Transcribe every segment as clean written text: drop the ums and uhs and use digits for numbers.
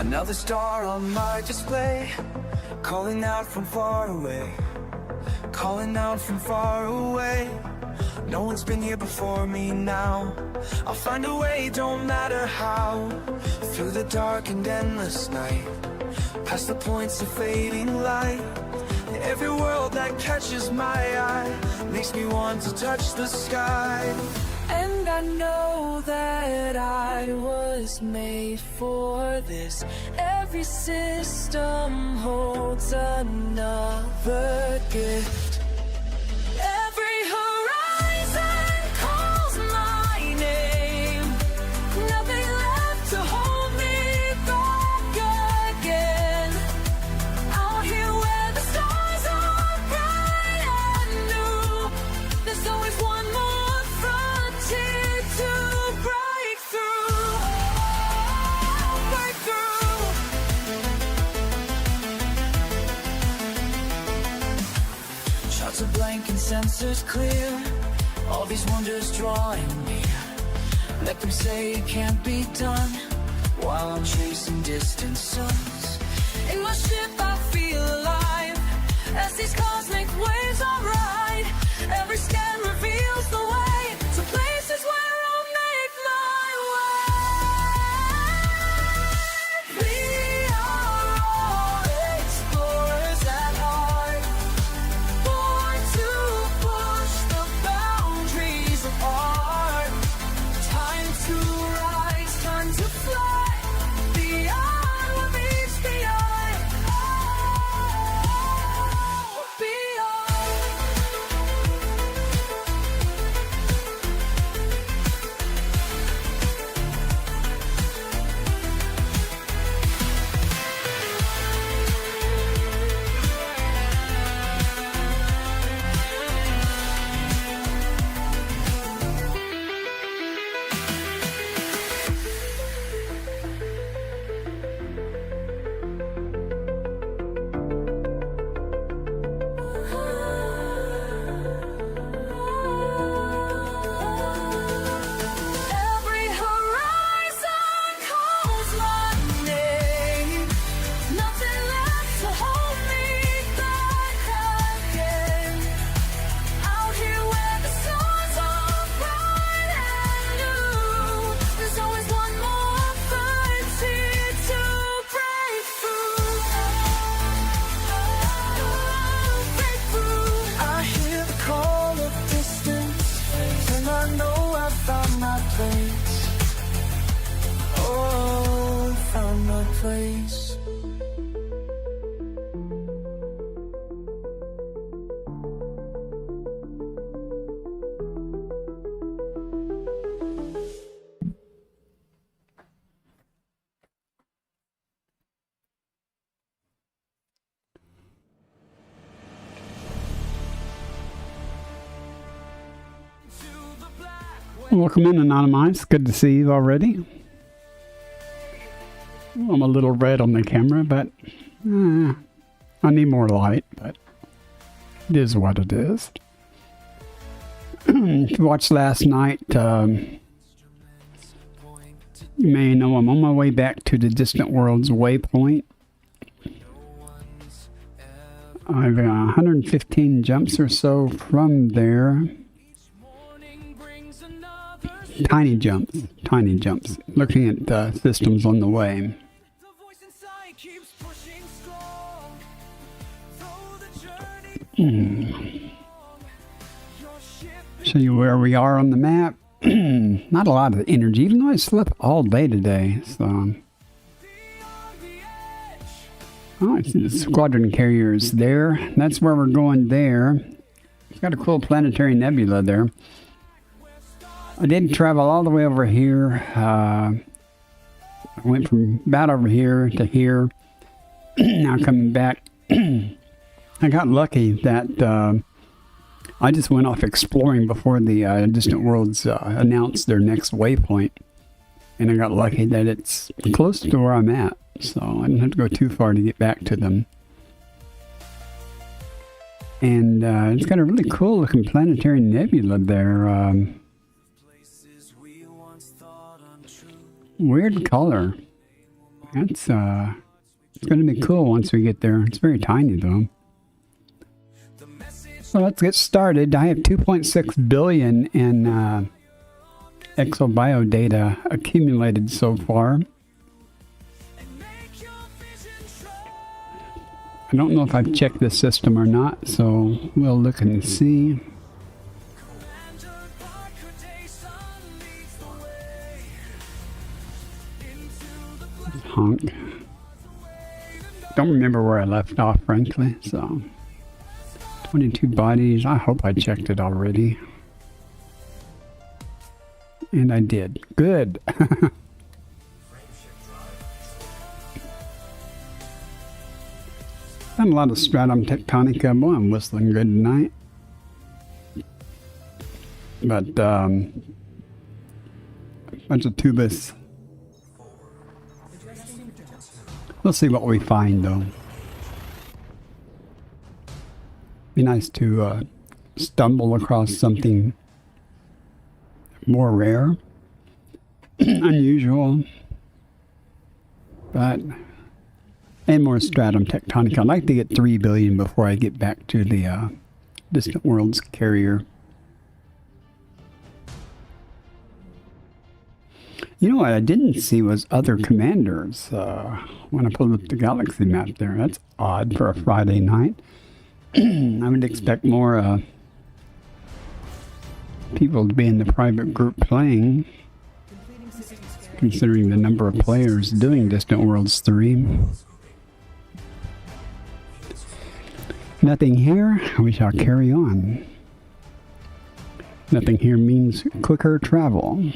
Another star on my display, calling out from far away, calling out from far away. No one's been here before me now. I'll find a way, don't matter how. Through the dark and endless night, past the points of fading light. Every world that catches my eye makes me want to touch the sky. And I know that I was made for this. Every system holds another gift. Every horizon calls my name. Nothing left to hold me back again. Out here where the stars are bright and new, there's always one more frontier to break through. Break through. Shots are blank and sensors clear. All these wonders drawing me. Let them say it can't be done, while I'm chasing distant suns. In my ship I feel alive, as these cosmic waves I ride. Every scan reveals the way to places where I'll make my way. We are all explorers at heart, born to push the boundaries of art. Time to rise, time to fly, beyond what meets the eye. Every horizon calls my name. Nothing left to hold me back again. Out here where the stars are bright and new, there's always one more frontier to break through. Break through. I hear the call of distance, and I know I found my place. Oh, found my place. Welcome in, Anonymous. Good to see you already. I'm a little red on the camera, but I need more light, but it is what it is. If you watched last night, you may know I'm on my way back to the distant world's waypoint. I've 115 jumps or so from there. Tiny jumps, looking at systems on the way. Show you where we are on the map. Not a lot of energy, even though I slept all day today. So, oh, I see the squadron carriers there. That's where we're going there. It's got a cool planetary nebula there. I did travel all the way over here. I went from about over here to here. Now coming back. I got lucky that I just went off exploring before the Distant Worlds announced their next waypoint. And I got lucky that it's close to where I'm at. So I didn't have to go too far to get back to them. And it's got a really cool looking planetary nebula there. Weird color. It's going to be cool once we get there. It's very tiny though. So let's get started. I have 2.6 billion in exo-bio data accumulated so far. I don't know if I've checked the system or not, so we'll look and see. Honk. Don't remember where I left off, frankly, so 22 bodies. I hope I checked it already. And I did. Good. Done a lot of stratum tectonica. Boy, I'm whistling good tonight. But, a bunch of tubus. We'll see what we find, though. Be nice to stumble across something more rare, unusual, but and more stratum tectonica. I'd like to get 3 billion before I get back to the distant worlds carrier. You know what I didn't see was other commanders when I pulled up the galaxy map there. That's odd for a Friday night. I would expect more people to be in the private group playing, considering the number of players doing Distant Worlds 3. Nothing here, we shall carry on. Nothing here means quicker travel.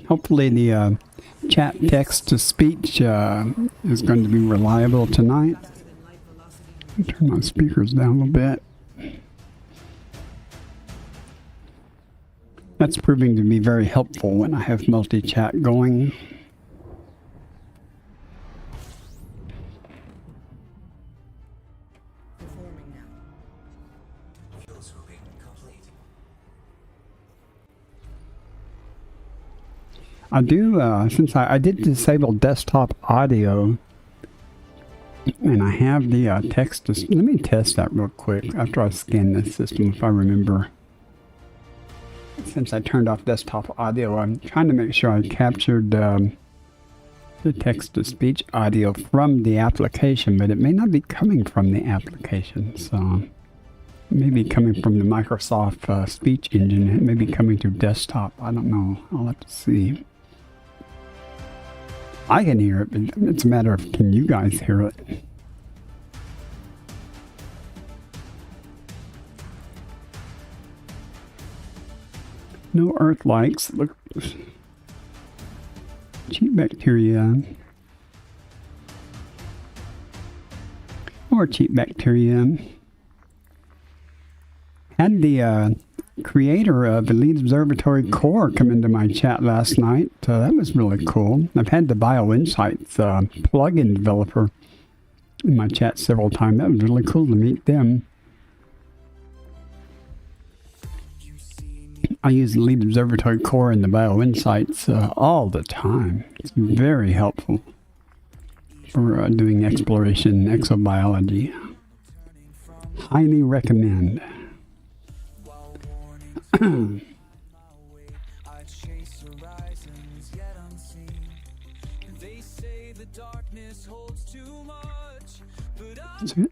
Hopefully the chat text to speech is going to be reliable tonight. I'll turn my speakers down a little bit. That's proving to be very helpful when I have multi-chat going. I do, since I did disable desktop audio, and I have the text to... Let me test that real quick after I scan this system, if I remember. Since I turned off desktop audio, I'm trying to make sure I captured the text-to-speech audio from the application, but it may not be coming from the application, so... It may be coming from the Microsoft speech engine. It may be coming through desktop. I don't know. I'll have to see. I can hear it, but it's a matter of can you guys hear it? No Earth likes. Look. Cheap bacteria. Or cheap bacteria. Had the creator of Elite Observatory Core come into my chat last night. That was really cool. I've had the BioInsights plugin developer in my chat several times. That was really cool to meet them. I use Elite Observatory Core and the BioInsights all the time. It's very helpful for doing exploration in exobiology. Highly recommend.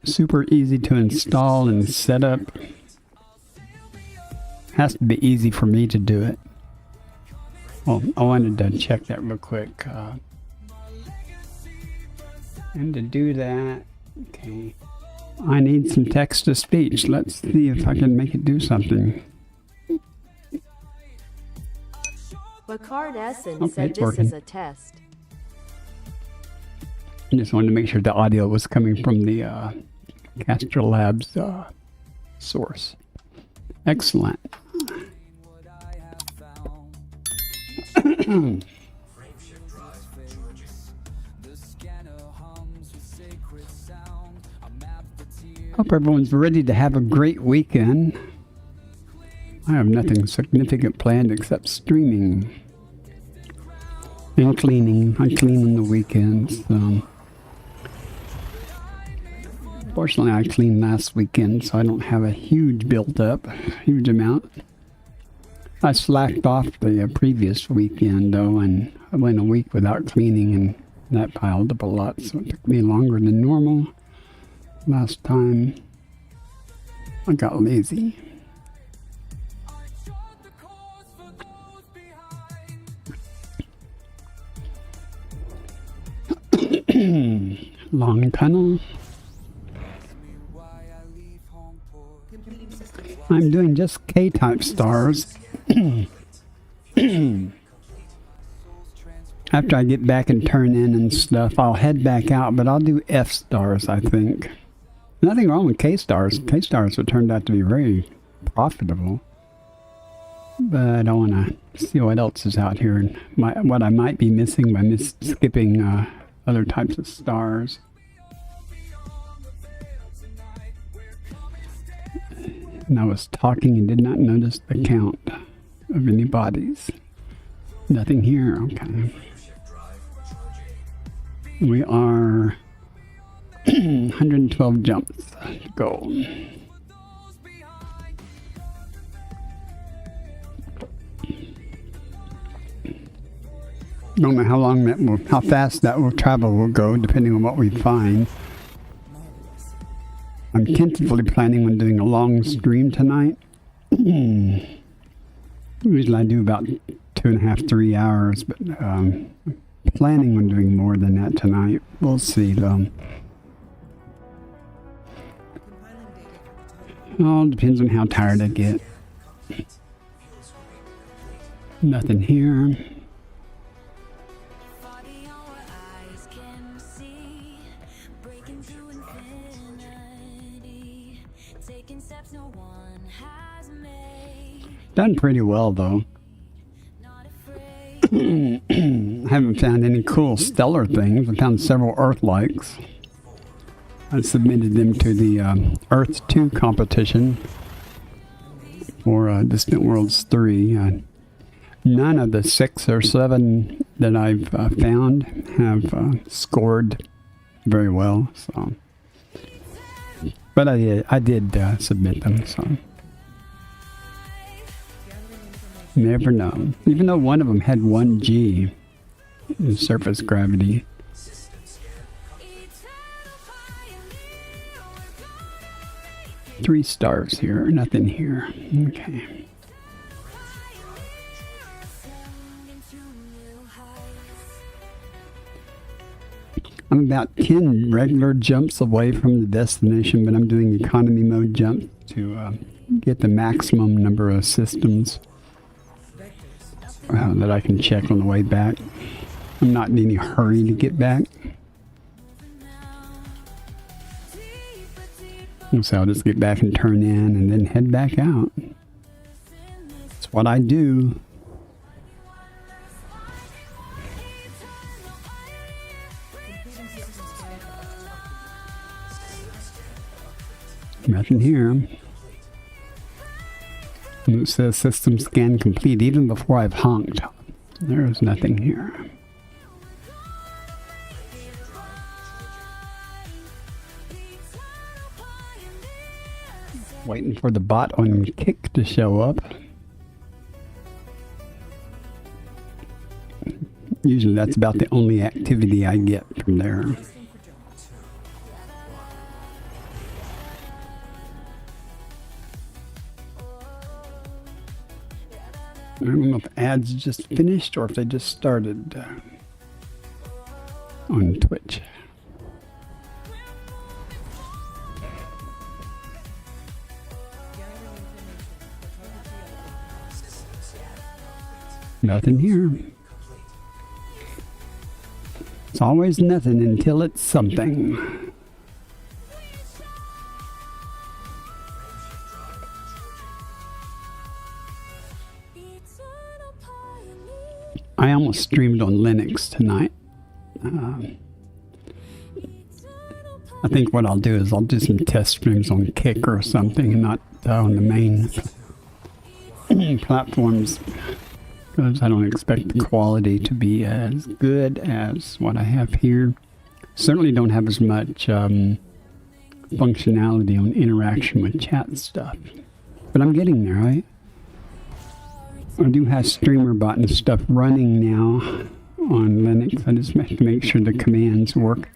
Super easy to install and set up. Has to be easy for me to do it. Well, I wanted to check that real quick. And to do that, okay, I need some text to speech. Let's see if I can make it do something. Bacard Essen Okay, said it's this working. is a test. I just wanted to make sure the audio was coming from the Castro Labs source. Excellent. Hope everyone's ready to have a great weekend. I have nothing significant planned except streaming and cleaning. I clean on the weekends. Fortunately, I cleaned last weekend, so I don't have a huge huge amount. I slacked off the previous weekend, though, and I went a week without cleaning, and that piled up a lot, so it took me longer than normal. Last time, I got lazy. Long tunnel. I'm doing just K-type stars. After I get back and turn in and stuff, I'll head back out, but I'll do F stars, I think. Nothing wrong with K-stars. K-stars have turned out to be very profitable. But I want to see what else is out here and what I might be missing by skipping other types of stars. And I was talking and did not notice the count of any bodies. Nothing here, okay. We are 112 jumps to go. Don't know how fast that travel will go, depending on what we find. I'm tentatively planning on doing a long stream tonight. Usually I do about 2.5, 3 hours, but planning on doing more than that tonight. We'll see, though. All depends on how tired I get. Nothing here. Done pretty well, though. I haven't found any cool stellar things. I found several Earth-likes. I submitted them to the Earth 2 competition for Distant Worlds 3. None of the 6 or 7 that I've found have scored very well. So, but I did submit them. So. Never know. Even though one of them had 1 G in surface gravity. Three stars here, nothing here. Okay. I'm about 10 regular jumps away from the destination, but I'm doing economy mode jumps to get the maximum number of systems that I can check on the way back. I'm not in any hurry to get back. So I'll just get back and turn in and then head back out. That's what I do. Nothing here. It says system scan complete even before I've honked. There's nothing here. Waiting for the bot on Kick to show up. Usually that's about the only activity I get from there. I don't know if ads just finished or if they just started on Twitch. Nothing here. It's always nothing until it's something. I almost streamed on Linux tonight. I think what I'll do is I'll do some test streams on Kick or something, not on the main platforms, because I don't expect the quality to be as good as what I have here. Certainly don't have as much functionality on interaction with chat stuff, but I'm getting there, right? I do have StreamerBot and stuff running now on Linux. I just have to make sure the commands work.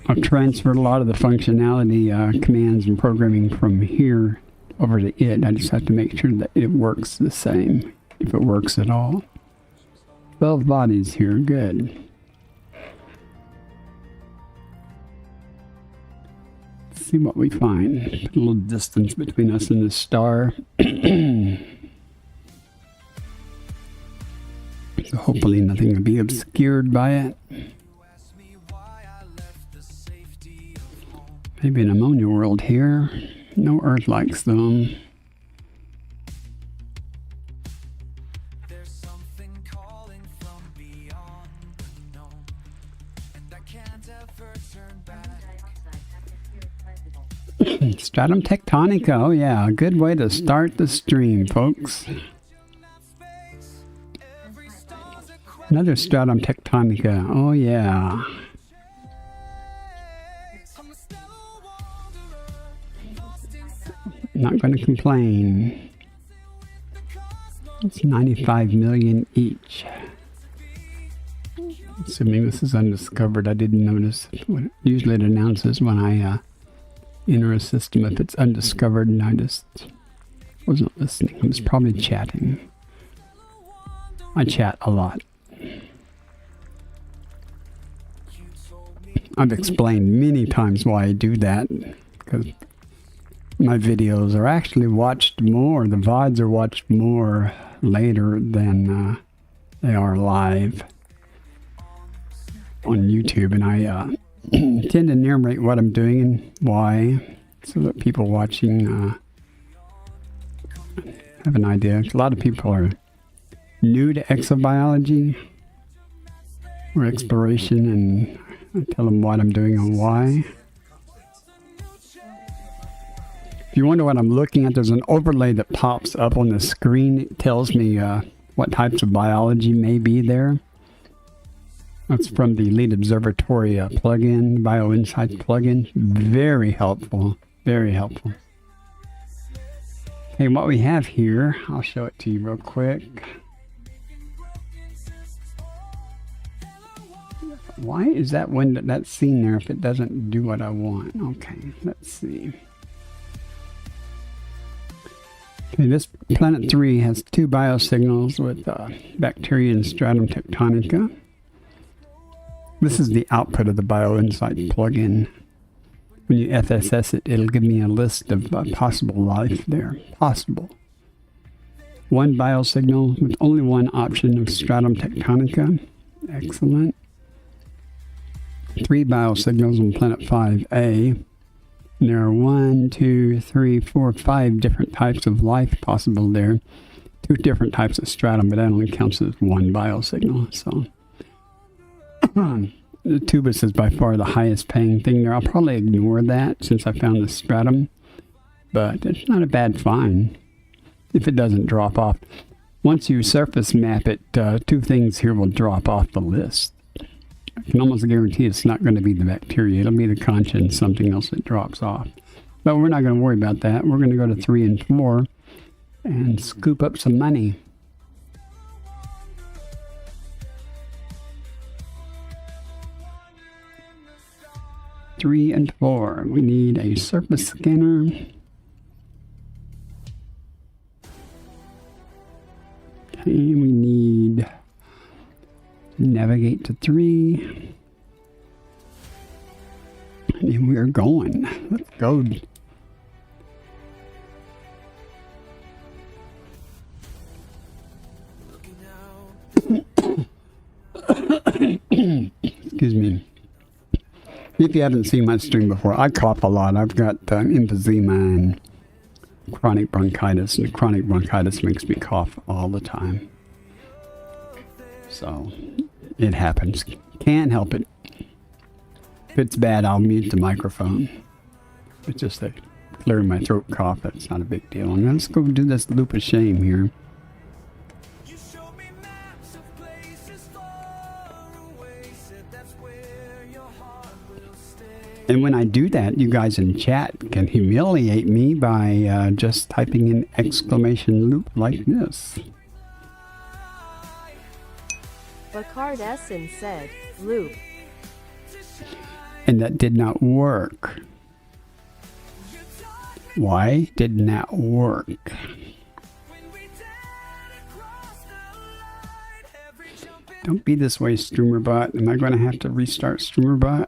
I've transferred a lot of the functionality commands and programming from here over to it. I just have to make sure that it works the same, if it works at all. 12 bodies here, good. Let's see what we find. Put a little distance between us and the star. So hopefully nothing will be obscured by it. Maybe an ammonia world here. No Earth likes them. Stratum tectonica. Oh yeah, a good way to start the stream, folks. Another stratum tectonica. Oh yeah. Not going to complain. It's 95 million each. Assuming this is undiscovered, I didn't notice. Usually it announces when I enter a system if it's undiscovered, and I just wasn't listening. I was probably chatting. I chat a lot. I've explained many times why I do that, because my videos are actually watched more, the VODs are watched more later than they are live on YouTube, and I tend to narrate what I'm doing and why, so that people watching have an idea. A lot of people are new to exobiology or exploration, and I tell them what I'm doing and why. If you wonder what I'm looking at, there's an overlay that pops up on the screen. It tells me what types of biology may be there. That's from the Lead Observatory plugin, BioInsights plugin. Very helpful. Very helpful. Okay, what we have here, I'll show it to you real quick. Why is that window, that scene there, if it doesn't do what I want? Okay, let's see. Okay, this Planet 3 has 2 biosignals with bacteria and stratum tectonica. This is the output of the BioInsights plugin. When you FSS it, it'll give me a list of possible life there. Possible. 1 biosignal with only 1 option of stratum tectonica. Excellent. 3 biosignals on Planet 5A. And there are 1, 2, 3, 4, 5 different types of life possible there. 2 different types of stratum, but that only counts as 1 biosignal. So the tubus is by far the highest paying thing there. I'll probably ignore that since I found the stratum, but it's not a bad find if it doesn't drop off. Once you surface map it, 2 things here will drop off the list. I can almost guarantee it's not going to be the bacteria. It'll be the concha and something else that drops off. But we're not going to worry about that. We're going to go to 3 and 4 and scoop up some money. Three and 4. We need a surface scanner. Okay, we need navigate to 3. And we are going. Let's go. Excuse me. If you haven't seen my stream before, I cough a lot. I've got emphysema and chronic bronchitis, and chronic bronchitis makes me cough all the time. So, it happens. Can't help it. If it's bad, I'll mute the microphone. It's just a clearing my throat cough. That's not a big deal. And let's go do this loop of shame here. And when I do that, you guys in chat can humiliate me by just typing in exclamation loop like this. Bacard Essen said, loop. And that did not work. Why didn't that work? Don't be this way, StreamerBot. Am I going to have to restart StreamerBot?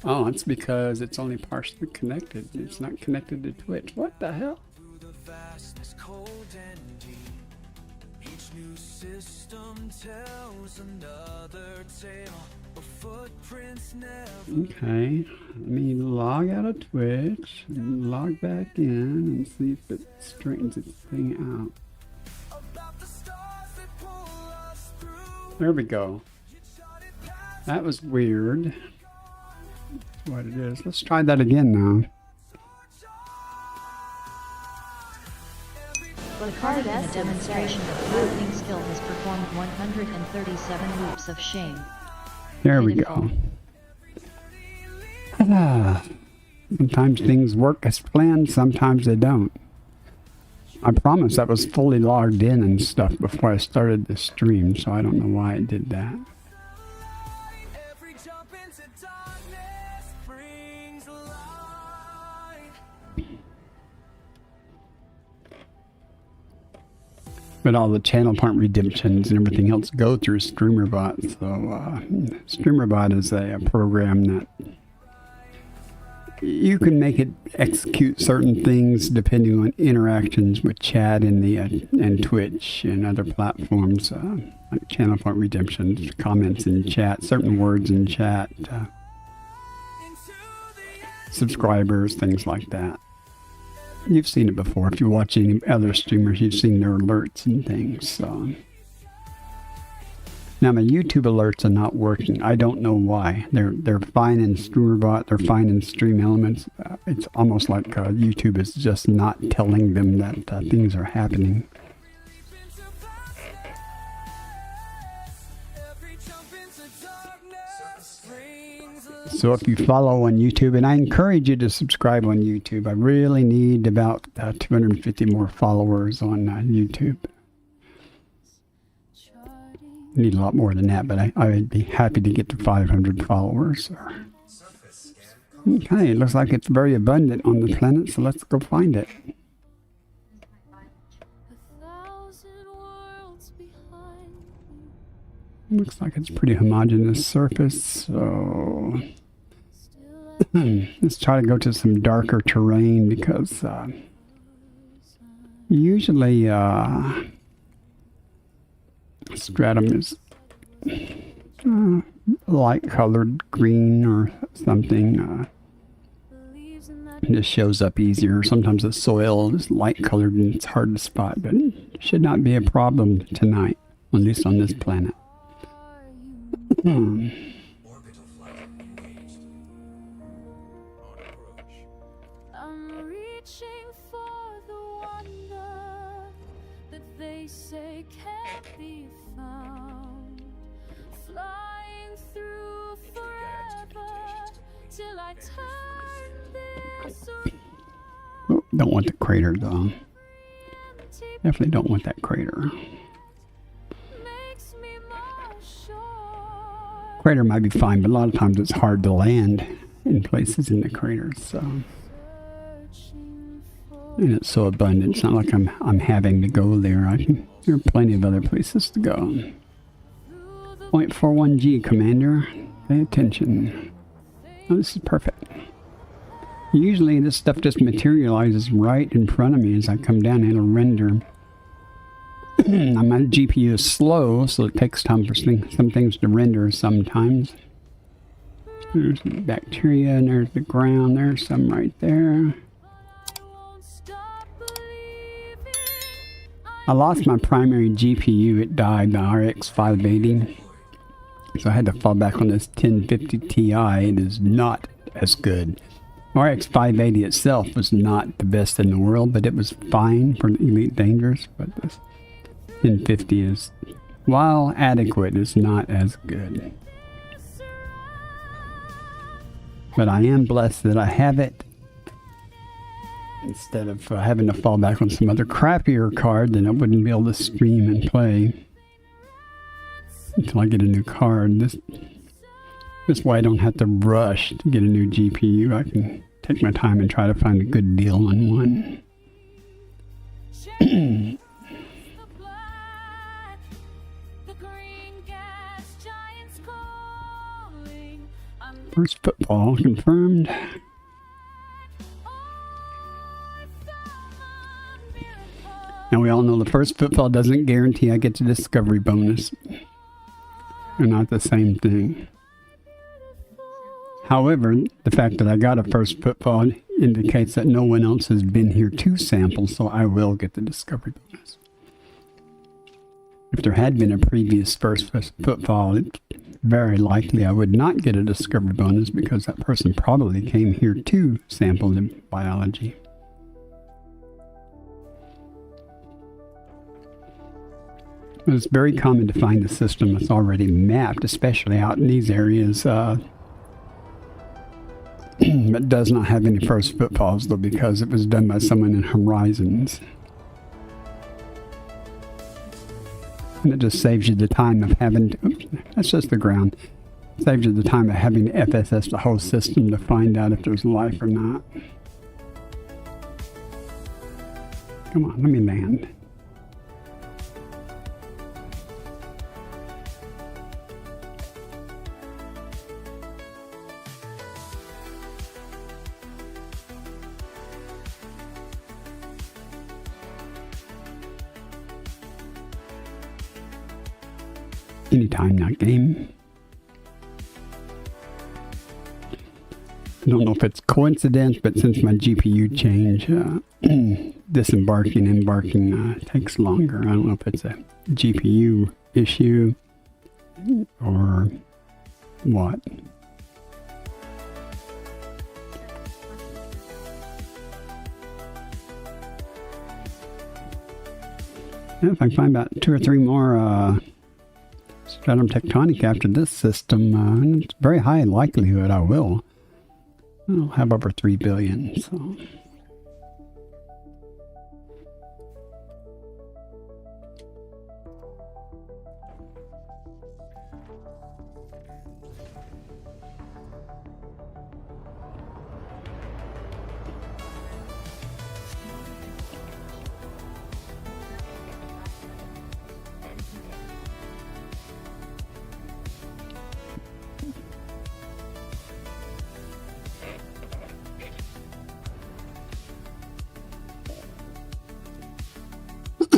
Oh, it's because it's only partially connected. It's not connected to Twitch. What the hell? Okay, let me log out of Twitch, and log back in, and see if it straightens its thing out. There we go. That was weird. What it is. Let's try that again now. Bacard in a demonstration of looping skill has performed 137 loops of shame. There we go. Sometimes things work as planned, sometimes they don't. I promise I was fully logged in and stuff before I started the stream, so I don't know why it did that. But all the channel point redemptions and everything else go through StreamerBot. So StreamerBot is a program that you can make it execute certain things depending on interactions with chat and Twitch and other platforms, like channel point redemptions, comments in chat, certain words in chat, subscribers, things like that. You've seen it before. If you watch any other streamers, you've seen their alerts and things. So. Now my YouTube alerts are not working. I don't know why. They're fine in StreamerBot. They're fine in Stream Elements. It's almost like YouTube is just not telling them that things are happening. So if you follow on YouTube, and I encourage you to subscribe on YouTube. I really need about 250 more followers on YouTube. I need a lot more than that, but I would be happy to get to 500 followers. Okay, it looks like it's very abundant on the planet, so let's go find it. Looks like it's a pretty homogeneous surface, so let's try to go to some darker terrain because usually stratum is light colored green or something. It just shows up easier. Sometimes the soil is light colored and it's hard to spot, but it should not be a problem tonight, at least on this planet. Orbital flight engaged. On approach. I'm reaching for the wonder that they say can't be found. Flying through forever till I turn this around. Oh, don't want the crater though. Definitely don't want that crater. Crater might be fine, but a lot of times it's hard to land in places in the craters. So, and it's so abundant. It's not like I'm having to go there. There are plenty of other places to go. 0.41G, Commander. Pay attention. Oh, this is perfect. Usually this stuff just materializes right in front of me as I come down and it'll render. My GPU is slow, so it takes time for some things to render sometimes. There's the bacteria, and there's the ground. There's some right there. I lost my primary GPU. It died, the RX 580. So I had to fall back on this 1050 Ti. It is not as good. RX 580 itself was not the best in the world, but it was fine for Elite Dangerous. But this 1050 is, while adequate, is not as good. But I am blessed that I have it. Instead of having to fall back on some other crappier card, then I wouldn't be able to stream and play until I get a new card. This way I don't have to rush to get a new GPU. I can take my time and try to find a good deal on one. First football confirmed. Now we all know the first football doesn't guarantee I get the discovery bonus. They're not the same thing. However, the fact that I got a first football indicates that no one else has been here to sample, so I will get the discovery bonus. If there had been a previous first footfall, it's very likely I would not get a discovery bonus because that person probably came here to sample the biology. It's very common to find a system that's already mapped, especially out in these areas, that does not have any first footfalls, though, because it was done by someone in Horizons. And it just saves you the time of having to, oops, that's just the ground. Saves you the time of having to FSS the whole system to find out if there's life or not. Come on, let me land. Anytime that game. I don't know if it's coincidence, but since my GPU change, disembarking, embarking takes longer. I don't know if it's a GPU issue or what. Yeah, if I can find about 2 or 3 more Stratum tectonic after this system, it's very high likelihood I will. I'll have over 3 billion, so.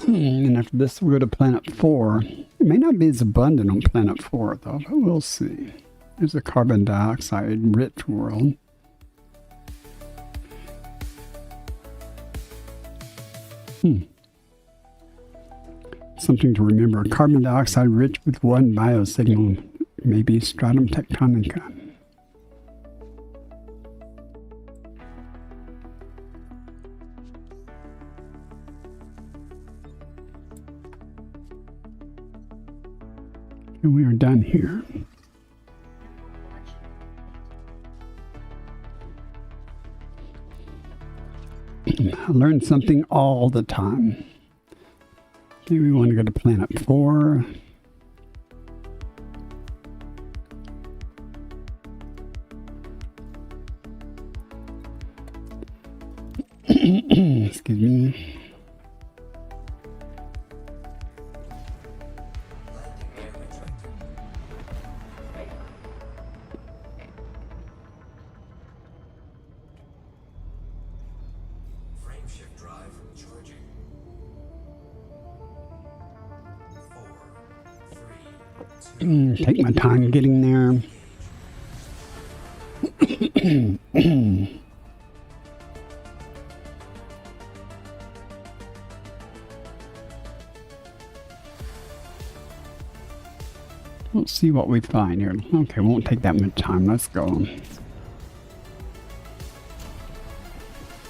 And after this, we'll go to Planet 4. It may not be as abundant on Planet 4, though, but we'll see. There's a carbon dioxide-rich world. Something to remember. Carbon dioxide-rich with one biosignal, maybe Stratum tectonica. And we are done here. I learn something all the time. Okay, we want to go to Planet 4. Excuse me. Take my time getting there. We'll see what we find here. Okay, won't take that much time. Let's go.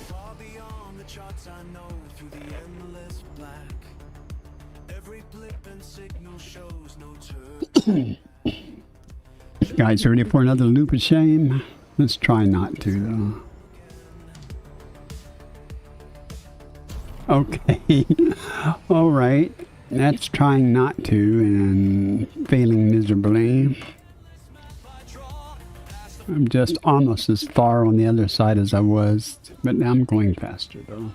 Far beyond the charts I know, through the endless black. Every blip and signal shows no turn. You guys ready for another loop of shame? Let's try not to, though. Okay. All right. That's trying not to and failing miserably. I'm just almost as far on the other side as I was, but now I'm going faster, though.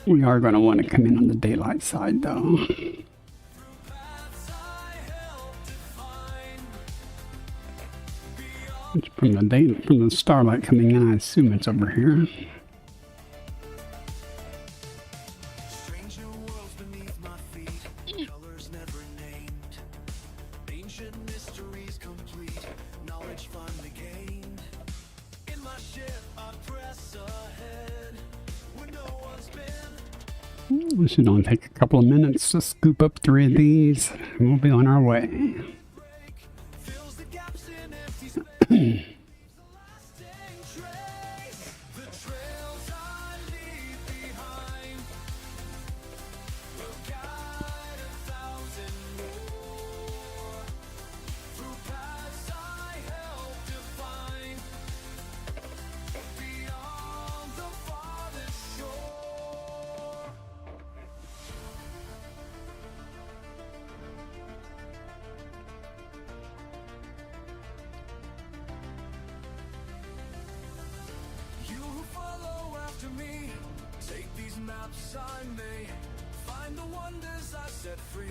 We are going to want to come in on the daylight side, though. It's from the starlight coming in, I assume it's over here. Stranger worlds beneath my feet, colors never named. Ancient mysteries complete, knowledge finally gained. In my ship I press ahead, where no one's been. We should only take a couple of minutes to scoop up 3 of these, and we'll be on our way. Fills the gaps in empty space. Lasting trace, the trails I leave behind will guide 1,000 more through paths I help define beyond the farthest shore. You who follow after me, take these maps I may, find the wonders I set free,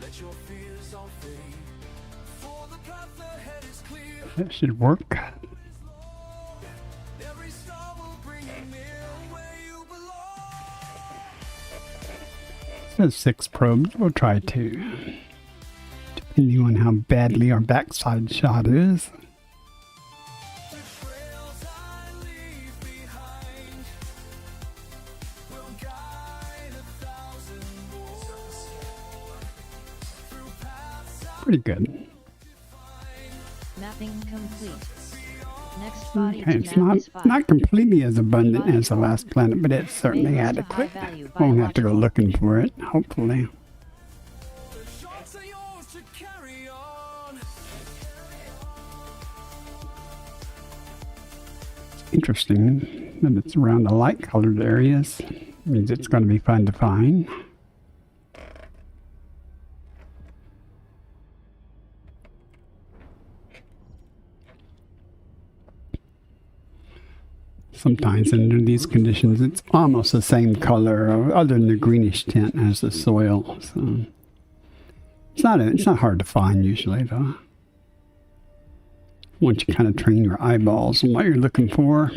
let your fears all fade, for the path ahead is clear. That should work. Every star will bring you near where you belong. It says 6 probes. We'll try 2. Depending on how badly our backside shot is. The trails I leave behind will guide 1,000 more through paths I Pretty good. Mapping complete. Next body Okay, to it's map is 5. not completely as abundant as the last planet, but it's certainly adequate. Won't have to go looking for it, hopefully. the shots are yours to carry on. Interesting that it's around the light-colored areas. Means it's going to be fun to find. Sometimes under these conditions, it's almost the same color, other than the greenish tint as the soil. So it's not hard to find usually, though. Once you kind of train your eyeballs on what you're looking for.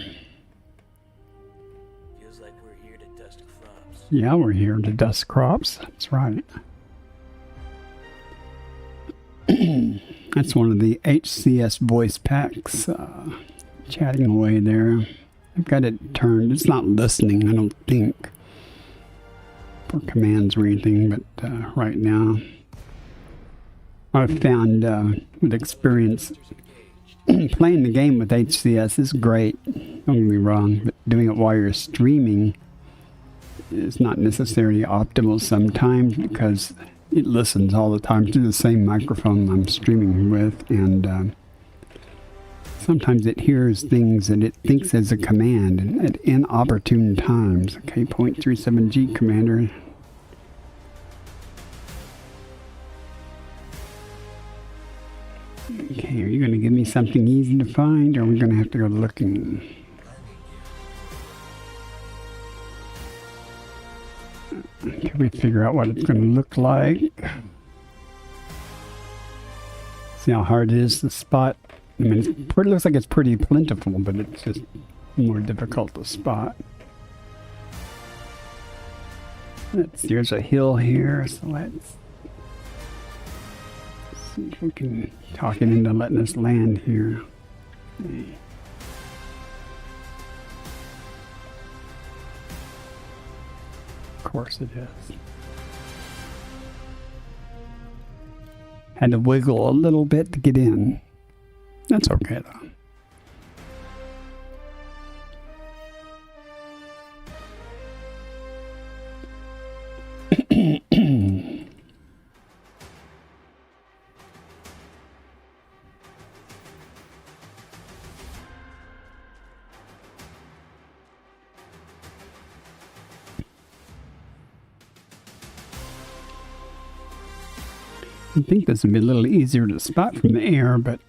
Feels like we're here to dust crops. Yeah, we're here to dust crops. That's right. That's one of the HCS voice packs. Chatting away there. I've got it turned. It's not listening, I don't think, for commands or anything, but right now I've found with experience playing the game with HCS is great. Don't get me wrong, but doing it while you're streaming is not necessarily optimal sometimes because it listens all the time to the same microphone I'm streaming with, and sometimes it hears things that it thinks is a command and at inopportune times. Okay, 0.37G commander. Okay, are you going to give me something easy to find, or are we going to have to go looking? Can we figure out what it's going to look like? See how hard it is to spot? I mean, it looks like it's pretty plentiful, but it's just more difficult to spot. There's a hill here, so let's see if we can talk it into letting us land here. Of course it is. Had to wiggle a little bit to get in. That's okay though. I think this would be a little easier to spot from the air, but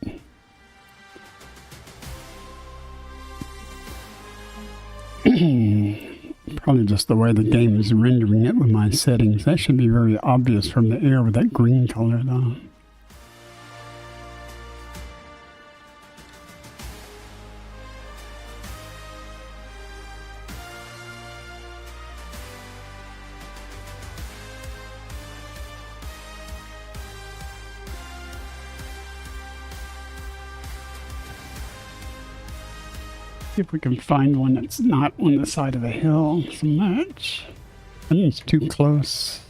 probably just the way the game is rendering it with my settings. That should be very obvious from the air with that green color though. See if we can find one that's not on the side of the hill so much. I think it's too close.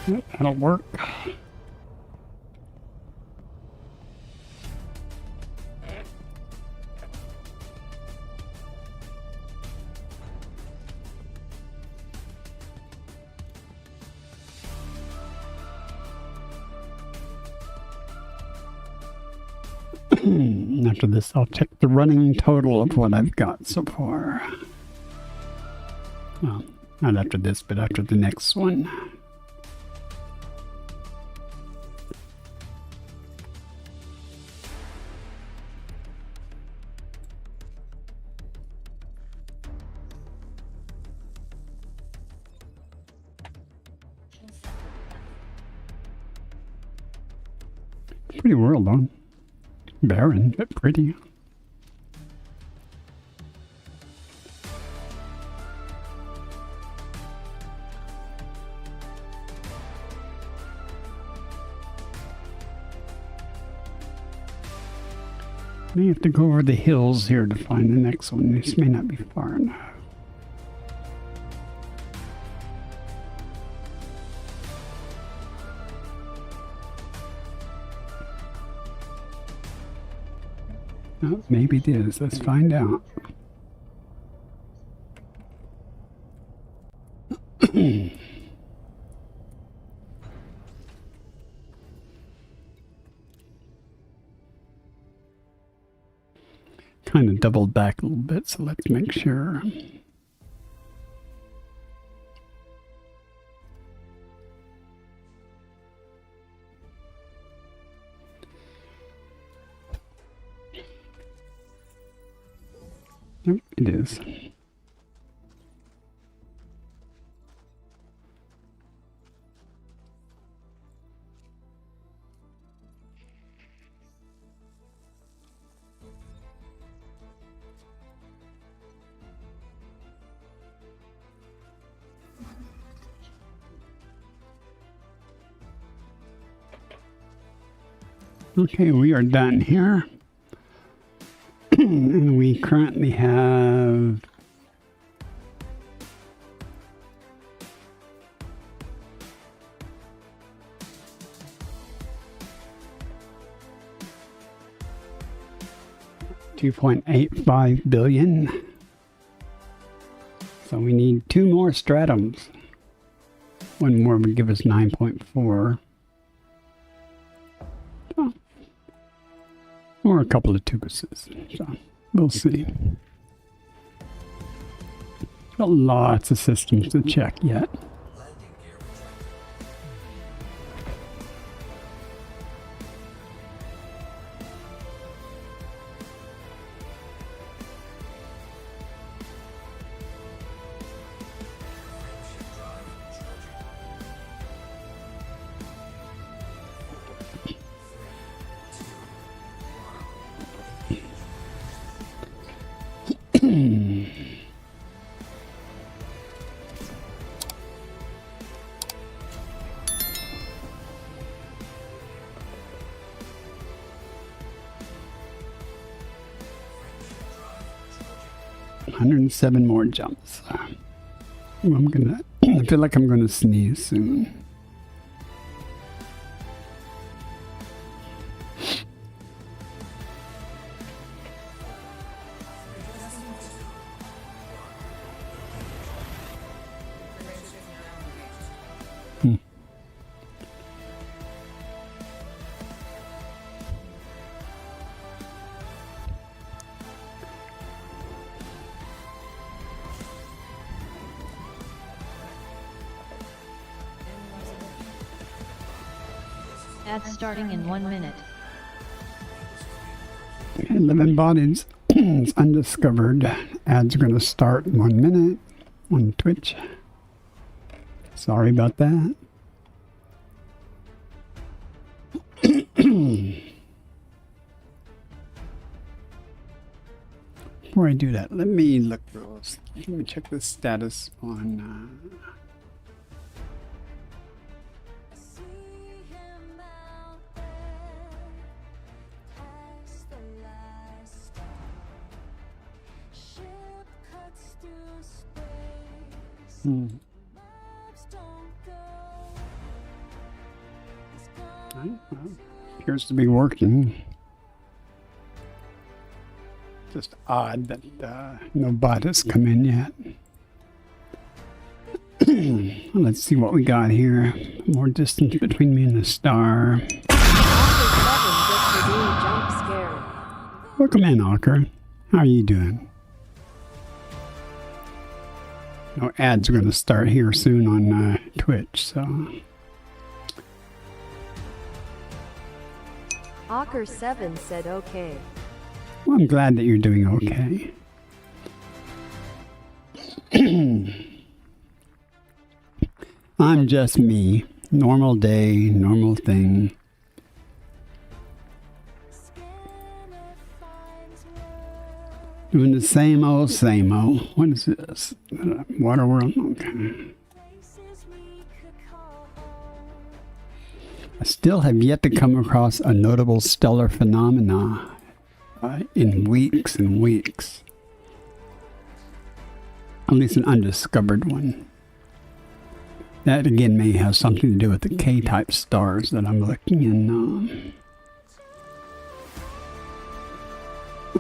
Yep, that'll work. After this, I'll check the running total of what I've got so far. Well, not after this, but after the next one. Pretty world, though. Barren, but pretty. May have to go over the hills here to find the next one. This may not be far enough. Oh, maybe it is. Let's find out. Kind of doubled back a little bit, so let's make sure. Yep, it is. Okay, we are done here. And we currently have $2.85 billion. So we need 2 more stratums. One more would give us 9.4. Or a couple of tubuses. So we'll see. Got lots of systems to check yet. 107 more jumps. I'm gonna. I feel like I'm gonna sneeze soon. Ads starting in 1 minute. 11 bodies. It's undiscovered. Ads are going to start in 1 minute on Twitch. Sorry about that. Before I do that, let me look real. Let me check the status on. Well, appears to be working. Just odd that no bot has come in yet. Well, let's see what we got here. More distance between me and the star. Welcome in, Ocker. How are you doing? No ads are going to start here soon on Twitch, so. Ocker7 said okay. Well, I'm glad that you're doing okay. I'm just me. Normal day, normal thing. Doing the same old, same old. What is this? Water world? Okay. I still have yet to come across a notable stellar phenomena in weeks and weeks. At least an undiscovered one. That again may have something to do with the K-type stars that I'm looking in.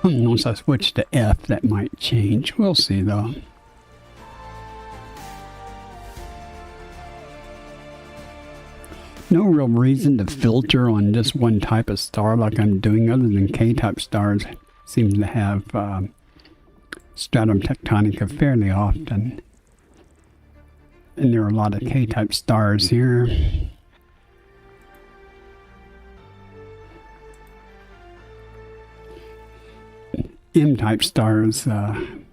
Once I switch to F, that might change. We'll see, though. No real reason to filter on just one type of star like I'm doing, other than K-type stars seem to have stratum tectonica fairly often. And there are a lot of K-type stars here. M-type stars,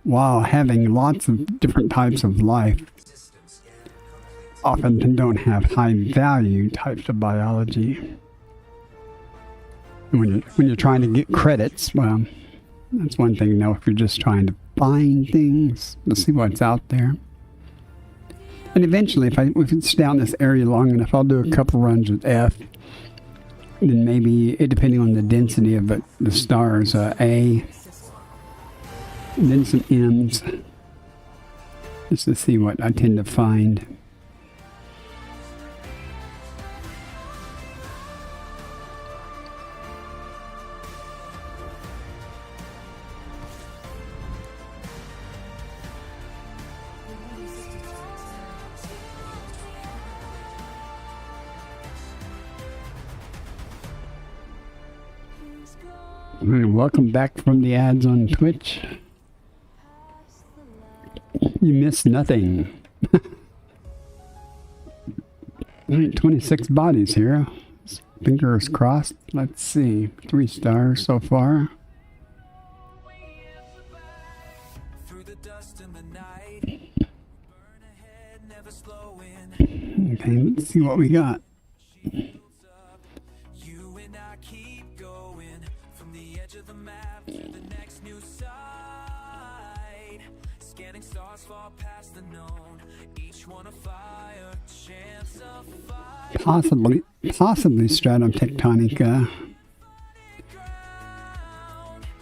while having lots of different types of life, often don't have high-value types of biology. And when you're trying to get credits, well, that's one thing. Now, if you're just trying to find things, to see what's out there. And eventually, if it's down this area long enough, I'll do a couple runs with F. Then maybe, depending on the density of the stars, A. And then some M's. Just to see what I tend to find. Welcome back from the ads on Twitch. You missed nothing. Alright, 26 bodies here. Fingers crossed. Let's see. 3 stars so far. Okay, let's see what we got. Possibly stratum tectonica.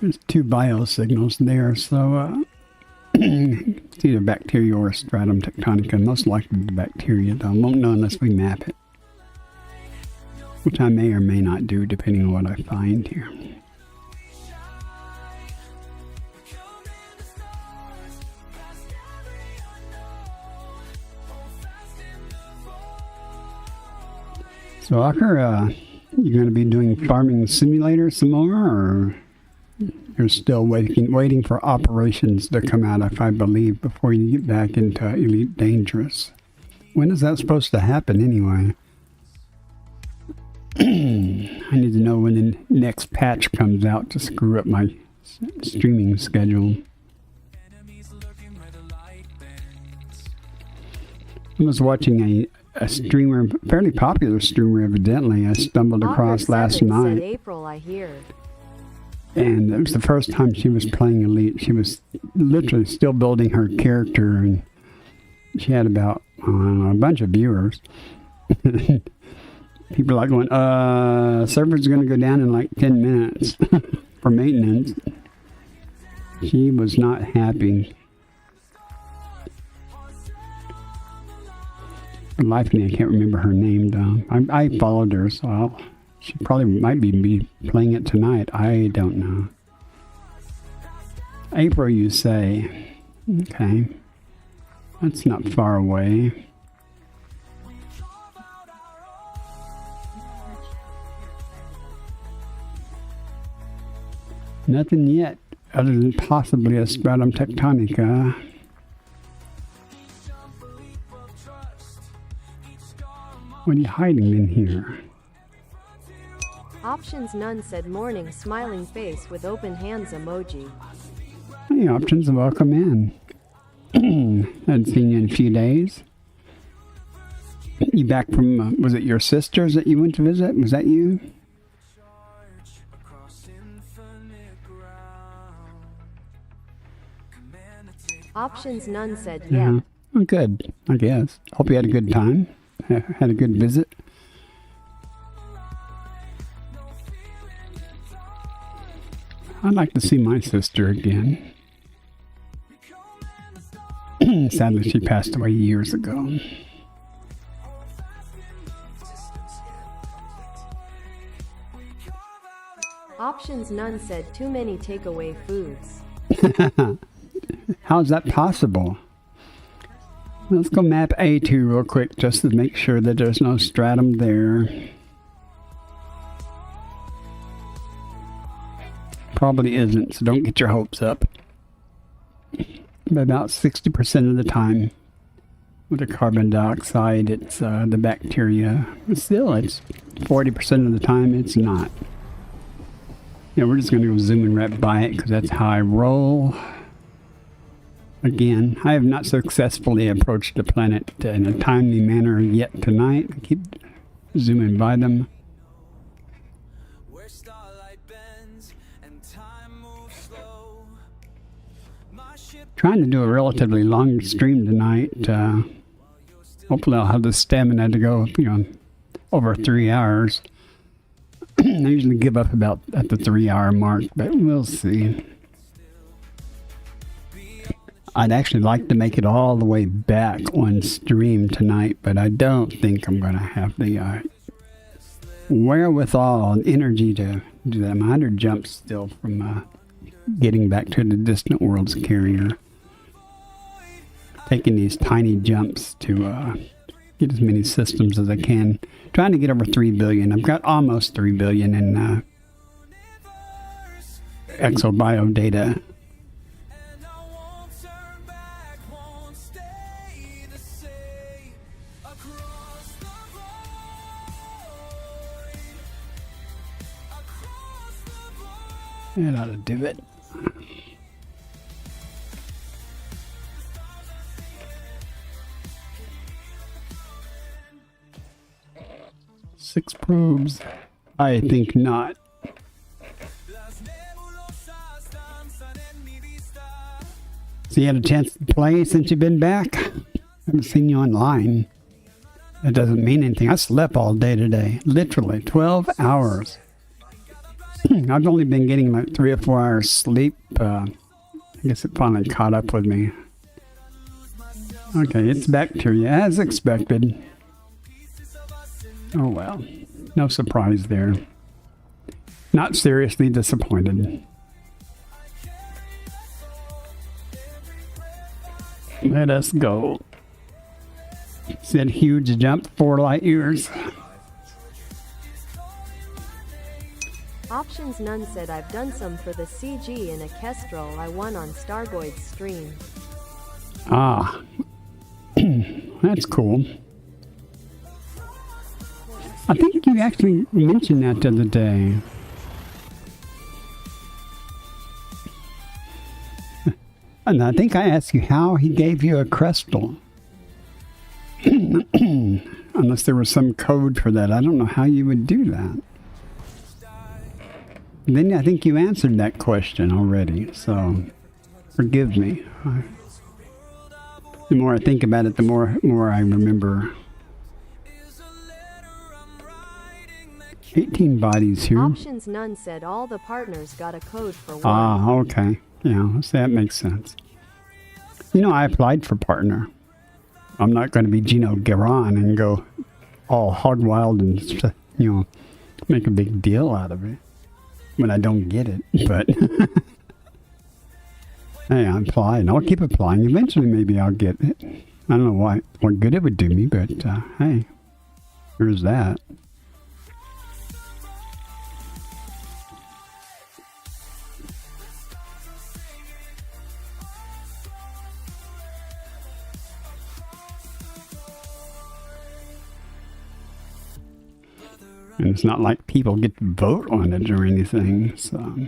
There's 2 biosignals there, so It's either bacteria or stratum tectonica. Most likely the bacteria, though. I won't know unless we map it. Which I may or may not do, depending on what I find here. So, Aker, you going to be doing Farming Simulator some more, or you're still waiting for operations to come out, if I believe, before you get back into Elite Dangerous? When is that supposed to happen, anyway? I need to know when the next patch comes out to screw up my streaming schedule. I was watching a streamer, fairly popular streamer, evidently. I stumbled across last night. Said April, I hear. And it was the first time she was playing Elite. She was literally still building her character, and she had about, I don't know, a bunch of viewers. People are like going, server's going to go down in like 10 minutes for maintenance. She was not happy. For the life of me, I can't remember her name, though. I followed her, so she probably might be playing it tonight. I don't know. April, you say? Okay. That's not far away. Nothing yet, other than possibly a stratum tectonica. What are you hiding in here? Options none said morning smiling face with open hands emoji. Hey, options, welcome in. Hadn't seen you in a few days. You back from, was it your sisters that you went to visit? Was that you? Options none said Yeah. yeah. Oh, good, I guess. Hope you had a good time. Had a good visit. I'd like to see my sister again. Sadly, she passed away years ago. Options none said too many takeaway foods. How's that possible? Let's go map A2 real quick just to make sure that there's no stratum there. Probably isn't, so don't get your hopes up. But about 60% of the time with the carbon dioxide, it's the bacteria. But still, it's 40% of the time it's not. Yeah, we're just going to go zooming right by it because that's how I roll. Again, I have not successfully approached the planet in a timely manner yet tonight. I keep zooming by them. Trying to do a relatively long stream tonight. Hopefully I'll have the stamina to go, over 3 hours. I usually give up about at the 3-hour mark, but we'll see. I'd actually like to make it all the way back on stream tonight, but I don't think I'm going to have the wherewithal and energy to do that. I'm 100 jumps still from getting back to the distant worlds carrier. Taking these tiny jumps to get as many systems as I can. Trying to get over 3 billion. I've got almost 3 billion in exo-bio data. That ought to do it. Six probes? I think not. So you had a chance to play since you've been back? I haven't seen you online. That doesn't mean anything. I slept all day today. Literally 12 hours. I've only been getting like 3 or 4 hours sleep I guess it finally caught up with me. Okay, it's bacteria, as expected. Oh well, no surprise there. Not seriously disappointed. Let us go. Said huge jump, 4 light years. Options None said I've done some for the CG in a Kestrel I won on Stargoid's stream. Ah, that's cool. I think you actually mentioned that the other day. And I think I asked you how he gave you a crystal. Unless there was some code for that. I don't know how you would do that. Then I think you answered that question already, so forgive me. The more I think about it, the more I remember. 18 bodies here. Options None said all the partners got a code for one. Ah, okay. Yeah, so that makes sense. You know, I applied for partner. I'm not going to be Gino Guerin and go all hog wild and, you know, make a big deal out of it when I don't get it. But hey, I applied. I'll keep applying. Eventually, maybe I'll get it. I don't know what good it would do me, but hey, there's that. And it's not like people get to vote on it or anything, so.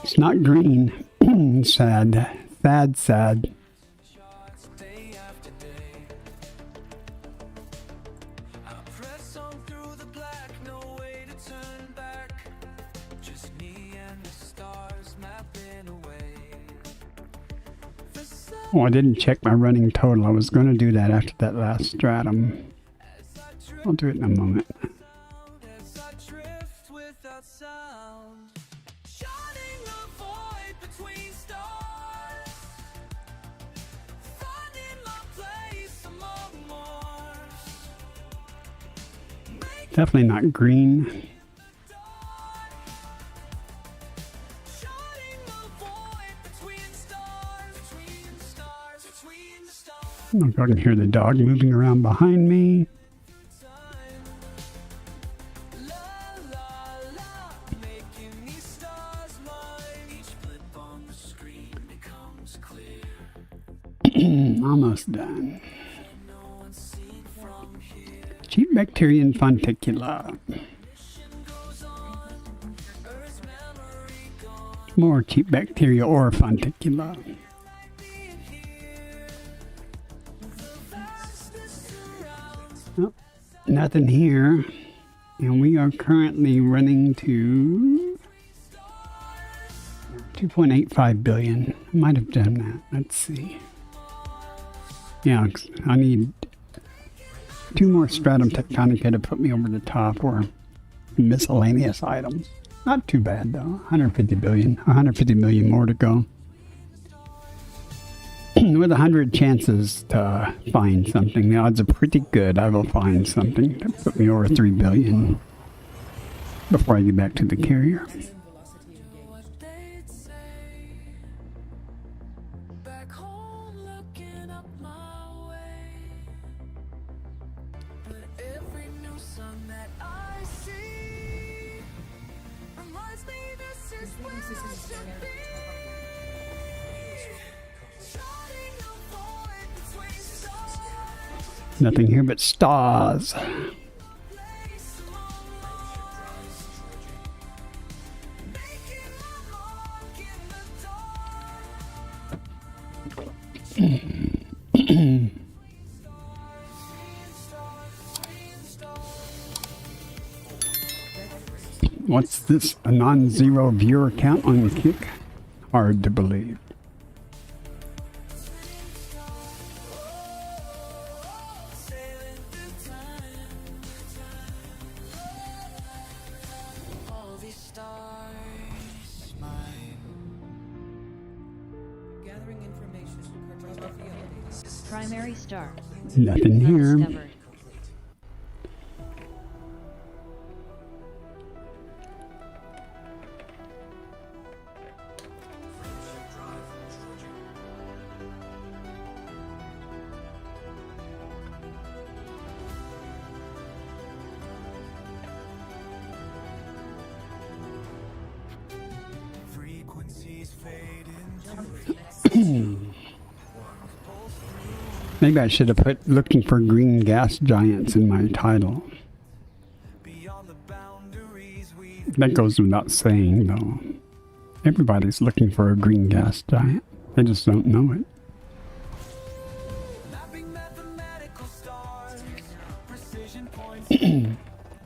It's not green. Sad. Sad, sad. Oh, I didn't check my running total. I was going to do that after that last stratum. I'll do it in a moment. Definitely not green. I don't know if I can hear the dog moving around behind me. Almost done. Cheap bacterium fonticula. More cheap bacteria or fonticula. Oh, nothing here. And we are currently running to 2.85 billion. I might have done that. Let's see. Yeah, I need 2 more stratum tectonica to put me over the top, or miscellaneous items. Not too bad though. 150 billion, 150 million more to go. With 100 chances to find something, the odds are pretty good I will find something to put me over 3 billion before I get back to the carrier. Nothing here but stars. What's this? A non-zero viewer count on Kick? Hard to believe. Primary star. Nothing here. Undiscovered. Frequencies fade into Maybe I should have put looking for green gas giants in my title. beyond the boundaries we That goes without saying, though. Everybody's looking for a green gas giant. They just don't know it. mapping mathematical stars, precision points,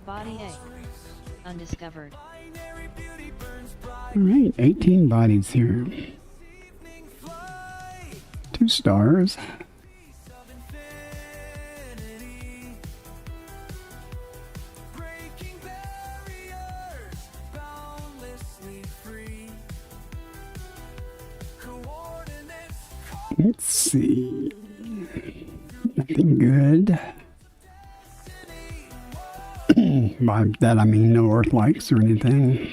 Body A. Undiscovered. binary beauty burns bright, All right, 18 bodies here. evening flight, 2 stars. piece of infinity, breaking barriers, boundlessly free, coordinates, Let's see. Nothing good. By that I mean no Earth likes or anything.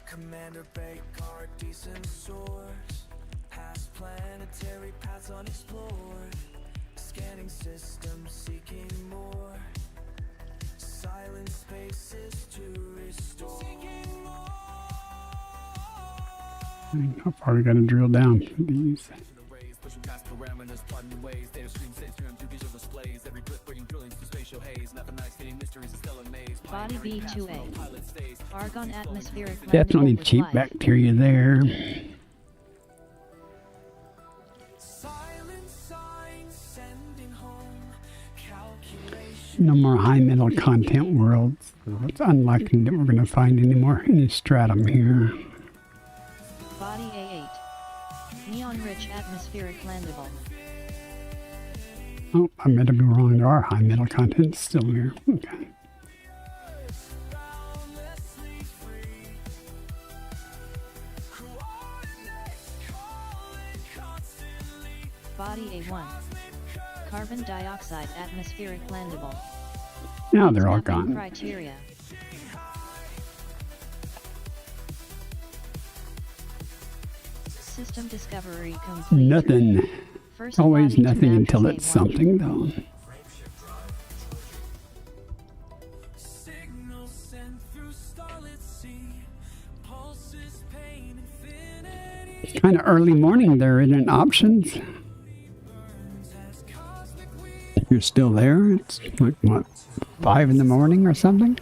Commander Baker, decent source, past planetary paths unexplored, scanning systems seeking more, silent spaces to restore. Seeking more. How far we gotta drill down for these? Pushing past parameters, plotting new ways, data stream sends to visual displays, every blip bringing drillings to spatial haze, mathematics feeding mysteries and stellar maze. Body B2A. Pilot stays. Argon atmospheric. Definitely blendable with cheap life. bacteria there. Silent signs sending home calculation. No more high metal content worlds. It's unlikely that we're gonna find any stratum here. Body A8. Neon-rich atmospheric landable. Oh, I might be wrong. There are high metal contents still here. Okay. Boundlessly free. Coordinates calling constantly. Body A1. Carbon dioxide atmospheric landable. Now they're all Mapping gone. Criteria. System discovery complete. Nothing. First Always body to nothing map until is it's A1. something, though. Signals sent through starlit sea. Pulses pain infinity. It's kind of early morning there, isn't it? Options. Burns as cosmic we If you're still there, it's like, what, 5 in the morning or something?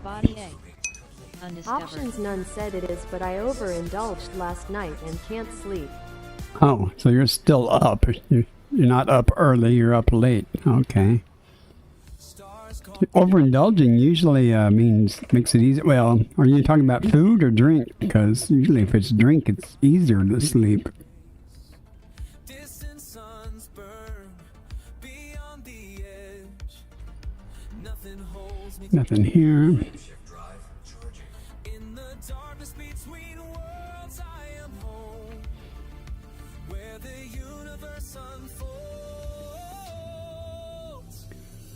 Body A. Undiscovered. Options none said it is, but I overindulged last night and can't sleep. Oh, so you're still up. You're not up early, you're up late. Okay. stars call Overindulging usually makes it easy. Well, are you talking about food or drink? Because usually if it's drink, it's easier to sleep. distant suns burn beyond the edge. Nothing holds me Nothing here. in the darkness between worlds. I am home, where the universe unfolds.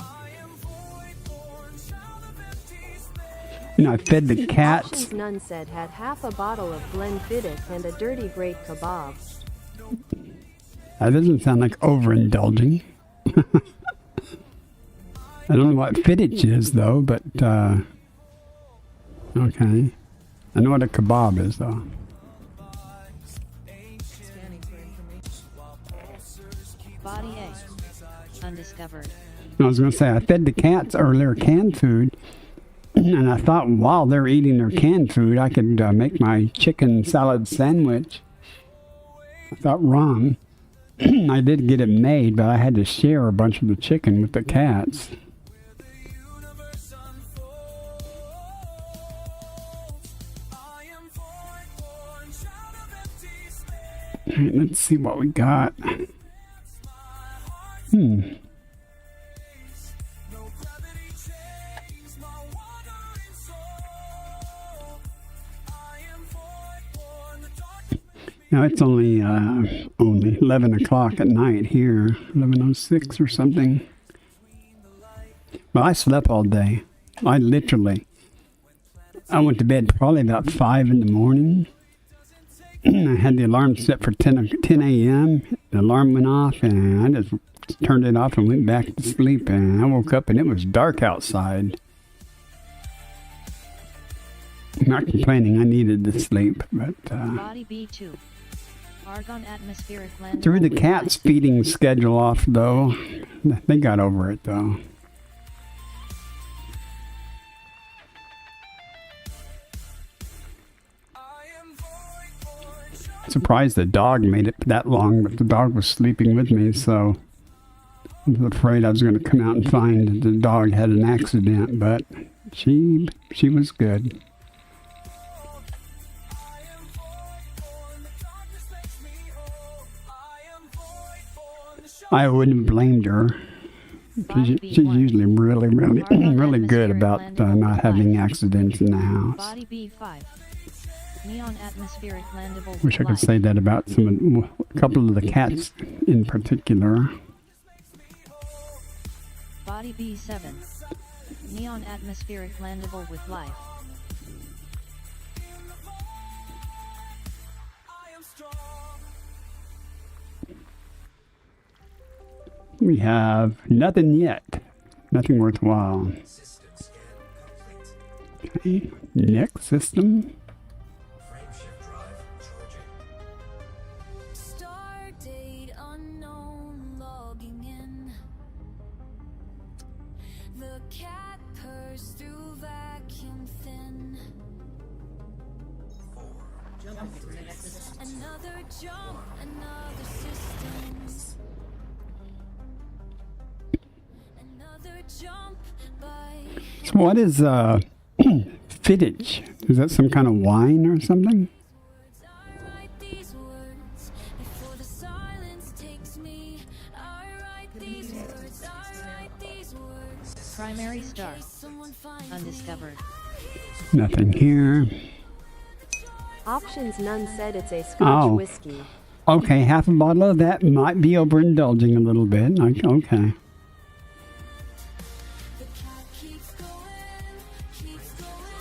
I am void-born, child of empty space. You know, I fed the cats. Options none said had half a bottle of Glenfiddich and a dirty great kebab. That doesn't sound like overindulging. I don't know what Fittich is, though, but, okay. I know what a kebab is, though. Body A. Undiscovered. I was going to say, I fed the cats earlier canned food, and I thought while they're eating their canned food, I could make my chicken salad sandwich. I thought wrong. I did get it made, but I had to share a bunch of the chicken with the cats. right, let's see what we got. Now it's only 11 o'clock at night here, 11:06 or something. Well, I slept all day. I went to bed probably about 5 in the morning. I had the alarm set for 10 a.m. The alarm went off, and I just turned it off and went back to sleep. And I woke up, and it was dark outside. I'm not complaining. I needed the sleep, but Body B2. Argon atmospheric land. threw the cat's feeding schedule off, though. They got over it, though. Surprised the dog made it that long, but the dog was sleeping with me, so I was afraid I was going to come out and find that the dog had an accident, but she was good. I wouldn't have blamed her. She's usually really good about not having accidents in the house. Body B5. Neon atmospheric landable. Wish I could say that about a couple of the cats in particular. Body B7. Neon atmospheric landable with life. We have nothing yet. Nothing worthwhile. Okay, next system. Stardate unknown logging in. The cat purrs through vacuum thin. Another jump, another systems. Another jump by. So what is fittage? Is that some kind of wine or something? I write these words before the silence takes me. I write these words. I write these words. Primary star. Someone finds Undiscovered. Nothing here. Options none said it's a Scotch Oh. whiskey. Okay, half a bottle of that might be overindulging a little bit. Okay. the cat keeps going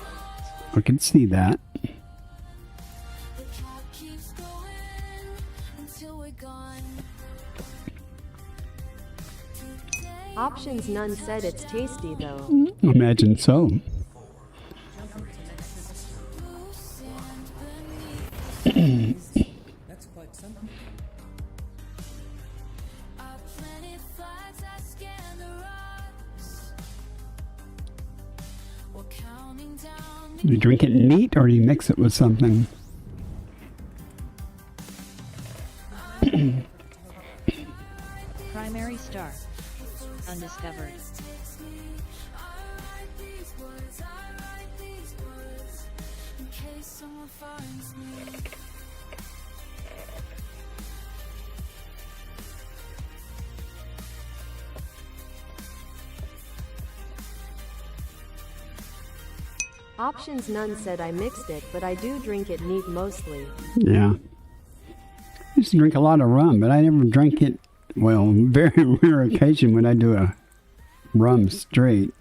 on. I can see that. The cat keeps going until we're gone. Today Options none said it's tasty though. Imagine so. blue sand beneath That's quite something. our planet flags that scan the rocks. We're counting down Do you drink it neat or do you mix it with something? Primary star. Undiscovered. I write these words, I write these words in case someone finds me. Options none said I mixed it, but I do drink it neat mostly. Yeah. I used to drink a lot of rum, but I never drank it. Well, very rare occasion when I do a rum straight.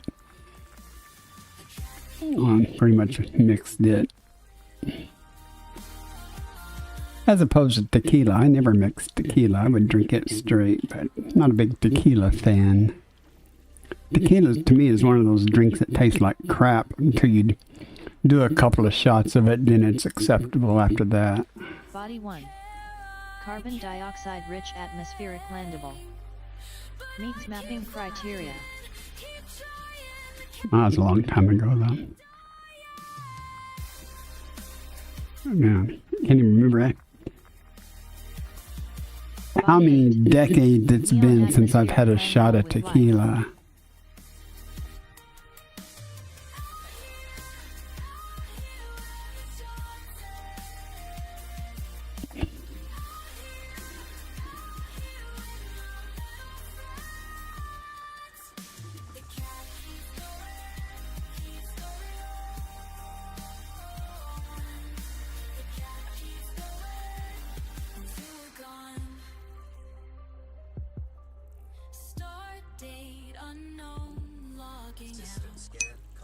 Pretty much mixed it. As opposed to tequila. I never mixed tequila. I would drink it straight, but not a big tequila fan. Tequila, to me, is one of those drinks that tastes like crap until you do a couple of shots of it, then it's acceptable after that. Body 1. Carbon dioxide rich atmospheric landable. Meets mapping criteria. That was a long time ago, though. Man, can't even remember how many decades it's been since I've had a shot of tequila.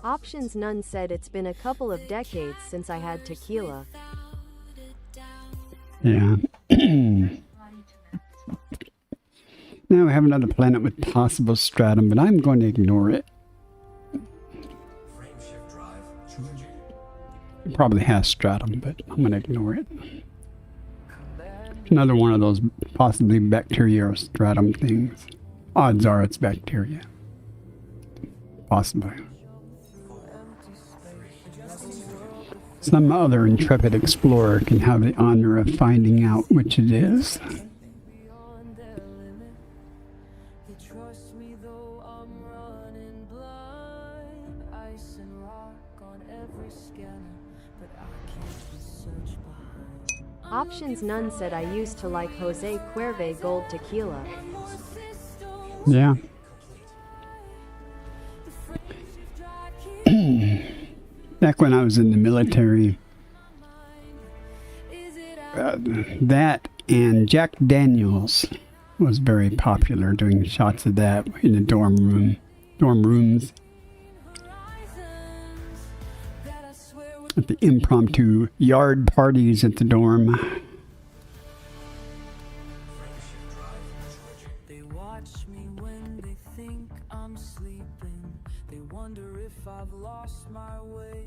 Options None said it's been a couple of decades since I had tequila. Yeah. Now we have another planet with possible stratum, but I'm going to ignore it. It probably has stratum, but I'm going to ignore it. Another one of those possibly bacteria or stratum things. Odds are it's bacteria. Possibly. Some other intrepid explorer can have the honor of finding out which it is. Options None said I used to like Jose Cuervo Gold Tequila. Yeah. Back when I was in the military, that and Jack Daniels was very popular, doing shots of that in the dorm rooms. At the impromptu yard parties at the dorm. They watch me when they think I'm sleeping. They wonder if I've lost my way.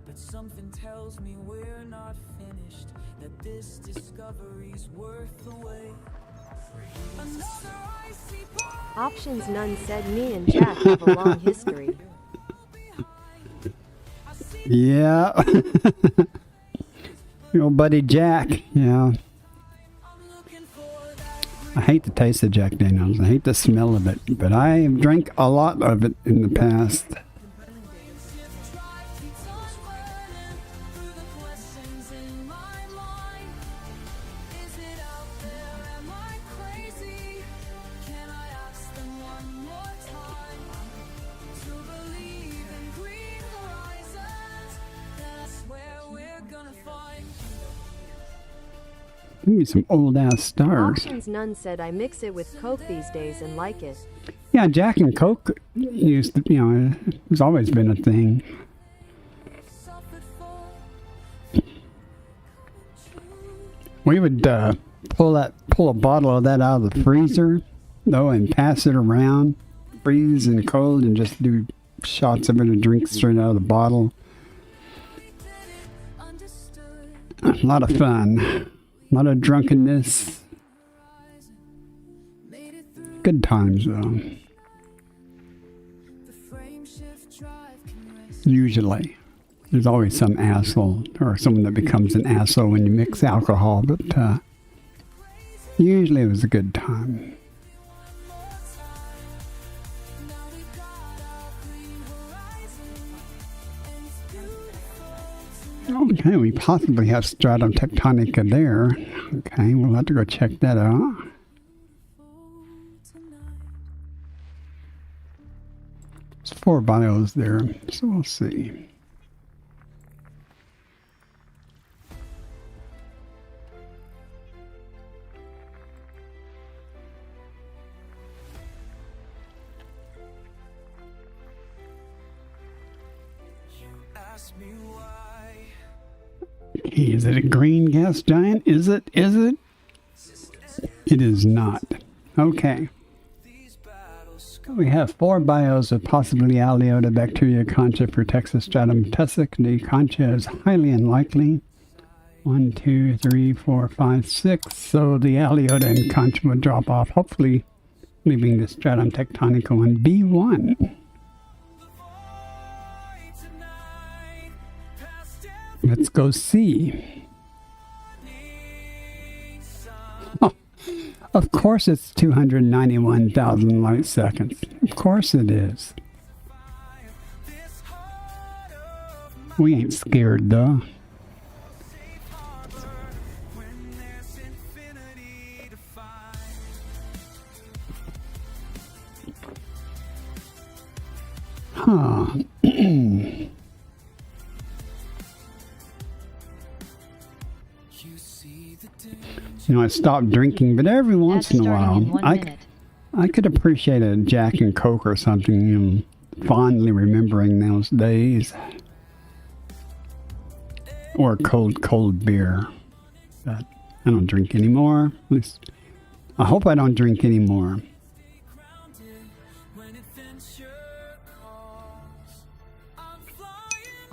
But something tells me we're not finished, that this discovery's worth the wait. Another icy Options None said me and Jack have a long history. Yeah. Your old buddy Jack. Yeah. I hate the taste of Jack Daniels. I hate the smell of it. But I drank a lot of it in the past. Maybe some old ass stars. Options None said I mix it with Coke these days and like it. Yeah, Jack and Coke used to, it's always been a thing. We would pull a bottle of that out of the freezer, though, and pass it around, freeze and cold, and just do shots of it and drink straight out of the bottle. A lot of fun. A lot of drunkenness. Good times, though. Usually. There's always some asshole or someone that becomes an asshole when you mix alcohol, but usually it was a good time. Okay, we possibly have Stratum Tectonica there. Okay, we'll have to go check that out. There's 4 bios there, so we'll see. Is it a green gas giant? Is it? Is it? It is not. Okay. We have 4 bios of possibly Aleota, Bacteria, Concha, Protexus, Stratum, Tussock. The Concha is highly unlikely. 1, 2, 3, 4, 5, 6. So the Aleota and Concha will drop off, hopefully leaving the Stratum Tectonica on B1. Let's go see. Oh, of course it's 291,000 light seconds. Of course it is. We ain't scared though. Huh. I stopped drinking, but every once in a while, I could appreciate a Jack and Coke or something, fondly remembering those days. Or cold beer. But I don't drink anymore. At least, I hope I don't drink anymore.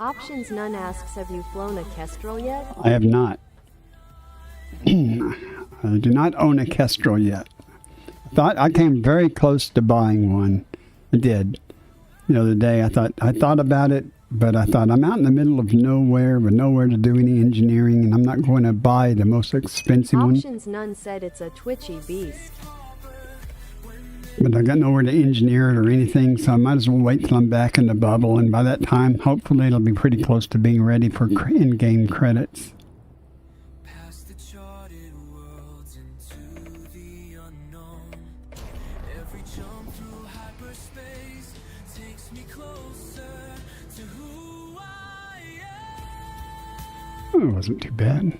Options None asks, have you flown a Kestrel yet? I have not. I do not own a Kestrel yet. I came very close to buying one. I did. The other day I thought about it, but I thought I'm out in the middle of nowhere with nowhere to do any engineering, and I'm not going to buy the most expensive one. Options None said it's a twitchy beast. But I got nowhere to engineer it or anything, so I might as well wait till I'm back in the bubble, and by that time, hopefully it'll be pretty close to being ready for in-game credits. Past the charted worlds into the unknown. Every jump through hyperspace takes me closer to who I am. Oh, it wasn't too bad.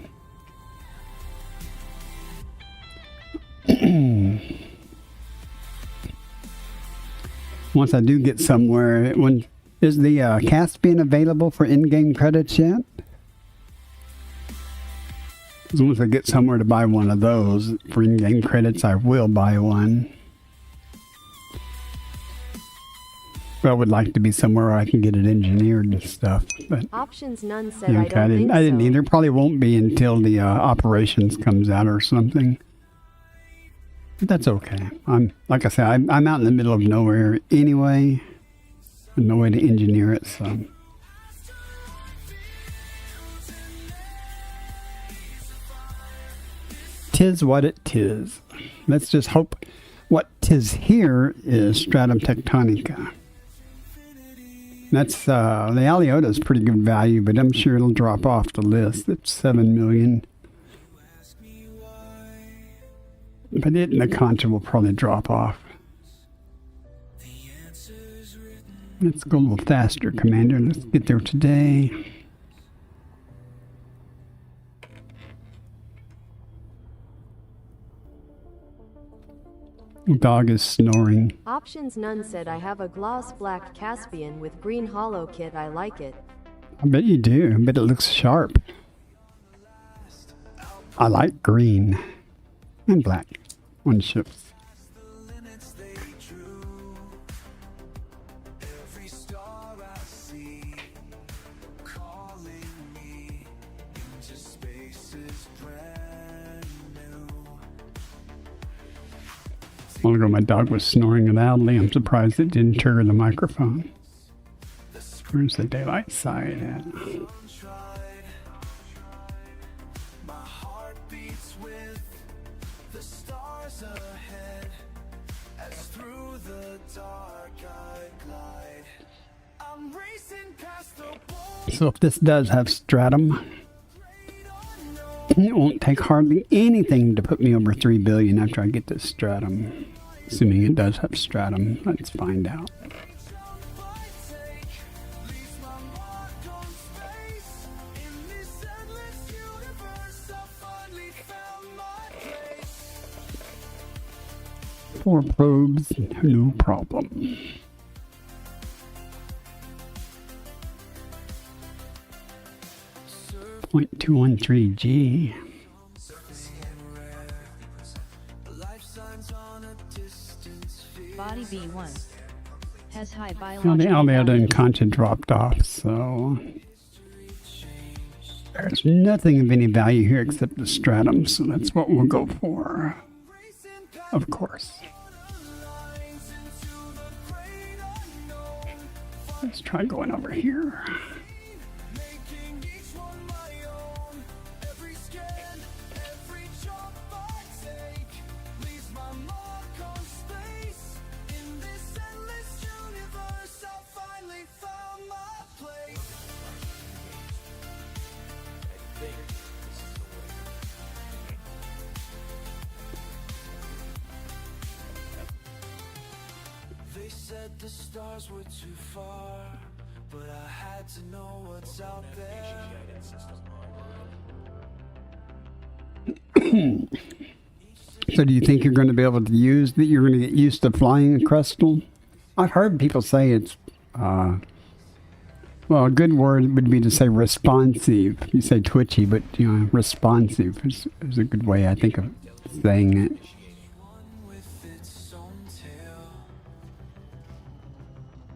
Once I do get somewhere, is the Caspian available for in-game credits yet? As long as I get somewhere to buy one of those for in-game credits, I will buy one. But I would like to be somewhere where I can get it engineered and stuff. But Options None said I don't think I didn't so. either. Probably won't be until the operations comes out or something. But that's okay. Like I said, I'm out in the middle of nowhere anyway. With no way to engineer it, so. Tis what it tis. Let's just hope what tis here is Stratum tectonica. That's the Aliota is pretty good value, but I'm sure it'll drop off the list. It's 7 million. But it and the Concha will probably drop off. Let's go a little faster, Commander. Let's get there today. Dog is snoring. Options None said I have a gloss black Caspian with green hollow kit. I like it. I bet you do. I bet it looks sharp. I like green and black on ships. Every star I see calling me into space is brand new. A while ago, my dog was snoring loudly. I'm surprised it didn't trigger the microphone. Where's the daylight side at? My heart beats with the stars ahead as through the dark I glide. I'm racing past the wall. So if this does have Stratum, it won't take hardly anything to put me over 3 billion after I get this Stratum. Assuming it does have Stratum. Let's find out. Four probes, no problem. .213G. Body B1 has high Well, biological the Aliota value. and Concha dropped off, so there's nothing of any value here except the Stratum, so that's what we'll go for. Of course. Let's try going over here. They said the stars were too far, but I had to know what's out there. So do you think you're going to be able to use that? You're going to get used to flying a Crystal? I've heard people say it's well, a good word would be to say responsive. You say twitchy, but responsive is a good way I think of saying it. with its own tail.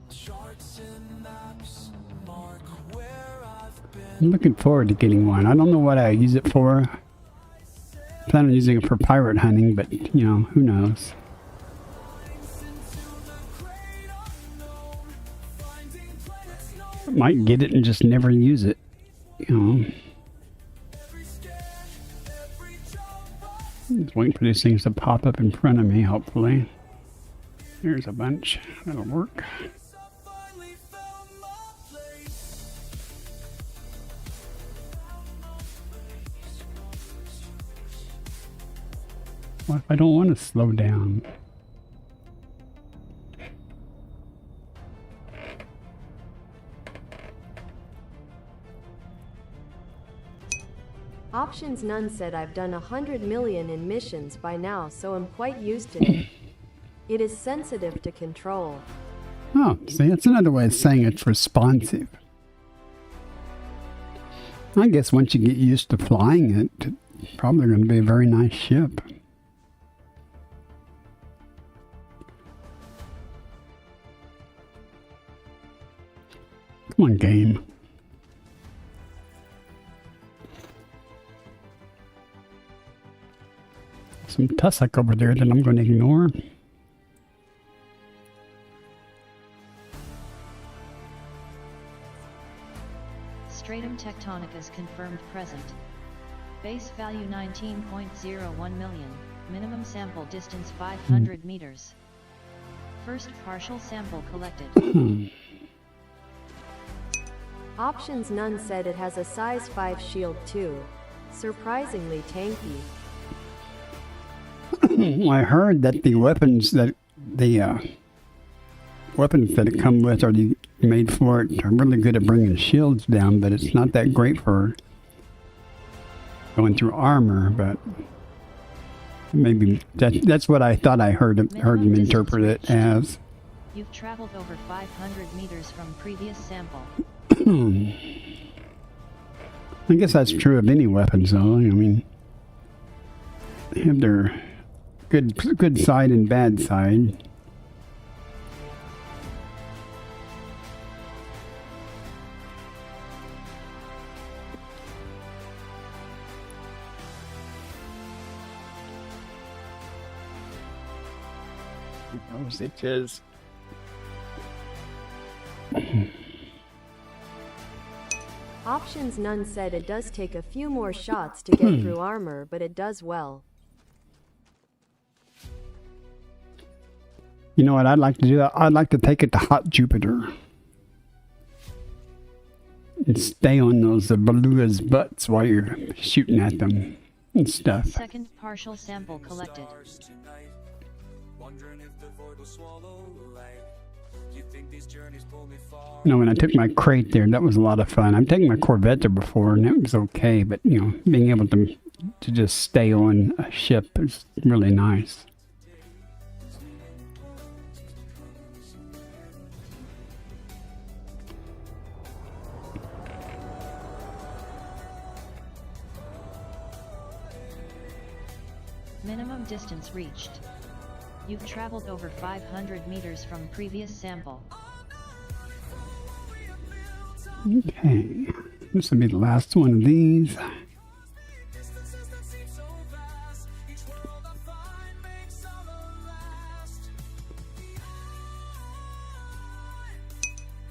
Charts and maps mark where I've been. I'm looking forward to getting one. I don't know what I use it for. I plan on using it for pirate hunting, but who knows. I might get it and just never use it. Just waiting for these things to pop up in front of me, hopefully. There's a bunch. That'll work. What if I don't want to slow down? Options none said I've done 100 million in missions by now, so I'm quite used to it. It is sensitive to control. Oh, see, that's another way of saying it's responsive. I guess once you get used to flying it, it's probably going to be a very nice ship. Come on, game. Some tussock over there that I'm going to ignore. Stratum tectonic is confirmed present. Base value 19.01 million. Minimum sample distance 500 meters. First partial sample collected. Options none said it has a size 5 shield too. Surprisingly tanky. I heard that the weapons that it come with are made for it are really good at bringing shields down, but it's not that great for going through armor. But maybe that's what I thought I heard him interpret it as. You've traveled over 500 meters from previous sample. I guess that's true of any weapons, though. I mean, they have their good side and bad side. Those itches. Options none said it does take a few more shots to get through armor, but it does well. You know what I'd like to do? I'd like to take it to hot Jupiter and stay on those belugas' butts while you're shooting at them and stuff. Second partial sample collected. When I took my crate there, that was a lot of fun. I've taken my Corvette there before, and it was okay. But being able to just stay on a ship is really nice. Minimum distance reached. You've traveled over 500 meters from previous sample. Okay, this will be the last one of these.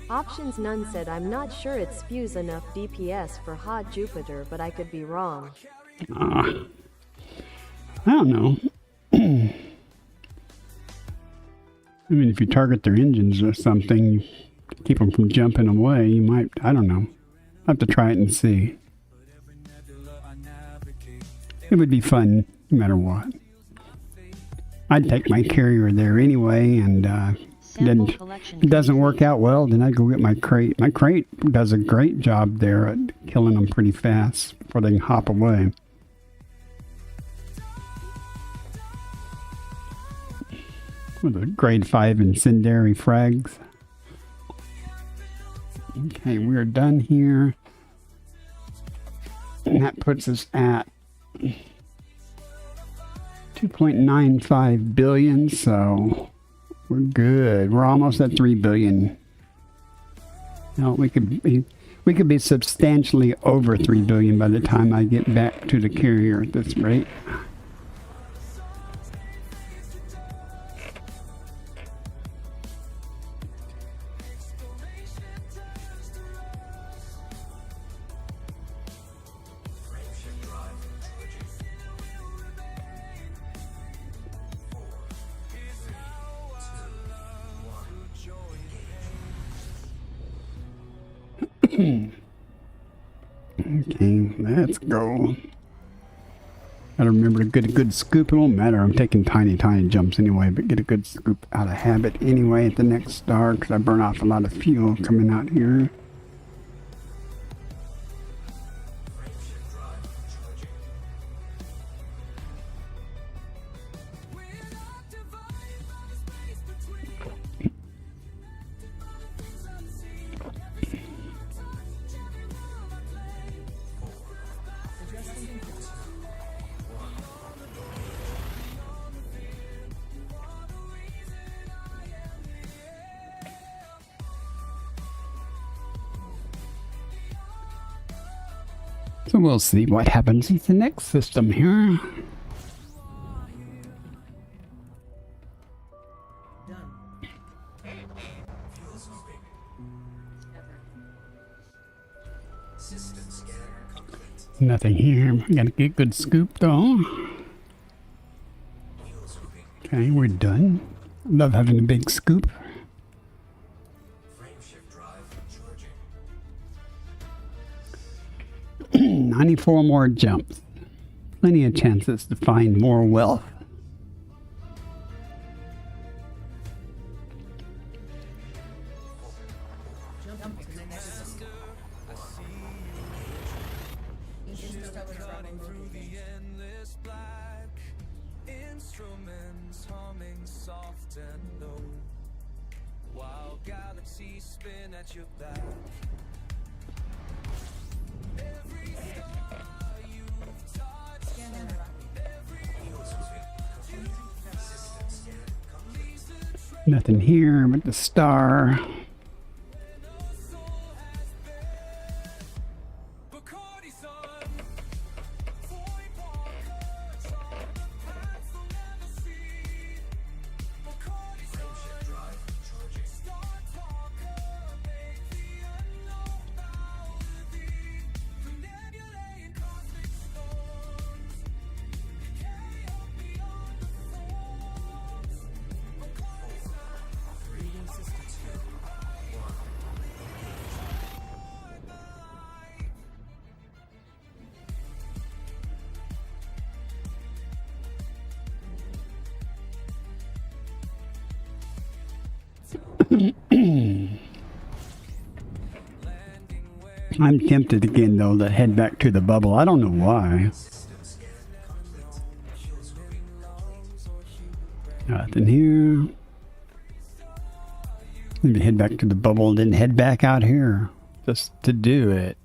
Options none said I'm not sure it spews enough DPS for hot Jupiter, but I could be wrong. I don't know. I mean, if you target their engines or something, keep them from jumping away, you might, I don't know. I'll have to try it and see. It would be fun no matter what. I'd take my carrier there anyway, and it doesn't work out well, then I'd go get my crate. My crate does a great job there at killing them pretty fast before they can hop away. With a grade 5 incendiary frags. Okay, we're done here. And that puts us at 2.95 billion, so we're good. We're almost at 3 billion. No, we could be substantially over 3 billion by the time I get back to the carrier at this rate. Okay, let's go. Gotta remember to get a good scoop. It won't matter. I'm taking tiny jumps anyway, but get a good scoop out of habit anyway at the next star because I burn off a lot of fuel coming out here. So we'll see what happens in the next system here. Nothing here. I gotta get a good scoop though. Okay, we're done. Love having a big scoop. 94 more jumps. Plenty of chances to find more wealth. Instruments humming soft and low, while galaxies spin at your back. Every star you've touched, Nothing here but the star. I'm tempted again, though, to head back to the bubble. I don't know why. Nothing here. Maybe head back to the bubble and then head back out here. Just to do it.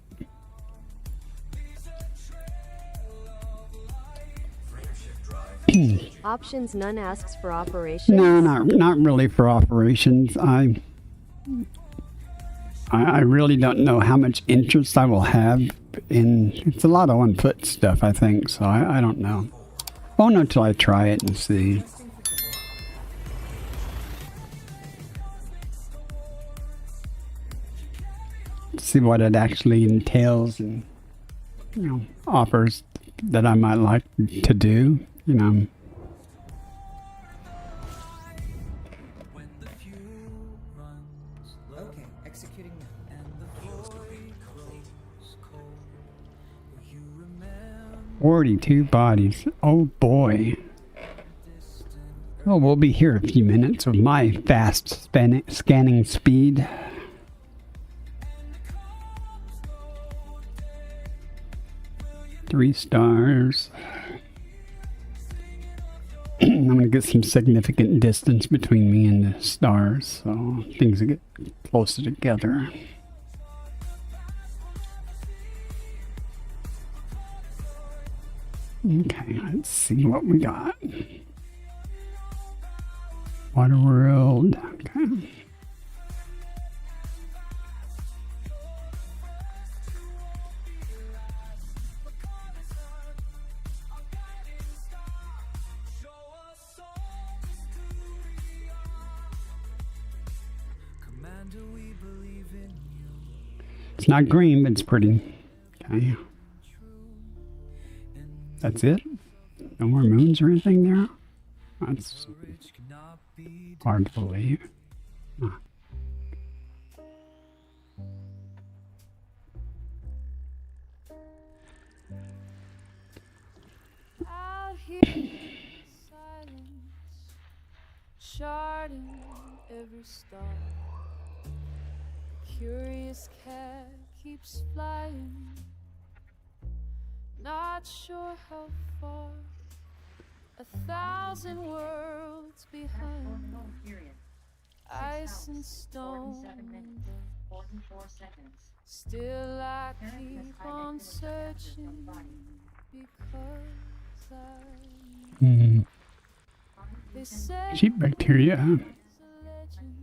Options none asks for operations. No, not really for operations. I really don't know how much interest I will have in. It's a lot of on-foot stuff, I think. So I don't know. Won't know until I try it and see. See what it actually entails and, you know, offers that I might like to do. You know. Okay, executing now. And the void grows cold. You remember 42 bodies. Oh boy. Oh, we'll be here a few minutes with my fast scanning speed. Three stars. I'm going to get some significant distance between me and the stars, so things will get closer together. Okay, let's see what we got. Water world. Okay. Commander, we believe in you. It's not green, but it's pretty. Okay. That's it? No more moons or anything there? That's Courage cannot be hard to believe. Huh. Out here in silence, charting every star. Curious cat keeps flying, not sure how far. 1,000 worlds behind, ice and stone. Still I keep on searching because Hmm. they say Cheap bacteria. Huh? it's a legend,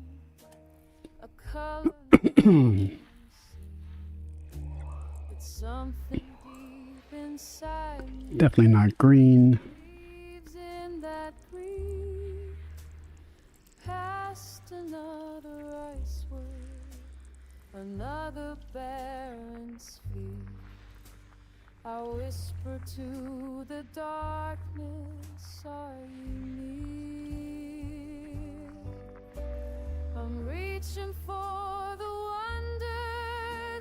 a color. It's something deep inside me. Definitely not green. Leaves in that green, past another ice world, another barren sphere. I whisper to the darkness, are you near? I'm reaching for the wonder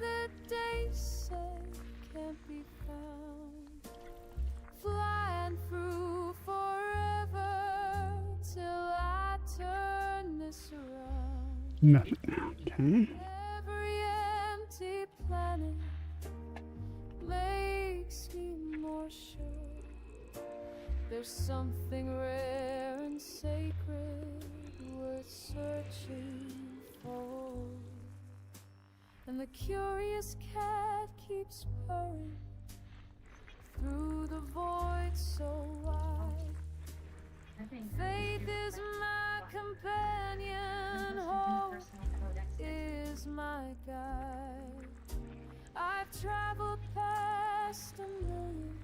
that they say can't be found, flying through forever till I turn this around. Nothing. Okay. Every empty planet makes me more sure there's something rare and sacred worth searching for. And the curious cat keeps purring through the void so wide. Faith is my companion, hope is my guide. I've traveled past a million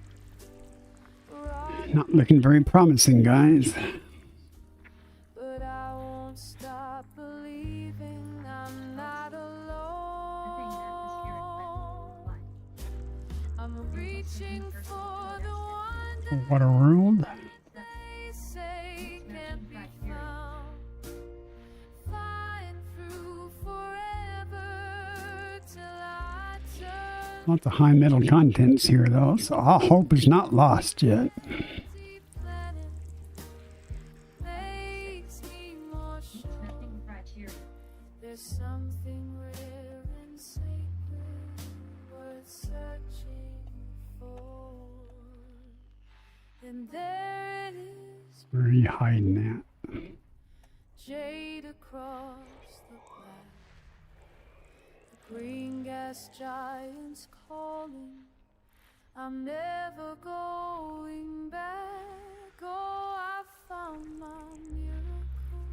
rock, Not looking very promising, guys. but I won't stop believing I'm not alone. I'm reaching for the wonder Water world. they say can't be found, flying through forever till I turn Lots of high metal contents here, though, so all hope is not lost yet. deep planet makes me more sure there's something rare and sacred worth searching for. And there it is, Where are you hiding at? jade across the black. The green gas giants calling. I'm never going back. Oh, I found my miracle.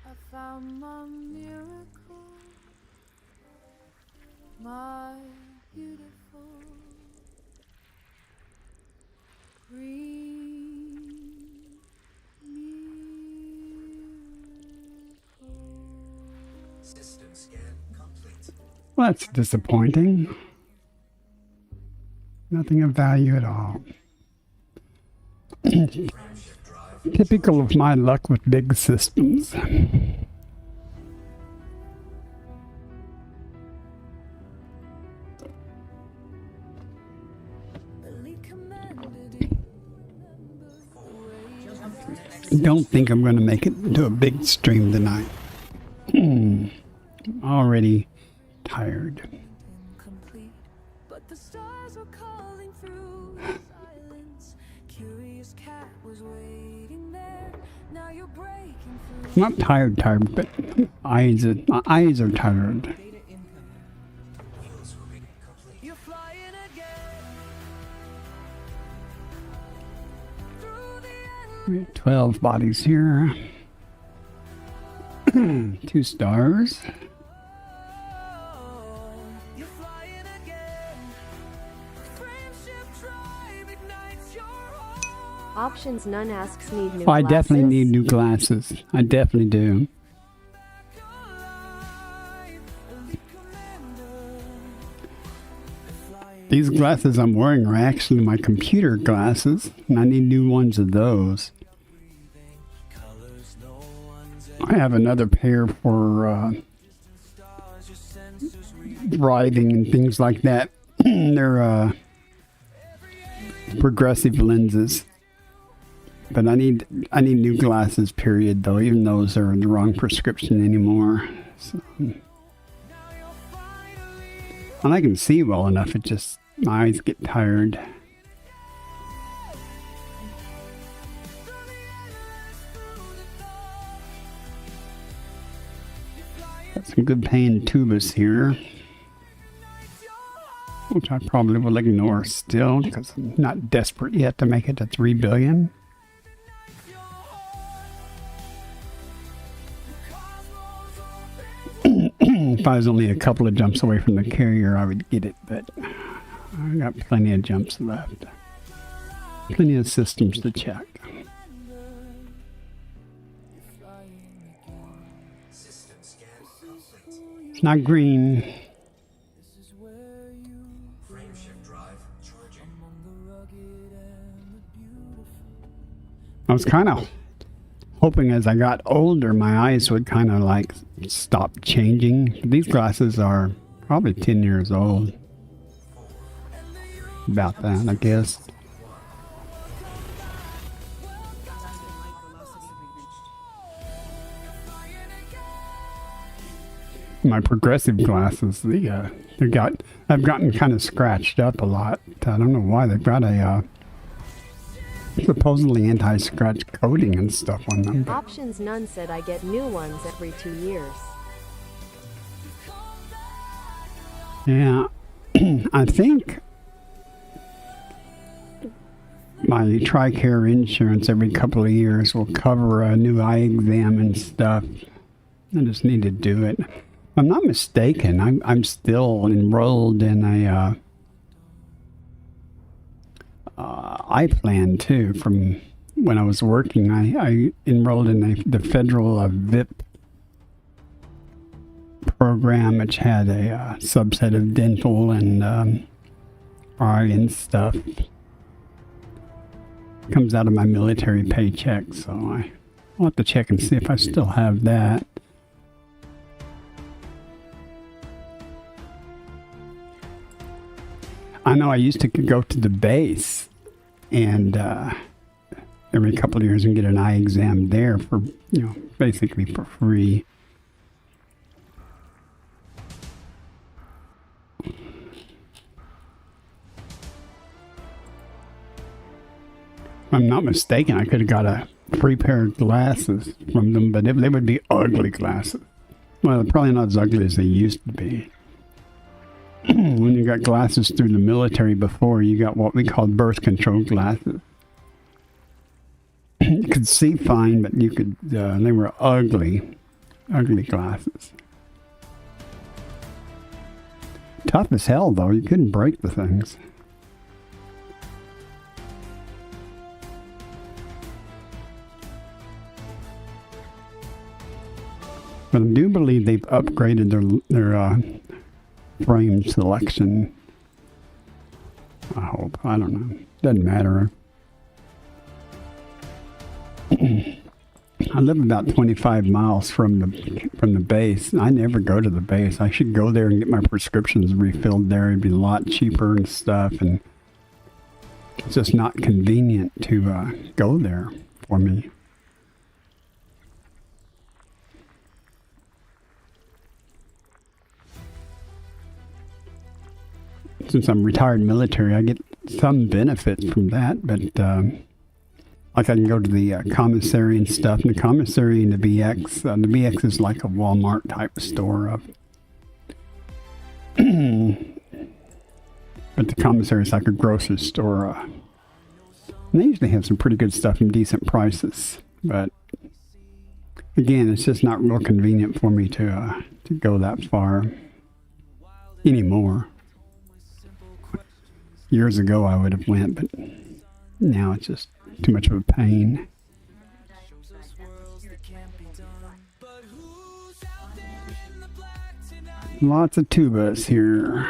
I found my miracle. My beautiful green miracle. System scan complete. Well, that's disappointing. Nothing of value at all. Typical of my luck with big systems. Elite commander, do you remember the way you Don't think I'm going to make it to a big stream tonight. Already tired. incomplete, but the stars were calling through the silence. Curious cat was waiting there. Now you're breaking through. Not tired, but my eyes are tired. You're flying again. We have 12 bodies here. 2 stars. You're flying again. Friendship drive ignites your heart. Options none asks need new Oh, I definitely glasses? need new glasses. I definitely do. These glasses I'm wearing are actually my computer glasses, and I need new ones of those. I have another pair for driving and things like that. They're progressive lenses. But I need new glasses, period, though. Even those are the wrong prescription anymore. So. And I can see well enough, it just, my eyes get tired. Got some good paying tubas here, which I probably will ignore still, because I'm not desperate yet to make it to 3 billion. If I was only a couple of jumps away from the carrier, I would get it, but I got plenty of jumps left. Plenty of systems to check. It's not green. I was kind of hoping as I got older, my eyes would kind of like stop changing. These glasses are probably 10 years old. About that, I guess. My progressive glasses, I've gotten kind of scratched up a lot. I don't know why. They've got a supposedly anti-scratch coating and stuff on them. Options none said I get new ones every 2 years. Yeah, I think my TRICARE insurance every couple of years will cover a new eye exam and stuff. I just need to do it. If I'm not mistaken, I'm still enrolled in a eye plan too. From when I was working, I enrolled in the federal VIP program, which had a subset of dental and eye and stuff. Comes out of my military paycheck, so I'll have to check and see if I still have that. I know I used to go to the base and every couple of years and get an eye exam there for, basically for free. If I'm not mistaken, I could have got a free pair of glasses from them, but they would be ugly glasses. Well, they're probably not as ugly as they used to be. When you got glasses through the military before, you got what we called birth control glasses. You could see fine, but you could, they were ugly glasses. Tough as hell, though. You couldn't break the things. But I do believe they've upgraded their frame selection. I hope. I don't know. Doesn't matter. I live about 25 miles from the base. I never go to the base. I should go there and get my prescriptions refilled there. It'd be a lot cheaper and stuff, and it's just not convenient to go there for me. Since I'm retired military, I get some benefits from that, but like I can go to the commissary and stuff, and the commissary and the BX is like a Walmart type of store. But the commissary is like a grocery store. And they usually have some pretty good stuff and decent prices. But again, it's just not real convenient for me to go that far anymore. Years ago I would have went, but now it's just too much of a pain. Lots of tubas here.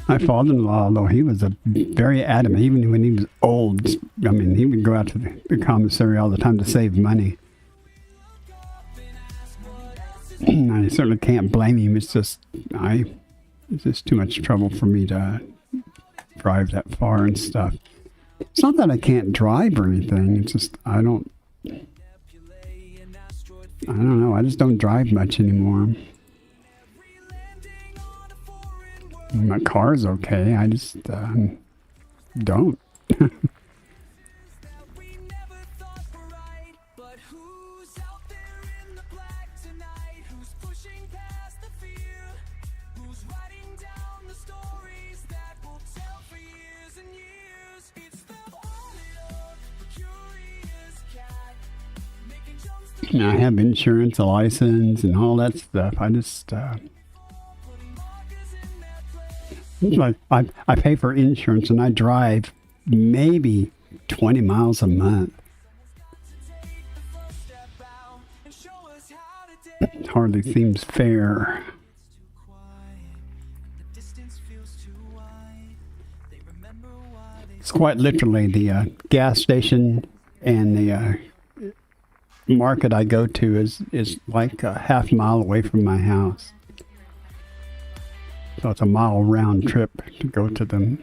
My father-in-law, although he was a very adamant, even when he was old, I mean, he would go out to the commissary all the time to save money. I certainly can't blame him. It's just too much trouble for me to drive that far and stuff. It's not that I can't drive or anything. It's just I don't know. I just don't drive much anymore. My car's okay. I just don't. I have insurance, a license, and all that stuff. I just like I pay for insurance and I drive maybe 20 miles a month. It hardly seems fair. It's quite literally the gas station and the market I go to is like a half mile away from my house. So it's a mile round trip to go to them.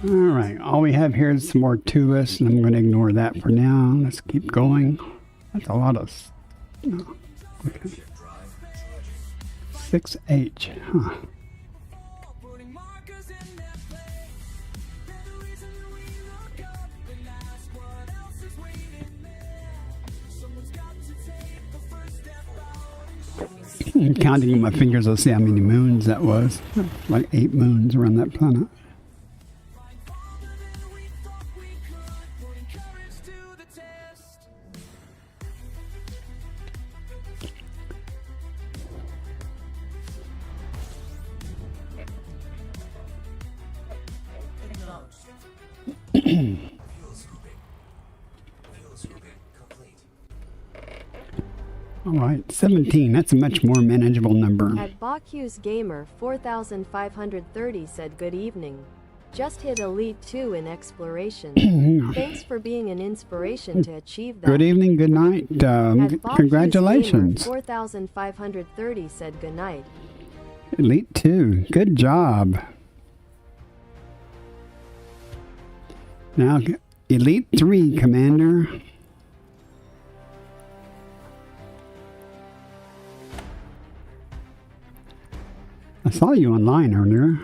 All right, all we have here is some more tubus, and I'm going to ignore that for now. Let's keep going. That's a lot of... Oh, okay. 6H, huh. Counting with my fingers, let's see how many moons that was. Like 8 moons around that planet. All right, 17. That's a much more manageable number. At Bacchus Gamer 4530 said good evening. Just hit Elite 2 in exploration. Thanks for being an inspiration to achieve that. Good evening, good night. Congratulations. Gamer 4530 said good night. Elite 2. Good job. Now, Elite 3, Commander. I saw you online earlier.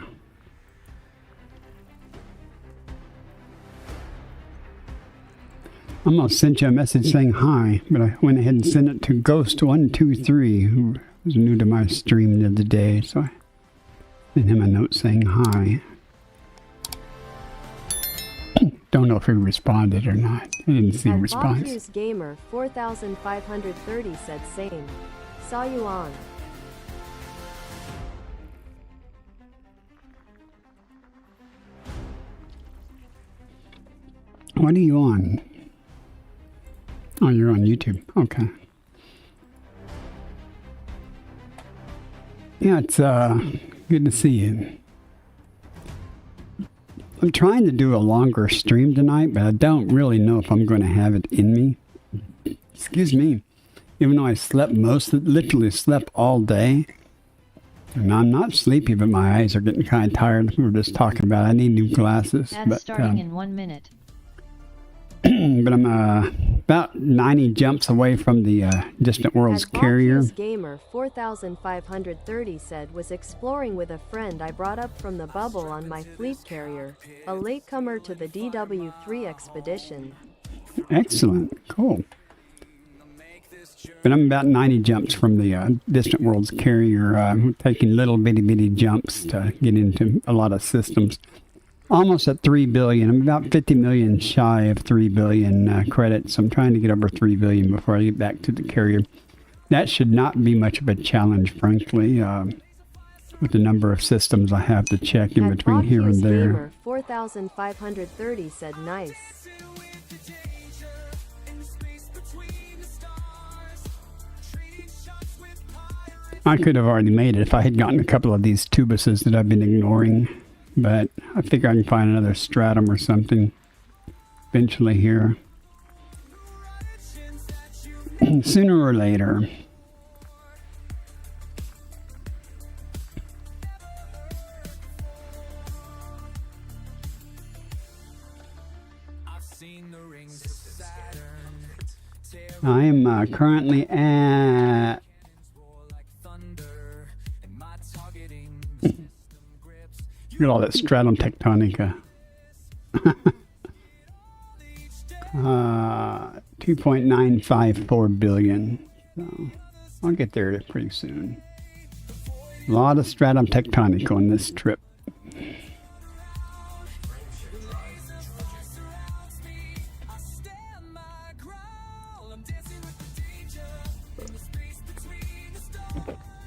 I almost sent you a message saying hi, but I went ahead and sent it to Ghost123, who was new to my stream the other day, so I sent him a note saying hi. Don't know if he responded or not. I didn't see a response. Bacchus Gamer 4530 said same. Saw you on. What are you on? Oh, you're on YouTube. Okay. Yeah, it's good to see you. I'm trying to do a longer stream tonight, but I don't really know if I'm going to have it in me. Excuse me. Even though I slept literally slept all day. And I'm not sleepy, but my eyes are getting kind of tired. We were just talking about I need new glasses. Ads starting in 1 minute. But I'm about 90 jumps away from the distant worlds At carrier. Volkius Gamer 4530 said was exploring with a friend I brought up from the bubble on my fleet carrier, a latecomer to the DW3 expedition. Excellent. Cool. But I'm about 90 jumps from the distant worlds carrier, taking little bitty jumps to get into a lot of systems. Almost at 3 billion. I'm about 50 million shy of 3 billion credits. I'm trying to get over 3 billion before I get back to the carrier. That should not be much of a challenge, frankly, with the number of systems I have to check in between here and there. Gamer 4530 said nice. I could have already made it if I had gotten a couple of these tubuses that I've been ignoring. But I think I can find another stratum or something eventually here. Sooner or later. I am currently at... Look at all that stratum tectonica. 2.954 billion. So I'll get there pretty soon. A lot of stratum tectonic on this trip.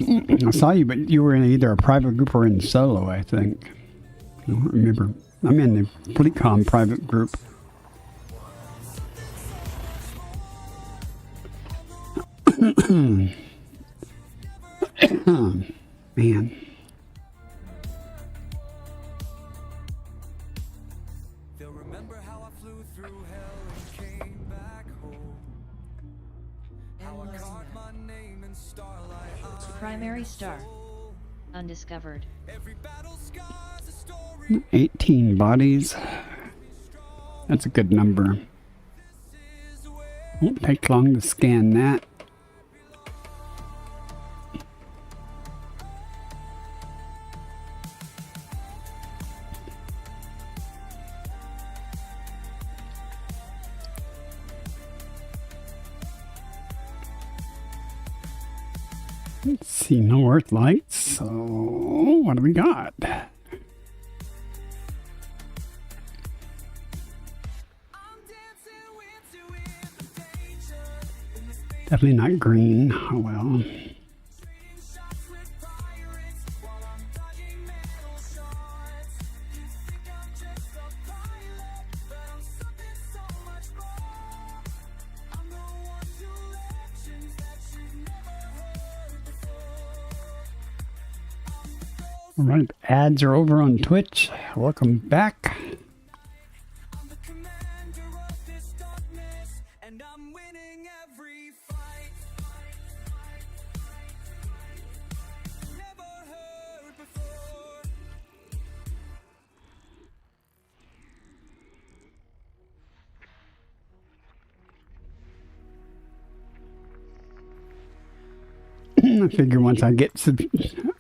I saw you, but you were in either a private group or in solo, I think. I don't remember. I'm in the FleetCom private group. Man. They'll remember how I flew through hell and came back home. How I caught my name in starlight high. Primary star. Undiscovered. Every battle scar's a story. 18 bodies. That's a good number. Won't take long to scan that. Let's see, no Earth lights. So, what do we got? Definitely not green. Oh well. All right, ads are over on Twitch. Welcome back. I'm the commander of this darkness, and I'm winning every fight. Never heard before. I figure once I get a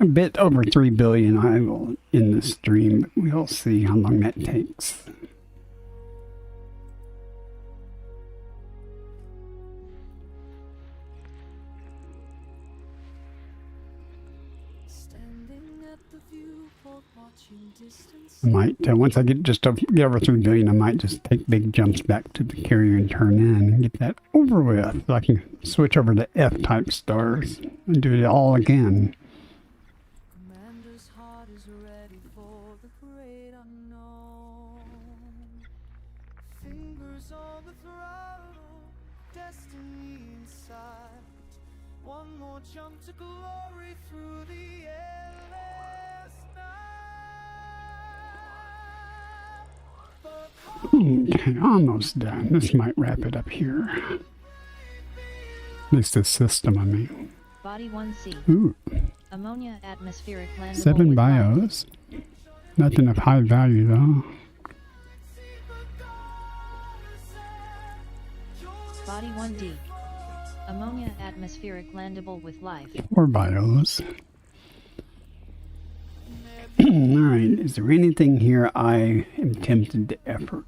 bit over 3 billion, I will end the stream. We'll see how long that takes. Standing at the viewport, watching distance. I might, once I get over 3 billion, I might just take big jumps back to the carrier and turn in and get that over with. So I can switch over to F-type stars and do it all again. Commander's heart is ready for the great unknown. Fingers on the throttle, destiny in sight. One more jump to glory through the endless night. Okay, almost done. This might wrap it up here. At least the system, I mean. Body 1C. Ooh, Ammonia atmospheric landable 7 with life. bios. Nothing of high value, though. Body 1D. Ammonia atmospheric landable with life. 4 bios. Alright, is there anything here I am tempted to effort?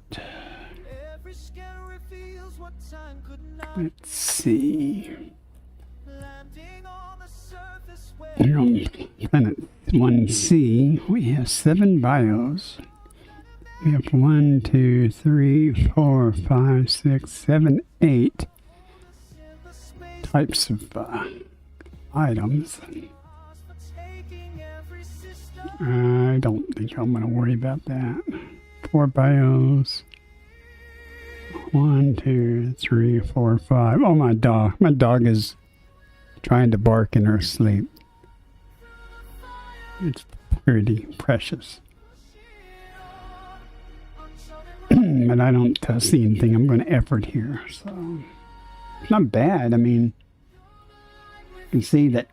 Every scan reveals what time could not. Let's see. Landing on the surface where Here on planet 1C, we have 7 bios. We have 1, 2, 3, 4, 5, 6, 7, 8 the space types of items. taking every system. I don't think I'm going to worry about that. 4 bios. 1, 2, 3, 4, 5. Oh, my dog. My dog is trying to bark in her sleep. It's pretty precious. But I don't see anything I'm going to effort here. So, it's not bad. I mean, you can see that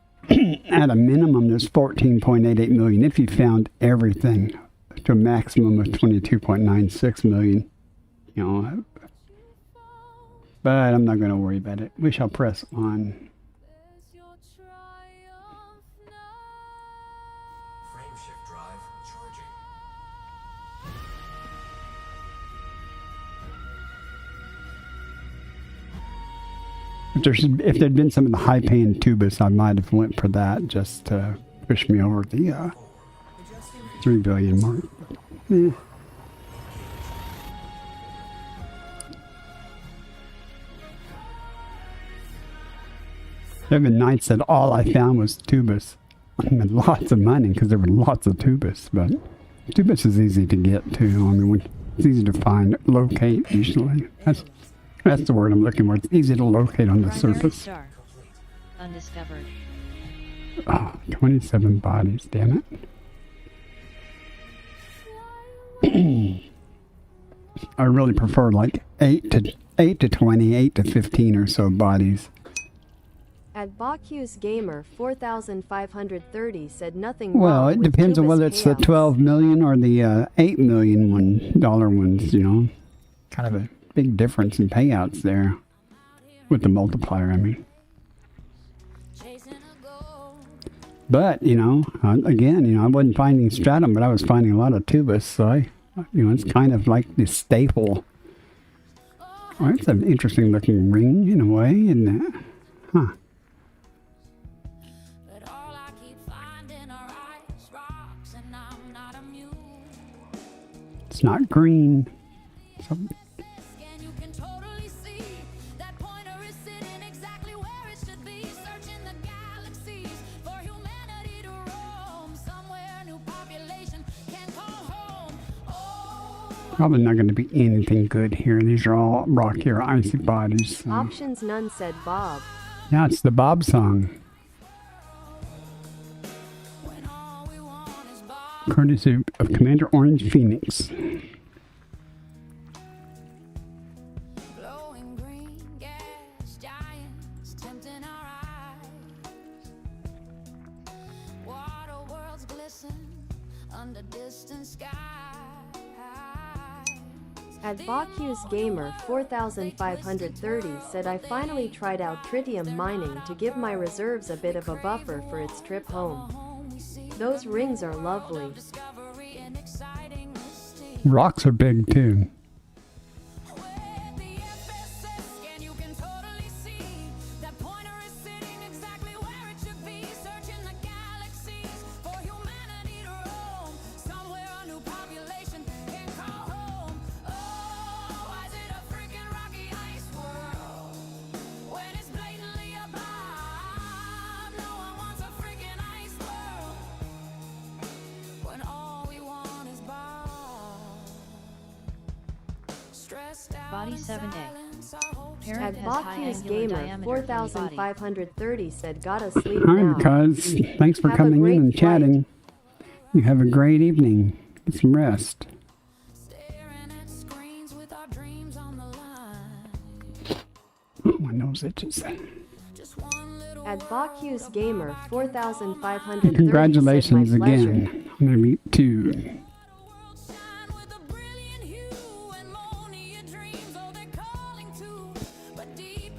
at a minimum, there's 14.88 million if you found everything to a maximum of 22.96 million. You know, but I'm not going to worry about it. We shall press on. There's your triumph now. Frame shift drive charging. If there'd been some of the high-paying tubus, I might have went for that just to push me over the 3 billion mark. Eh. Evan Knight said all I found was tubus. I mean, lots of money because there were lots of tubus, but tubus is easy to get too. I mean, it's easy to find, locate usually. That's the word I'm looking for. It's easy to locate on the Primary surface. star. Undiscovered. Oh, 27 bodies, damn it. I really prefer like 8 to 20, 8 to 15 or so bodies. At Bacchus Gamer 4530 said nothing Well, wrong it with depends on Tubus whether it's the payouts. 12 million or the $8 million dollar ones, you know. Kind of a big difference in payouts there. With the multiplier, I mean. But, you know, again, you know, I wasn't finding Stratum, but I was finding a lot of Tubus, so it's kind of like the staple. Oh, it's an interesting looking ring in a way, isn't it? Huh. But all I keep finding are ice rocks, and I'm not immune. It's not green. So, And you can totally see that pointer is sitting exactly where it should be, searching the galaxies for humanity to roam somewhere. New population can call home. Oh, probably not going to be anything good here. These are all rocky or icy bodies. So. Options none, said Bob. Yeah, it's the Bob song. when all we want is Bob. Courtesy of Commander Orange Phoenix. Glowing green gas giants tempting our eyes. Water worlds glisten under distant skies. At Bacchus Gamer 4530 said I finally tried out tritium mining to give my reserves a bit of a buffer for its trip home. Those rings are lovely. Discovery and exciting mystique. Rocks are big too. With the FSS scan, you can totally see that pointer is sitting exactly where it should be, searching the galaxies for humanity to roam somewhere. A new population can call home. Oh, why is it a freaking rocky ice world when it's blatantly a bomb? No one wants a freaking ice world when all we want is Bob. Stressed out Body in 7A. silence, I hope Parent At has high Bacchus angular Gamer diameter for the body. 4530 said gotta sleep Hi, now. because thanks for Have a coming great in and flight. chatting. You have a great evening. Get some rest. staring at screens with our dreams on the line. Oh, my nose itches. Just one little At Bacchus Gamer 4530 Congratulations said my pleasure. again. I'm going to meet 2. world shine with a brilliant hue and ammonia dreams. Oh, they're calling too, but deep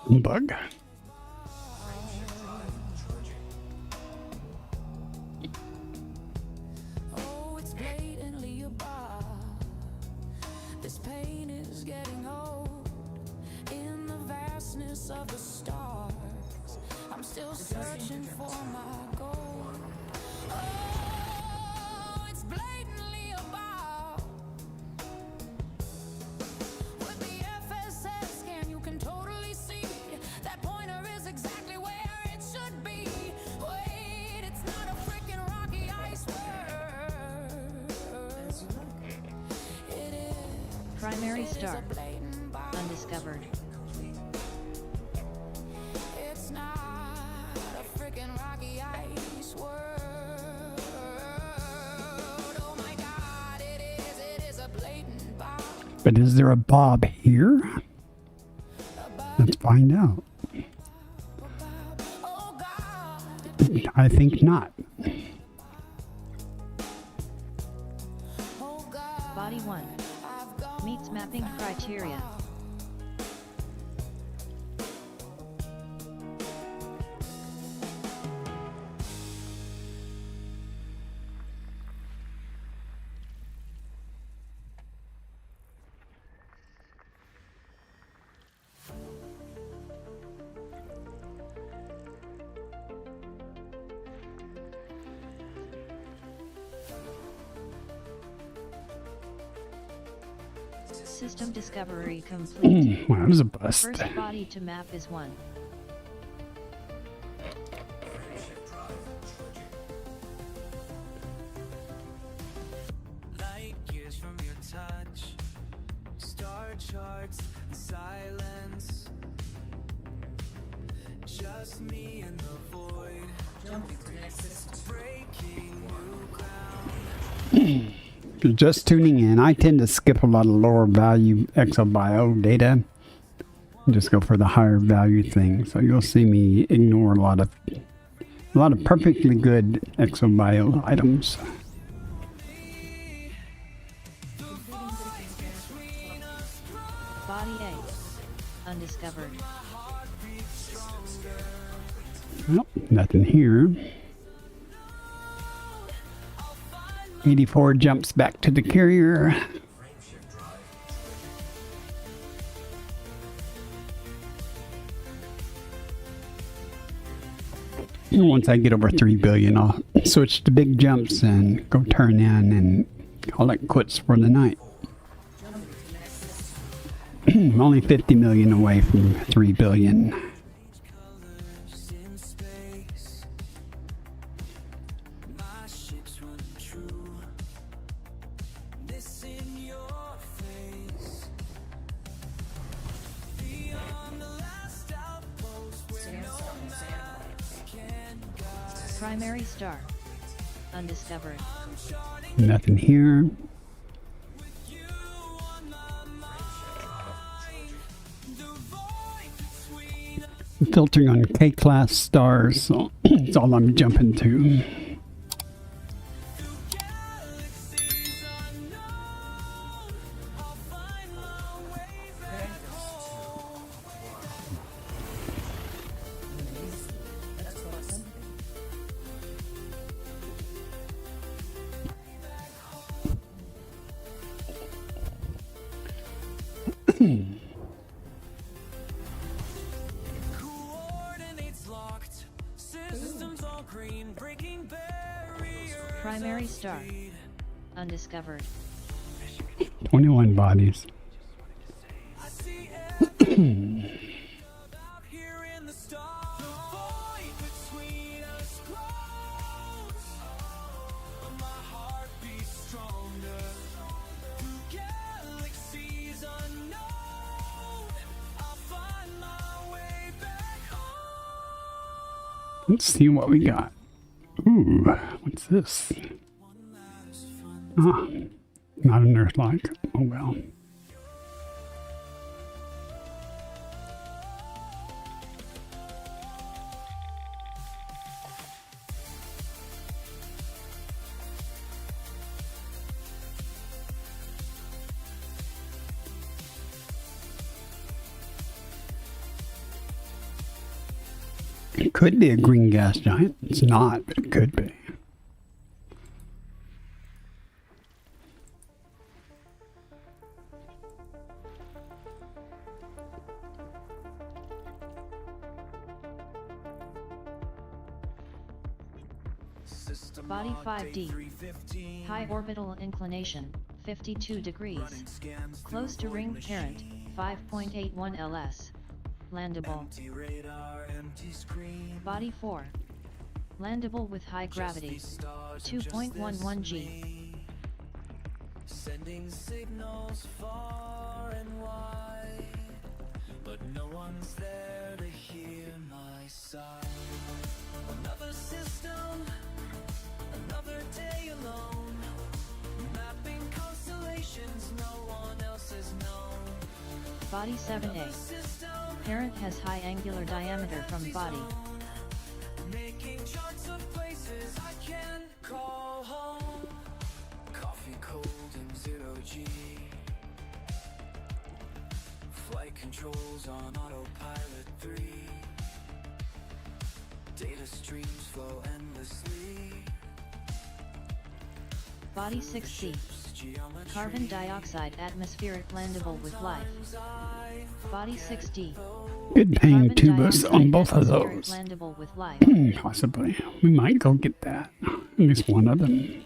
Bug. Oh, it's blatantly above. This pain is getting old. In the vastness of the stars, I'm still searching for my goal. Oh, it's blatantly above. With the FSS scan, you can totally see that pointer is exactly where it should be. Wait, it's not a freaking rocky iceberg. It is. Primary It is star. a blatant bomb. Undiscovered. It's not a freaking rocky ice world. Oh my God, it is a blatant bomb. But is there a Bob here? Let's find out. Oh God, I think not. oh God, Body 1. I've gone. Meets mapping criteria. System discovery complete. Well, that was a bust. First body to map is 1. Light years from your touch, star charts, silence. Just me and the void. Breaking new ground. If you're just tuning in, I tend to skip a lot of lower value exo-bio data and just go for the higher value thing. So you'll see me ignore a lot of perfectly good exo-bio items. Body A. Undiscovered. Nope, nothing here. 84 jumps back to the carrier. And once I get over 3 billion, I'll switch to big jumps and go turn in and call it quits for the night. I'm only 50 million away from 3 billion. Colors in space. My ships run true. This in your face. Beyond the last outpost where no map can guide. Primary star. Undiscovered. Nothing here. You on my mind. The void between us. Filtering on K-class stars, so that's all I'm jumping to. Galaxies unknown. I'll find my way back home. Coordinates locked. Systems all green. Breaking barriers. Primary star. Undiscovered. 21 bodies. I see everything out here in the stars. The void between us grows. My heart beats stronger. Through galaxies unknown, I'll find my way back home. Let's see what we got. Ooh, what's this? Ah, not an Earth-like. Oh well. It could be a green gas giant. It's not, but it could be. Body 5D. High orbital inclination, 52 degrees. Close to ring parent, 5.81 ls. Landable. Body 4. Landable with high gravity, 2.11 g. Sending signals far and wide, but no one's there to hear my sigh. Another system, another day alone, mapping constellations no one else has known. Body 7A. Parent has high angular diameter from body. Making charts of places I can call home. Coffee cold and 0 G. Flight controls on autopilot 3. Data streams flow endlessly. Body 6C. Carbon dioxide atmospheric landable with life. Body 6D. Good paying Carbon tubus dioxide on both of atmospheric those. landable with life. Possibly. We might go get that. At least one of them.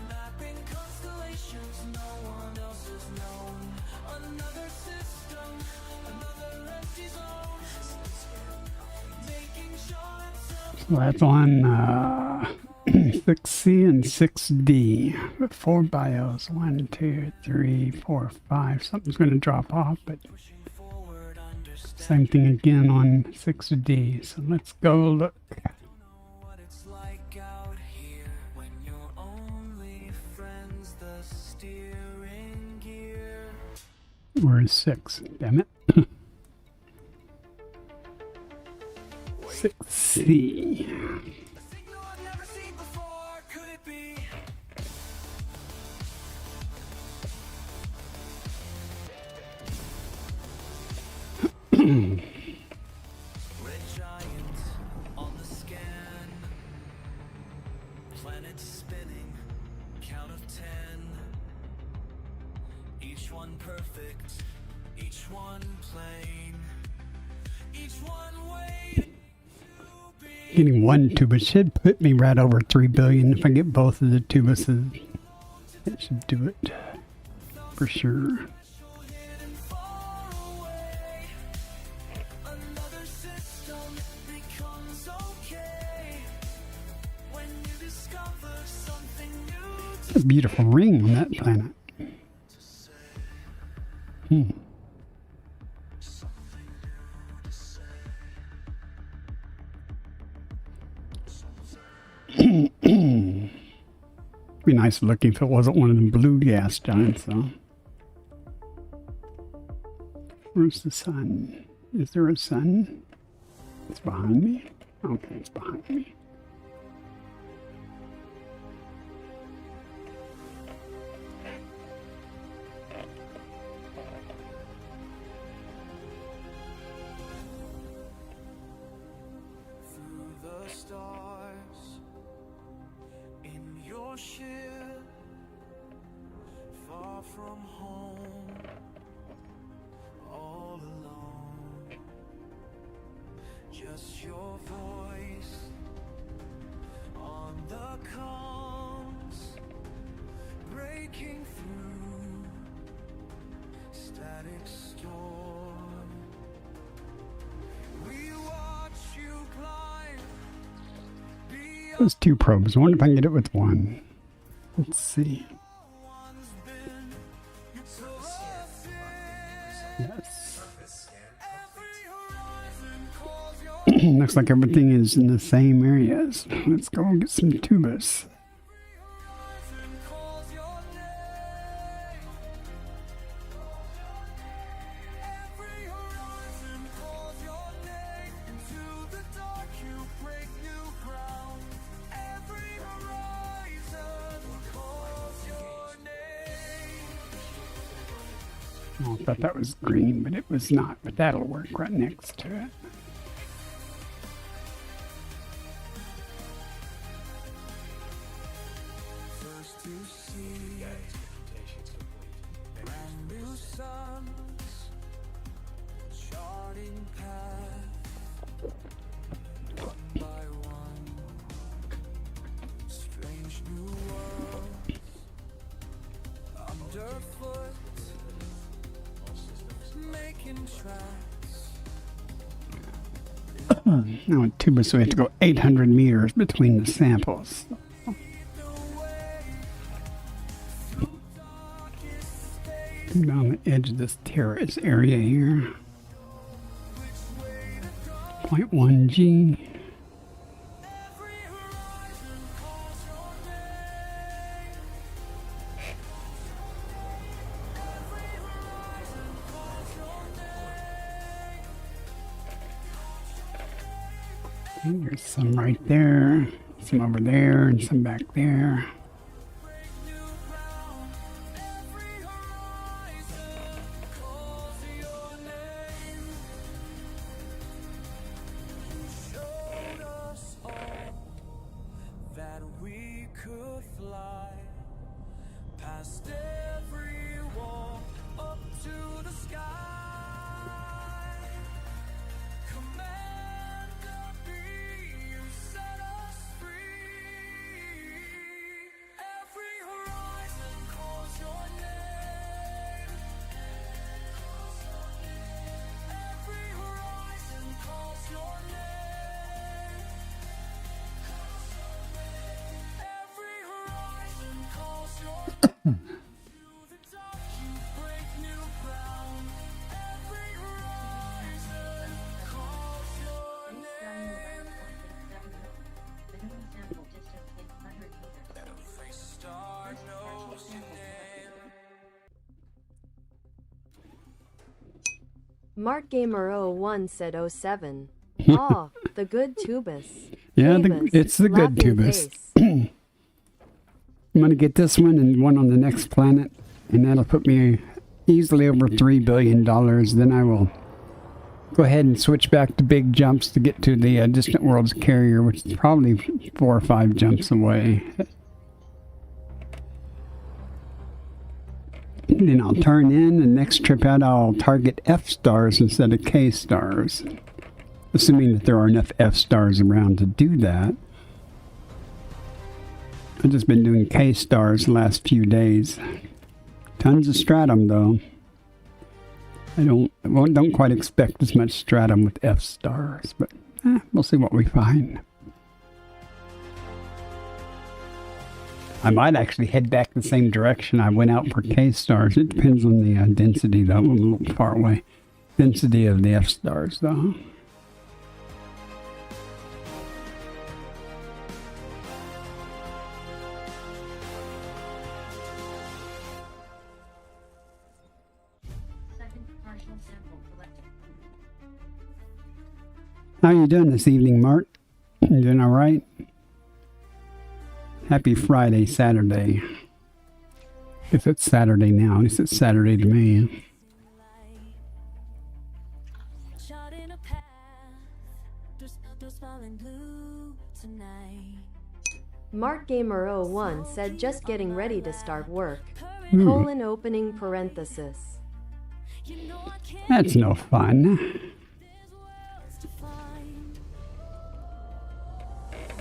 Mapping constellations no one else has known. Another system, another empty zone. Making charts of So that's on 6C and 6D. With 4 bios. 1, 2, 3, 4, 5. Something's going to drop off, but forward understand same thing again on 6D. So let's go look. what it's like out here when your only friend's the steering gear. Where's 6? Damn it. 6C. A signal I've never seen before, could it be? Red giant on the scan. Planets spinning, count of 10. Each one perfect, each one plain, each one waiting to be. Getting one tubus should put me right over 3 billion if I get both of the tubuses. It should do it. For sure. Hidden far away. Another system becomes okay when you discover something new It's a beautiful ring on that planet. to say. Hmm. Something new to say. Be nice looking if it wasn't one of them blue gas giants, though. Where's the sun? Is there a sun? It's behind me? Okay, it's behind me. Through the stars in your ship, far from home, all alone. Just your voice on the comms, breaking through static storm. We watch you climb beyond Those 2 probes. I wonder if I can get it with 1. Let's see. one's been. You took us Yes. every horizon calls your Looks like everything is in the same areas. Let's go get some tubus. horizon calls your name. Every horizon calls your name. Into the dark you break new ground. Every horizon calls your name. Oh, I thought that was green, but it was not. But that'll work right next to it. First to see brand new suns, charting path one by one, strange new worlds underfoot, making tracks. Now in Tuba, so we have to go 800 meters between the samples. Come down the edge of this terrace area here. 0.1 G. There's some right there, some over there, and some back there. That we could fly past every wall up to the sky. Commander, be you set us free. Every horizon calls your name. Every horizon calls your name. Every horizon calls your name. To the top you break new ground. Every horizon calls your name. Every star knows your name. MarkGamer01 said 07. Ah, the good tubus. Yeah, Famous, it's the good laughing tubus. face. I'm going to get this one and one on the next planet, and that'll put me easily over $3 billion. Then I will go ahead and switch back to big jumps to get to the Distant Worlds carrier, which is probably 4 or 5 jumps away. And then I'll turn in, and next trip out I'll target F stars instead of K stars. Assuming that there are enough F stars around to do that. I've just been doing K stars the last few days. Tons of stratum though. I don't quite expect as much stratum with F stars, but we'll see what we find. I might actually head back the same direction I went out for K stars. It depends on the density though. I'm a little far away. Density of the F stars though. Second partial sample collected. How you doing this evening, Mark? You doing all right? Happy Friday, Saturday. If it's Saturday now, at least it's Saturday to me. Charting a path, those falling blue tonight. MarkGamer01 said just getting ready to start work. Ooh, Colon opening parenthesis. You know I can't. that's no fun. There's worlds to find.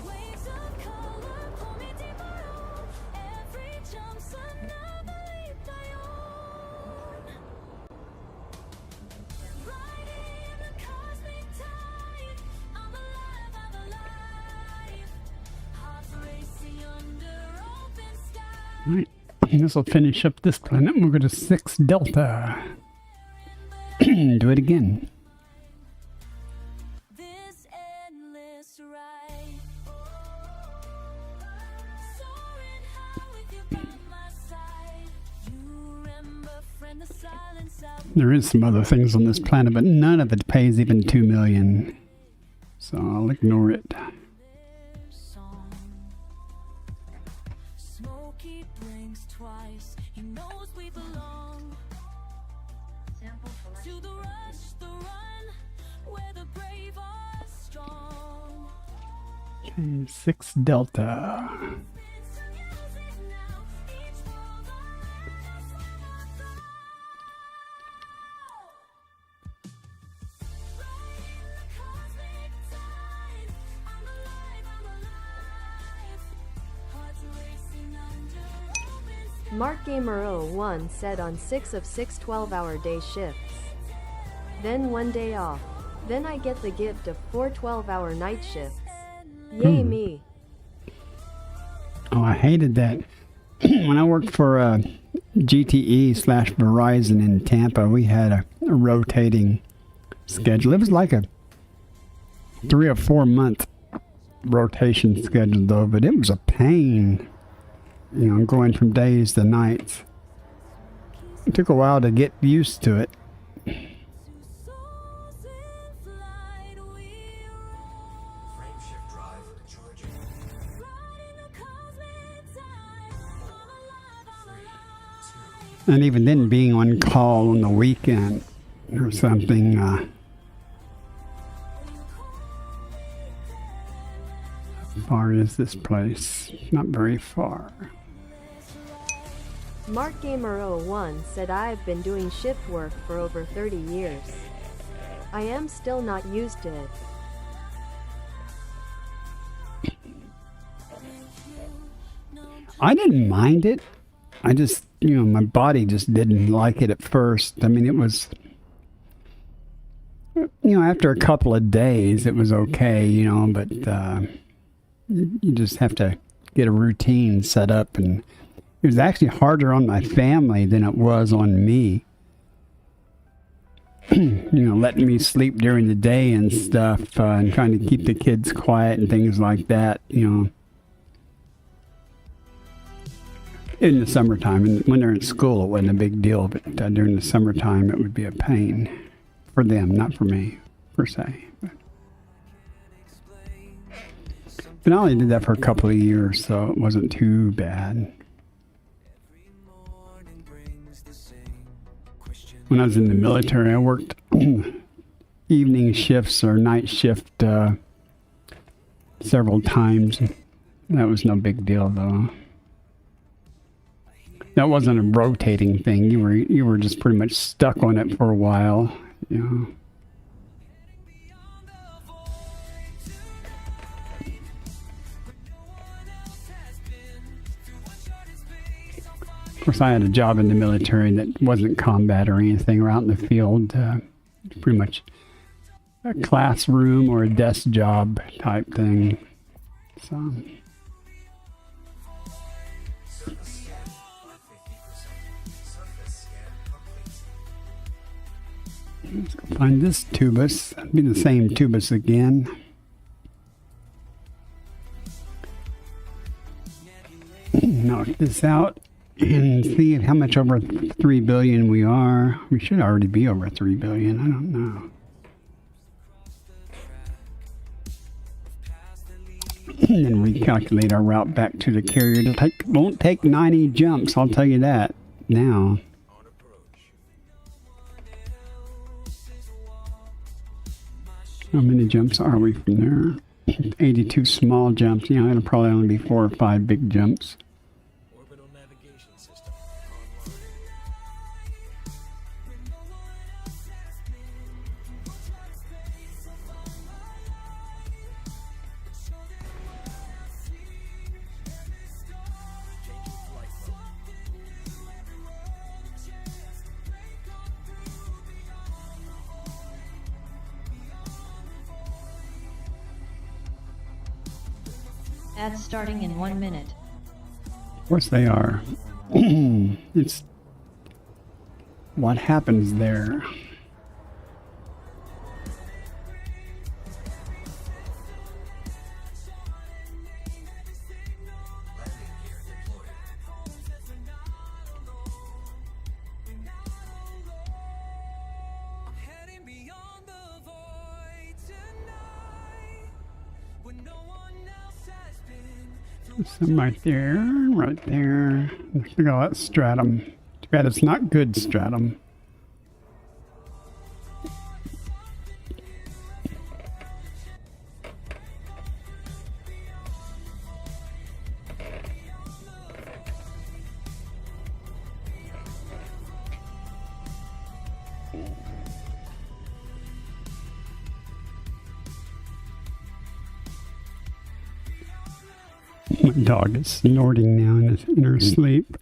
Waves of color pull me deeper on. Every jump's another leap I own. Riding the cosmic tide. I'm alive. Hearts racing under open sky. Right. This will finish up this planet. We'll go to 6 Delta. Do it again. This endless ride, soaring high with you by my side. You remember, friend, the silence out There is some other things on this planet, but none of it pays even $2 million. So I'll ignore it. their song. Smoky blinks twice. He knows we belong. Okay, 6 Delta. MarkGamer01 said on 6 of 6 12-hour day shifts. Then 1 day off. Then I get the gift of 4 12-hour night shifts. Yay me. Oh, I hated that. When I worked for GTE/Verizon in Tampa, we had a rotating schedule. It was like a 3 or 4 month rotation schedule though, but it was a pain. You know, going from days to nights. It took a while to get used to it. And even then, being on call on the weekend or something. How far is this place? Not very far. MarkGamer01 said I've been doing shift work for over 30 years. I am still not used to it. I didn't mind it. I just, you know, my body just didn't like it at first. I mean, it was, you know, after a couple of days, it was okay, you know, but you just have to get a routine set up. And it was actually harder on my family than it was on me. You know, letting me sleep during the day and stuff, and trying to keep the kids quiet and things like that, you know. In the summertime, and when they're in school, it wasn't a big deal, but during the summertime, it would be a pain for them, not for me, per se. But I only did that for a couple of years, so it wasn't too bad. When I was in the military, I worked evening shifts or night shift several times. That was no big deal, though. That wasn't a rotating thing. You were just pretty much stuck on it for a while, you know. Of course, I had a job in the military that wasn't combat or anything, or out in the field. Pretty much a classroom or a desk job type thing. So. Let's go find this tubus. It'll be the same tubus again. Knock this out and see how much over 3 billion we are. We should already be over 3 billion. I don't know. And then recalculate our route back to the carrier. Won't take 90 jumps, I'll tell you that now. How many jumps are we from there? 82 small jumps. Yeah, it'll probably only be 4 or 5 big jumps. Orbital navigation system Ads starting in 1 minute. Of course they are. It's what happens there. Heading beyond the void tonight, when no one else has been. Some right there, right there. Look at all that stratum. Too bad it's not good stratum. My dog is snorting now in her sleep.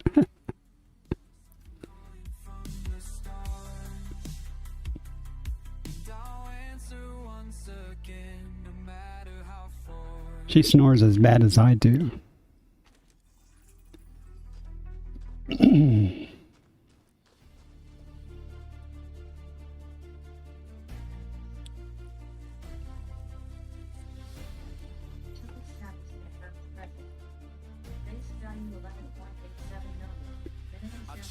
She snores as bad as I do.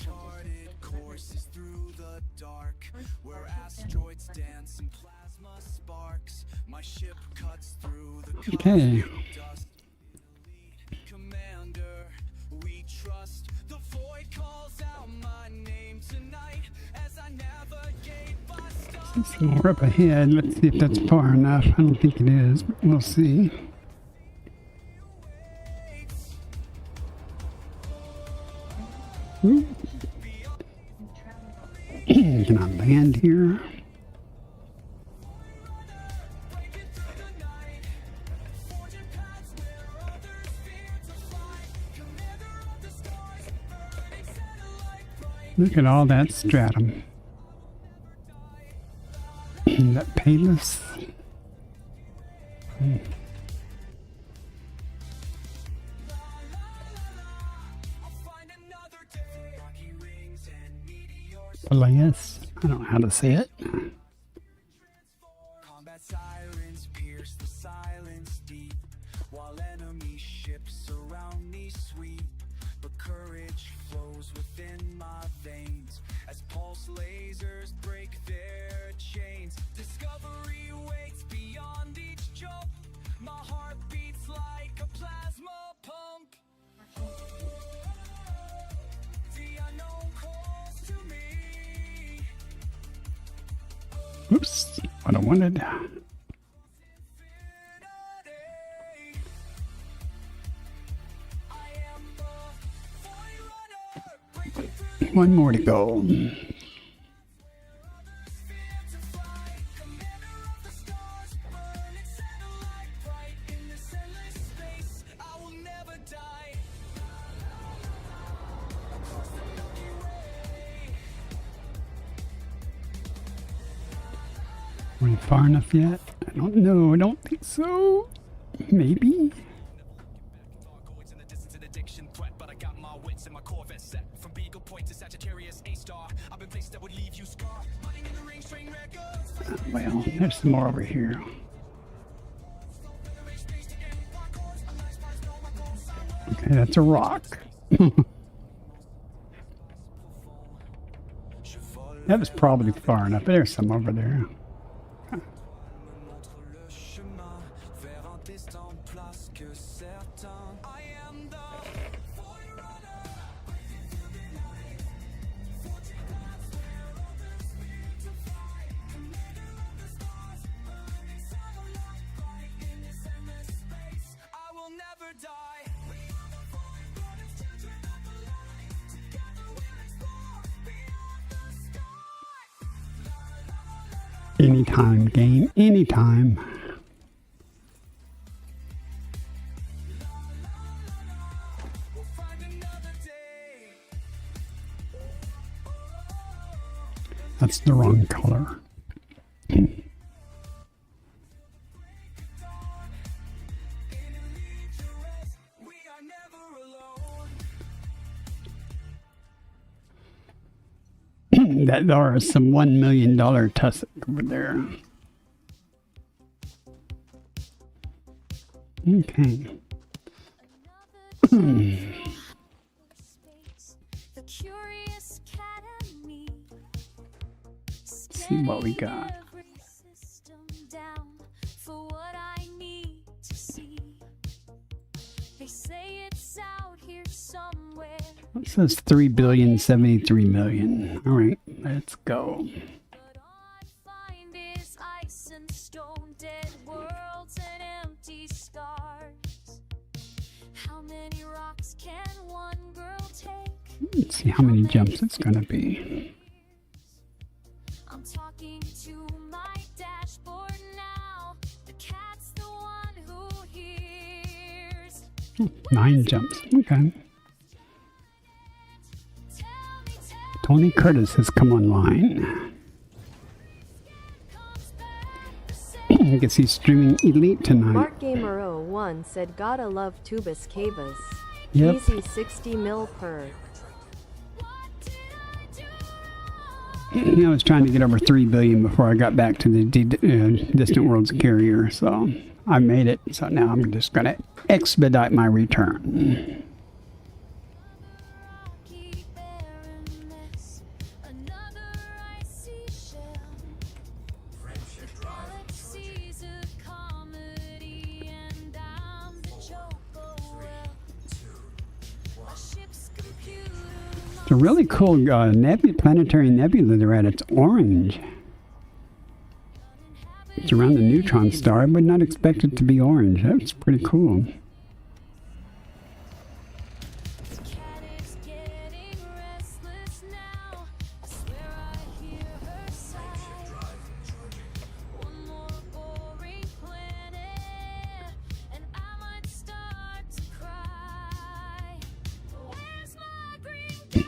Charted courses through the dark, where asteroids dance and plasma sparks. My ship cuts through the Okay. dust. Commander, we trust. The void calls out my name tonight as I navigate by stars. Some more up ahead. Let's see if that's far enough. I don't think it is, but we'll see. Ooh. Can I land here? Look at all that stratum. That payless. Peleus. I don't know how to say it. Combat sirens pierce the silence deep, while enemy ships around me sweep. But courage flows within my veins as pulse lasers break their chains. Discovery waits beyond each jump. My heart beats like a plasma pump. The unknown calls to me. Oops. What I wanted. One more to go. Are we far enough yet? I don't know. I don't think so. Maybe. Well, there's some more over here. Okay, that's a rock. That was probably far enough. There's some over there. Anytime, game. Anytime. That's the wrong color. That there are some $1 million tussock over there. Okay. See what we got. It says 3,073,000,000. All right, let's go. Let's see how many jumps it's gonna be. I'm talking to my dashboard now. The cat's the one who hears. 9 jumps. Okay. Tony Curtis has come online. I guess he's streaming Elite tonight. Mark Gamer 01 said gotta love Tubus Cavus. Yep. Easy 60 mil per. I was trying to get over 3 billion before I got back to the Distant Worlds carrier, so I made it. So now I'm just going to expedite my return. It's a really cool planetary nebula they're at. It's orange. It's around the neutron star. I would not expect it to be orange. That's pretty cool.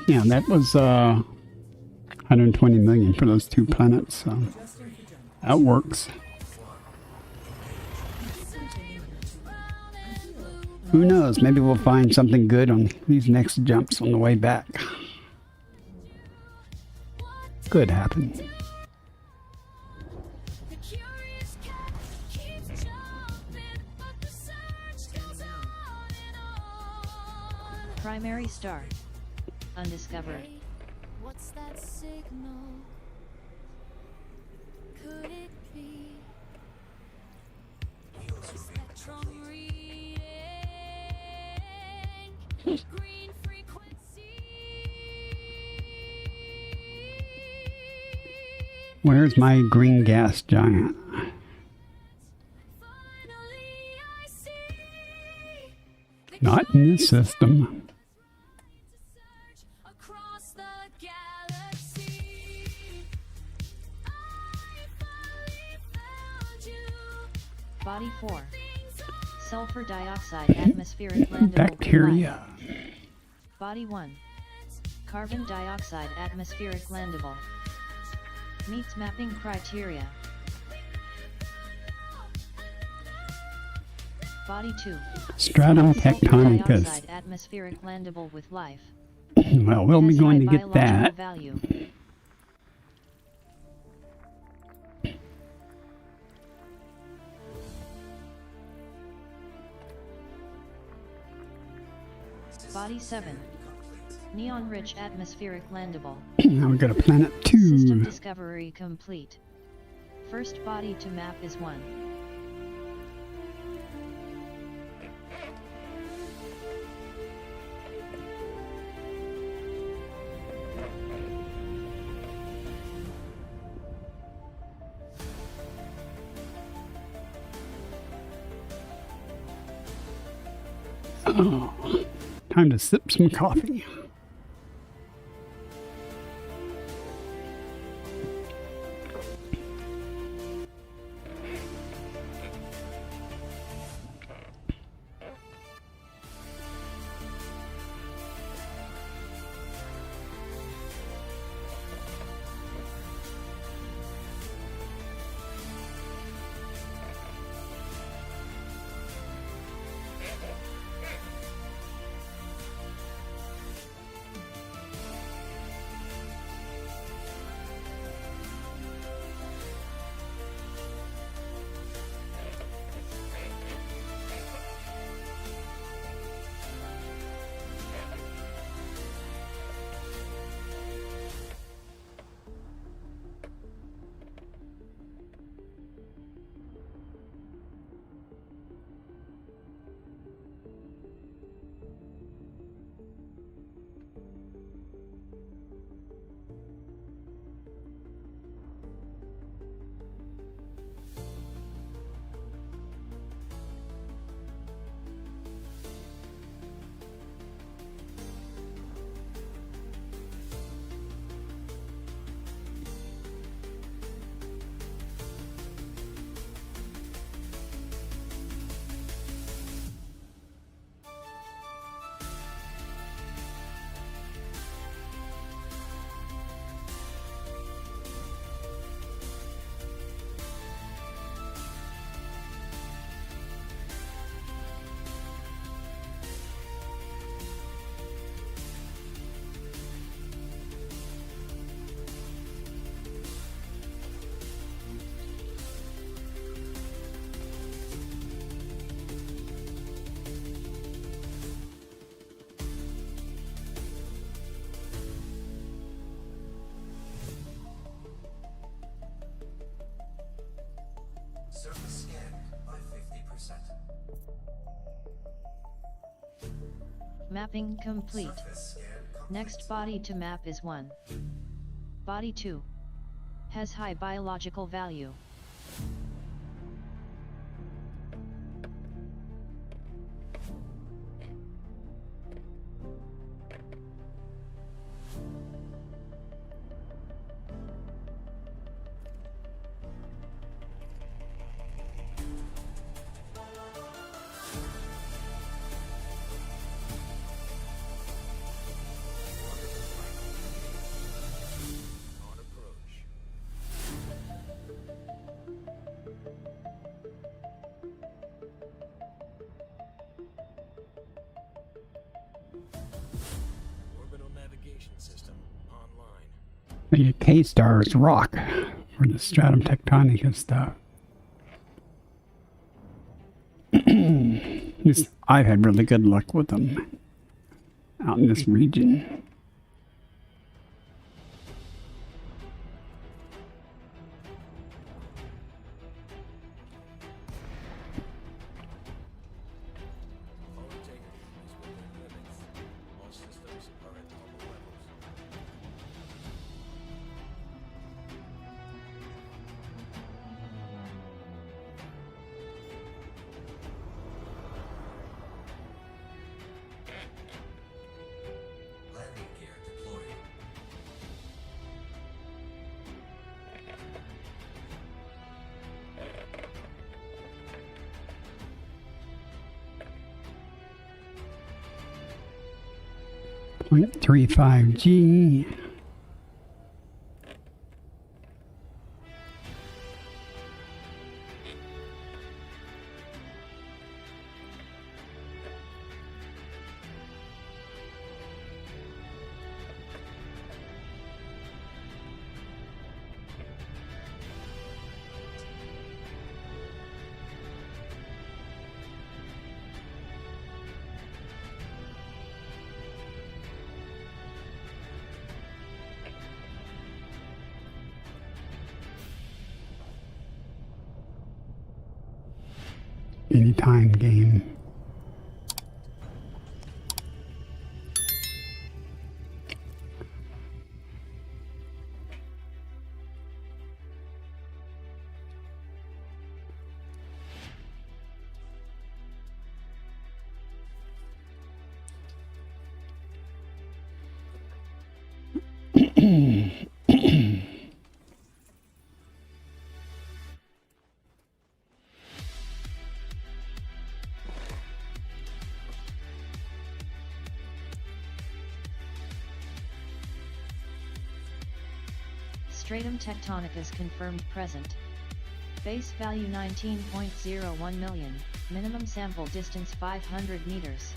Yeah, that was 120 million for those 2 planets, so that works. Who knows? Maybe we'll find something good on these next jumps on the way back. Could happen. Primary star. Undiscovered. What's that signal? Could it be spectrum reading? Green frequency. Where's my green gas giant? Finally I see the Not in this system. across the galaxy. I finally found you. Body 4. Sulfur dioxide atmospheric landable. Bacteria. Body 1. Carbon dioxide atmospheric landable. Meets mapping criteria. Body 2. Stratum Sulfur tectonicus. dioxide atmospheric landable with life. Well, we'll be Has going to high get biological that. value. Body 7. Neon-rich atmospheric landable. Now we got a planet System 2. discovery complete. First body to map is 1. Oh, time to sip some coffee. Surface scanned by 50%. Mapping complete. Surface scan complete. Next body to map is 1. Body 2. Has high biological value. On approach. Orbital navigation system online. The K-stars rock for the stratum tectonic and stuff. I've had really good luck with them out in this region. All integrity is within limits. All systems are at normal levels. Landing gear deployed. .35G. Anytime game. Stratum tectonicus confirmed present. Base value 19.01 million, minimum sample distance 500 meters.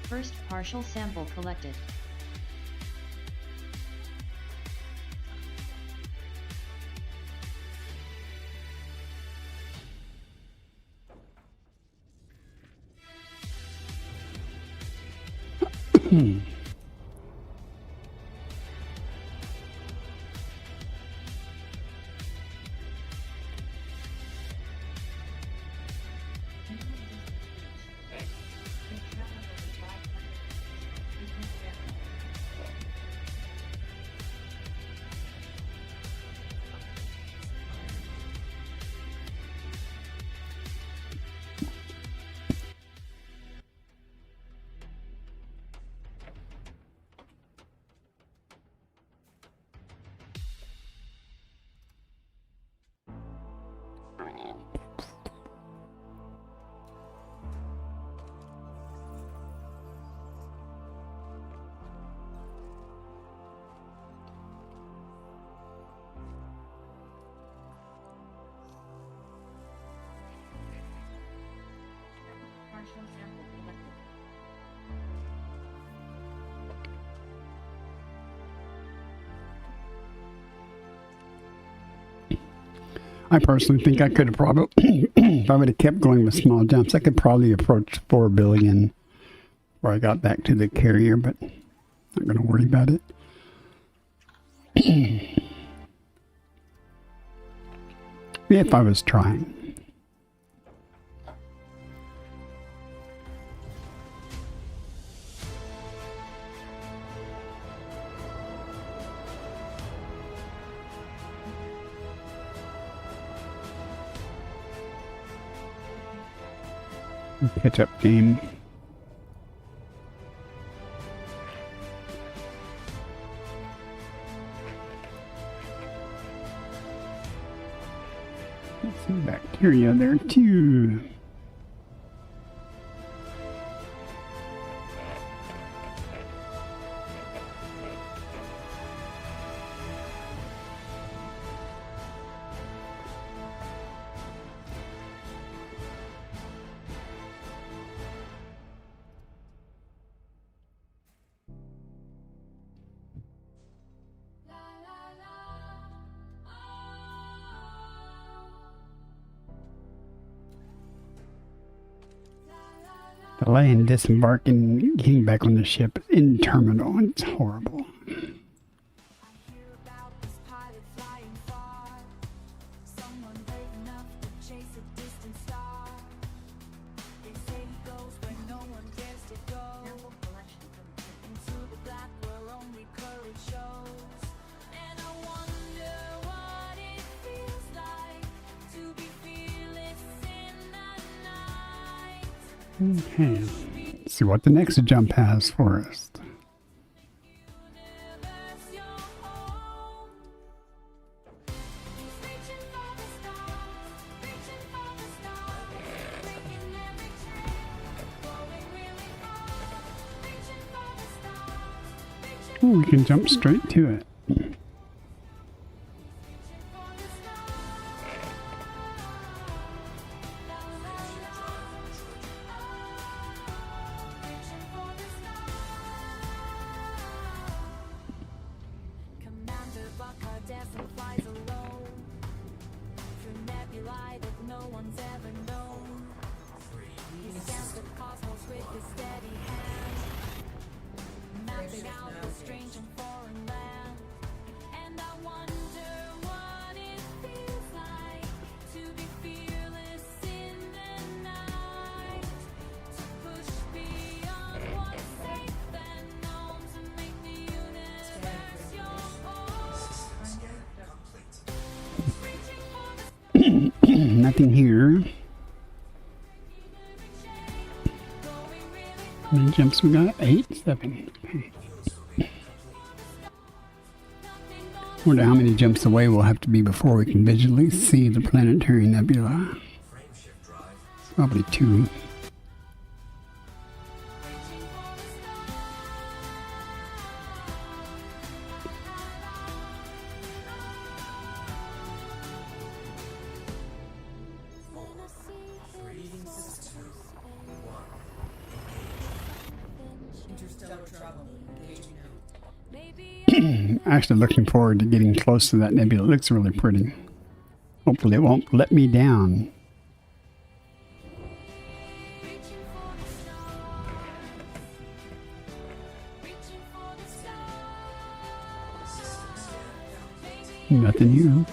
First partial sample collected. Partial sample collected. I personally think I could have probably, if I would have kept going with small jumps, I could probably approach 4 billion before I got back to the carrier, but not going to worry about it. If I was trying. Catch up game. Some bacteria there too. Delay in disembarking, getting back on the ship in terminal. It's horrible. I hear about this pilot flying far, someone brave enough to chase a distant star. They say he goes where no one dares to go, into the black where only courage shows. And I wonder what it feels like to be fearless in the night. Okay, let's see what the next jump has for us. Universe, your home. He's reaching for the stars, reaching for the stars, breaking every chain, going really far. Reaching for the stars, reaching Oh, we can jump straight to it. for the stars. La la la. Reaching for the stars. Commander Buckard doesn't flies alone through nebulae that no one's ever known. He scans the cosmos with his steady hand, mapping out the strange and foreign land. And I wonder what it feels like to be fearless in the night, to push beyond what's safe and known, to make the universe your home. Reaching for the Nothing here. going really How many jumps we got? 8, 7. Okay. Wonder how many jumps away we'll have to be before we can visually see the planetary nebula. Probably 2. Actually looking forward to getting close to that nebula. It looks really pretty. Hopefully it won't let me down. reaching for the stars, reaching for the stars. Maybe Nothing new.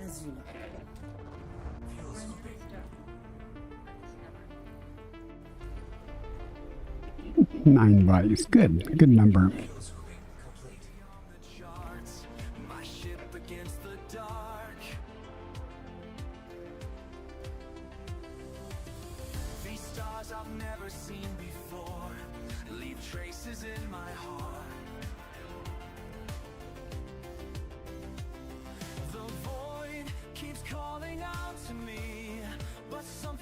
As you know. 9 bodies. Good. Good number. Charts, my ship against the dark. These stars I've never seen before leave traces in my heart.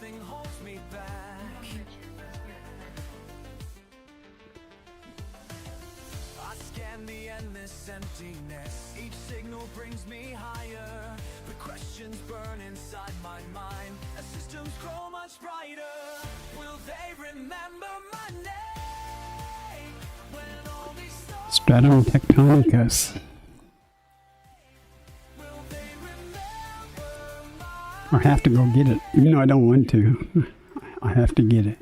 nothing holds me back. I scan the endless emptiness. Each signal brings me higher. The questions burn inside my mind as systems grow much brighter. Will they remember my name when all these stars Stratum tectonicus. will they remember my I have to go get it, even though I don't want to. I have to get it.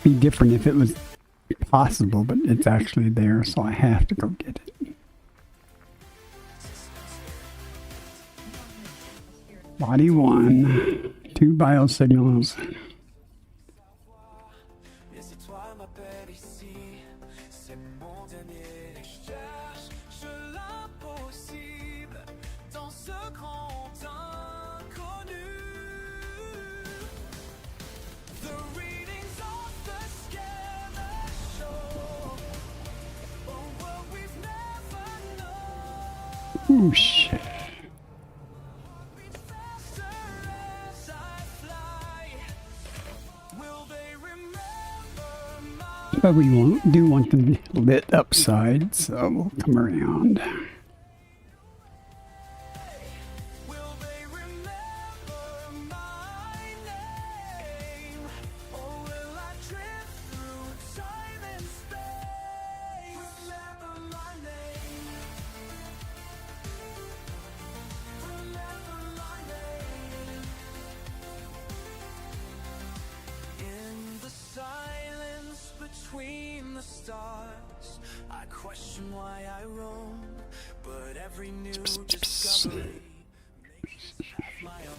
Be different if it was possible, but it's actually there, so I have to go get it. Body 1, 2 biosignals. Et c'est toi ma belle ici, c'est mon dernier cherche l'impossible dans ce grand inconnu. The readings of the scanner show a world we've never known. Ooh, shit. Faster as I fly, will they remember my But we do want them lit up side, so we'll come around. Will they remember my name? Or will I drift through time and space? Remember my name. Remember my name. In the silence between the stars, I question why I roam, but every new discovery makes me have my own.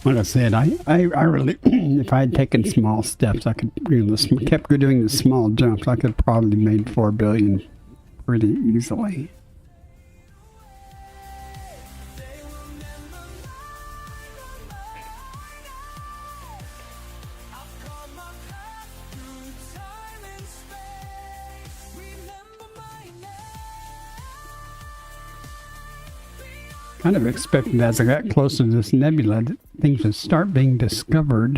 Like I said, I really, if I had taken small steps, I could, kept doing the small jumps, I could probably made 4 billion pretty easily. They will remember I've come my path through time and space. Remember my name. Kind of expected as I got closer to this nebula that things would start being discovered.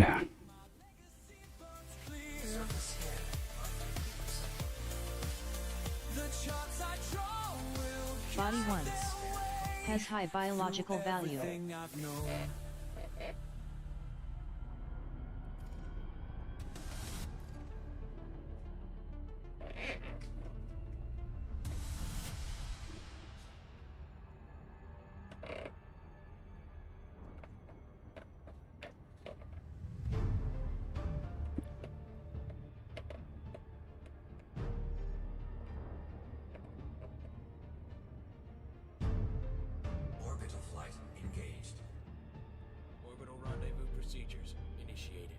The charts I draw will Body 1 has high biological value. everything I've known. Orbital flight engaged. Orbital rendezvous procedures initiated.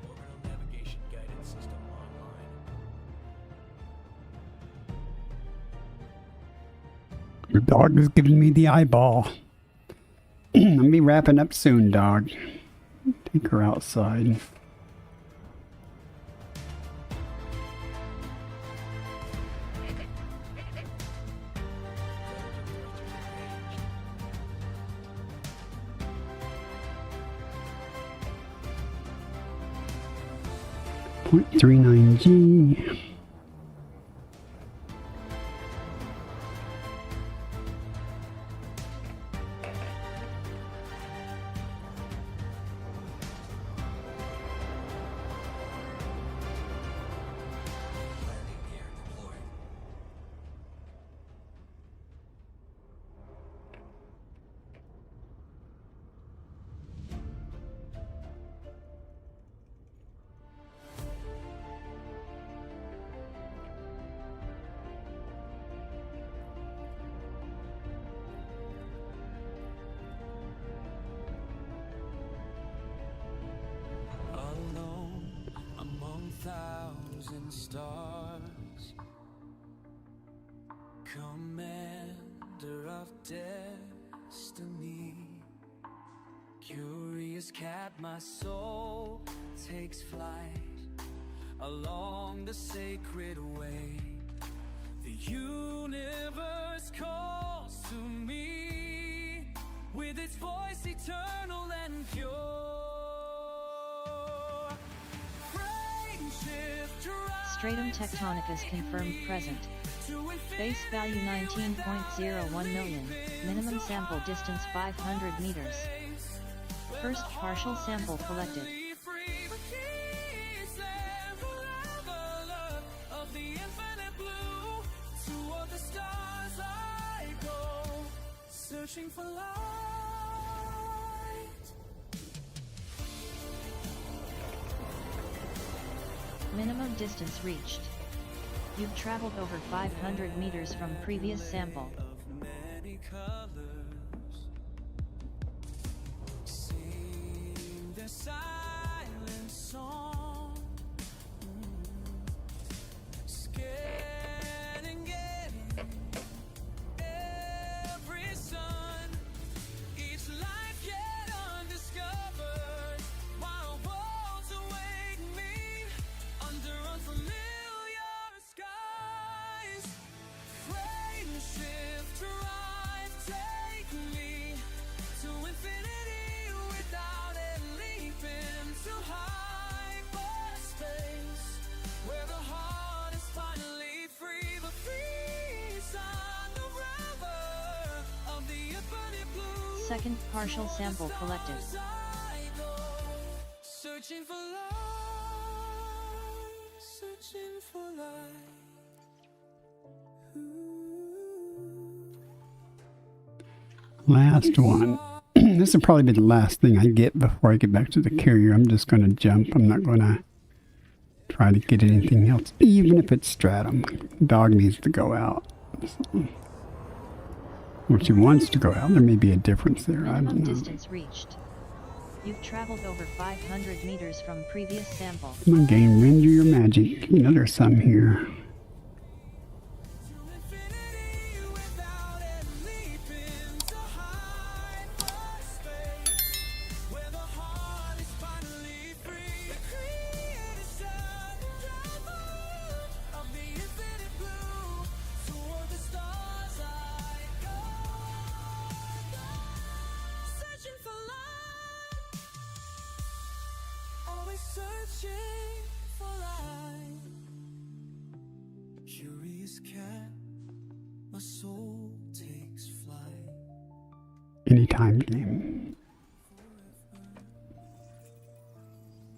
Orbital navigation guidance system online. The dog is giving me the eyeball. I'll be wrapping up soon, dog. Take her outside. .39G. Landing gear deployed. Alone among thousand stars, command wonder of destiny. Curious cat, my soul takes flight along the sacred way. The universe calls to me with its voice eternal and pure. Friendship drives Stratum tectonicus confirmed present. Base value 19.01 million, minimum sample distance 500 meters. First partial sample collected. free the keys and forever love of the infinite blue. Toward the stars I go, searching for light. Minimum distance reached. You've traveled over 500 meters from previous sample. Of many colors, sing their silent song, scanning every sun, each life yet undiscovered, while worlds await me under unfamiliar skies. Friendship drive, take me to infinity without it, leap into hyperspace, where the heart is finally free. The peace on the river of the infinite blue. Second partial sample collected. Stars I go, searching for light, searching for light. Last one. This will probably be the last thing I get before I get back to the carrier. I'm just going to jump. I'm not going to try to get anything else, even if it's Stratum. Dog needs to go out. So, or she wants to go out. There may be a difference there. I Minimum don't know. distance reached. You've traveled over 500 meters from previous sample. Come on, game. Render your magic. You know there's some here. Infinity without it, leap into hyperspace, where the heart is finally free. The creation of the infinite blue. Toward the stars I go, searching for light, always searching for light. Curious cat, my soul takes flight. Anytime game.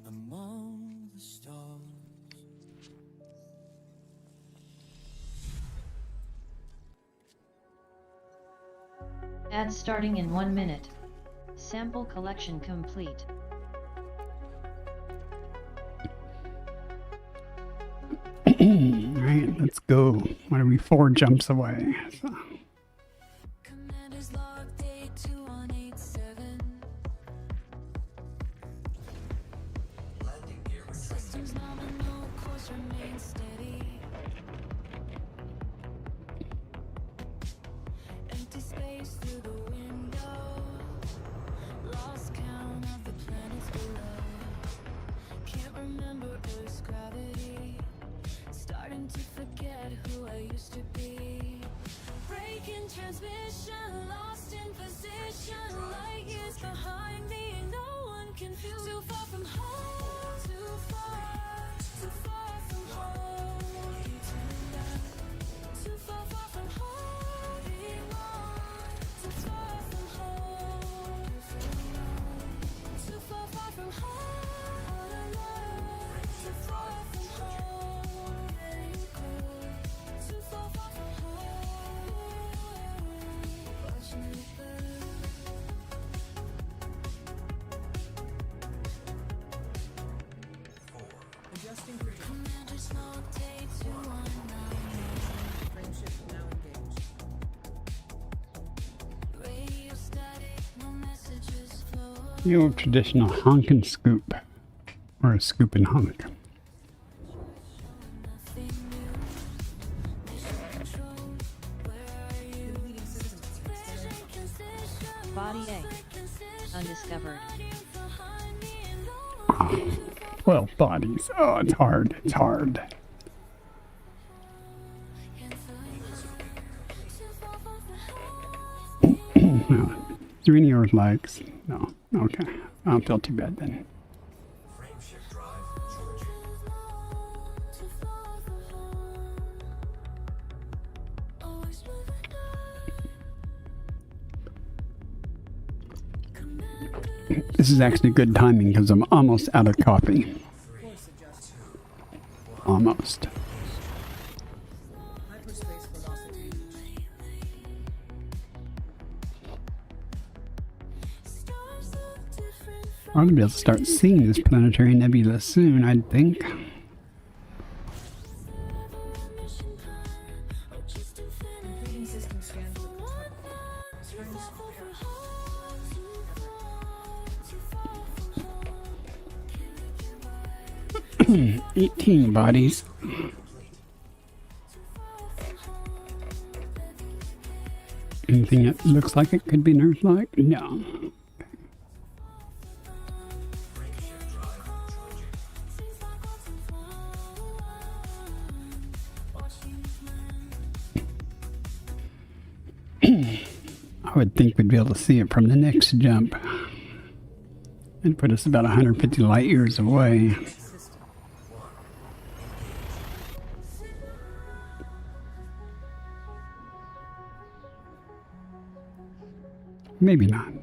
Among the stars. Ads starting in 1 minute. Sample collection complete. Alright, let's go. What are we, 4 jumps away? So, Commander's log, day 2187. Systems nominal, course remains steady. Empty space through the window. Lost count of the planets below. Can't remember Earth's gravity. Starting to forget who I used to be. Breaking transmission, lost in position. Light years behind me, no one can feel. Too far from home, too far from home. Keep turning back. Too far from home, belong. Too far from home, too far from home. All alone, too far from home. Letting go. Too far from home. Watch me burn. Adjusting for Commander's log, day 219. friendship now engaged. Radio static, no messages flow. the old traditional honk and scoop. Or a scoop and honk. Nothing new. Mission control, where are you? Completing systems Body A. Undiscovered. Oh, 12 bodies. Oh, it's hard. It's hard. No. Is there any Earth likes? No. Okay. I don't feel too bad then. This is actually good timing because I'm almost out of coffee. Almost. Hyperspace velocity. I'm going to be able to start seeing this planetary nebula soon, I think. Completing system scans of the top. Strings. 18 bodies. Anything that looks like it could be an Earth-like? No. I would think we'd be able to see it from the next jump. It'd put us about 150 light years away. Maybe not.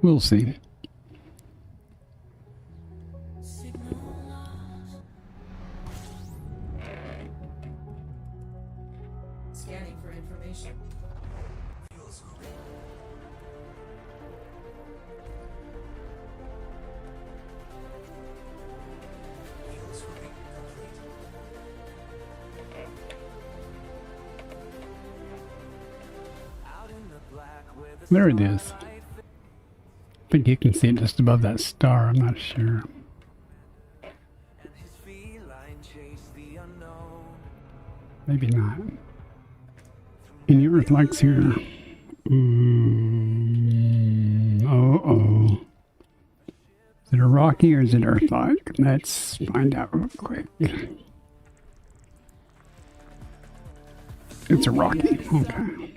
We'll see. Scanning for information. There it is. I think you can see it just above that star. I'm not sure. Maybe not. Any Earth likes here? Uh-oh. Is it a rocky or is it Earth-like? Let's find out real quick. It's a rocky. Okay.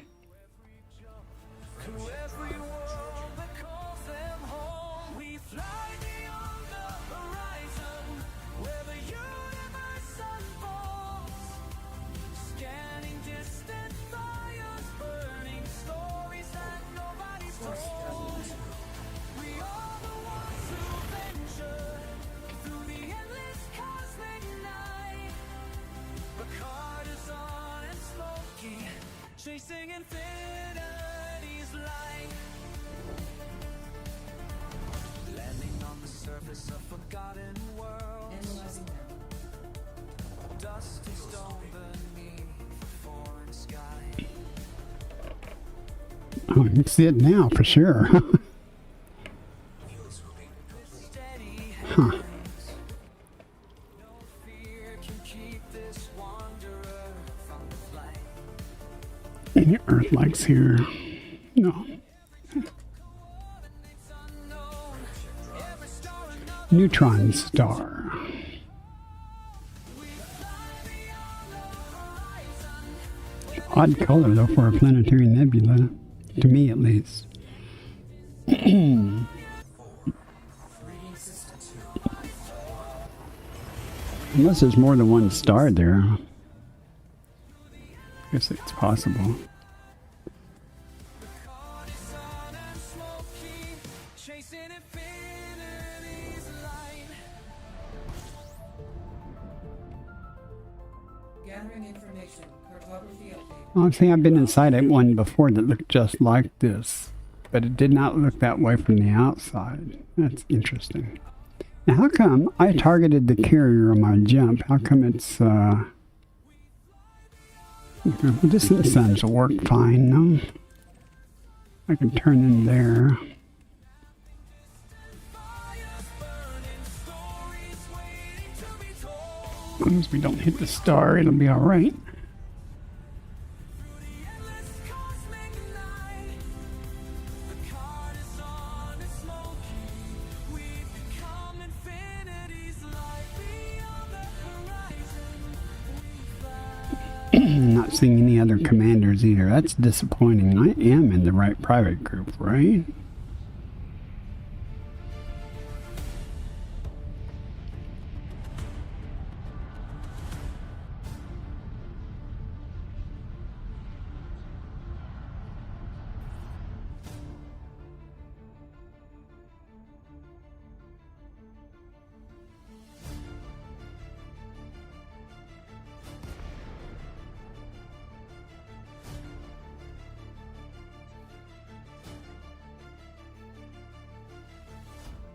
Chasing infinity's light, landing on the surface of forgotten worlds, Analyzing now. dust and stone beneath the foreign sky. Oh, you can see it now for sure. Steady Huh. hands, no fear can keep this wanderer from the flight. Any Earth likes here? No. Neutron star. Odd color though for a planetary nebula, to me at least. Unless there's more than one star there. I guess it's possible. Chasing infinity's light. Gathering information. Cartography update. Honestly, I've been inside one before that looked just like this, but it did not look that way from the outside. That's interesting. Now, how come I targeted the carrier on my jump? How come it's, distant suns will work fine, no? I can turn in there. As long as we don't hit the star, it'll be alright. not seeing any other commanders either. That's disappointing. I am in the right private group, right?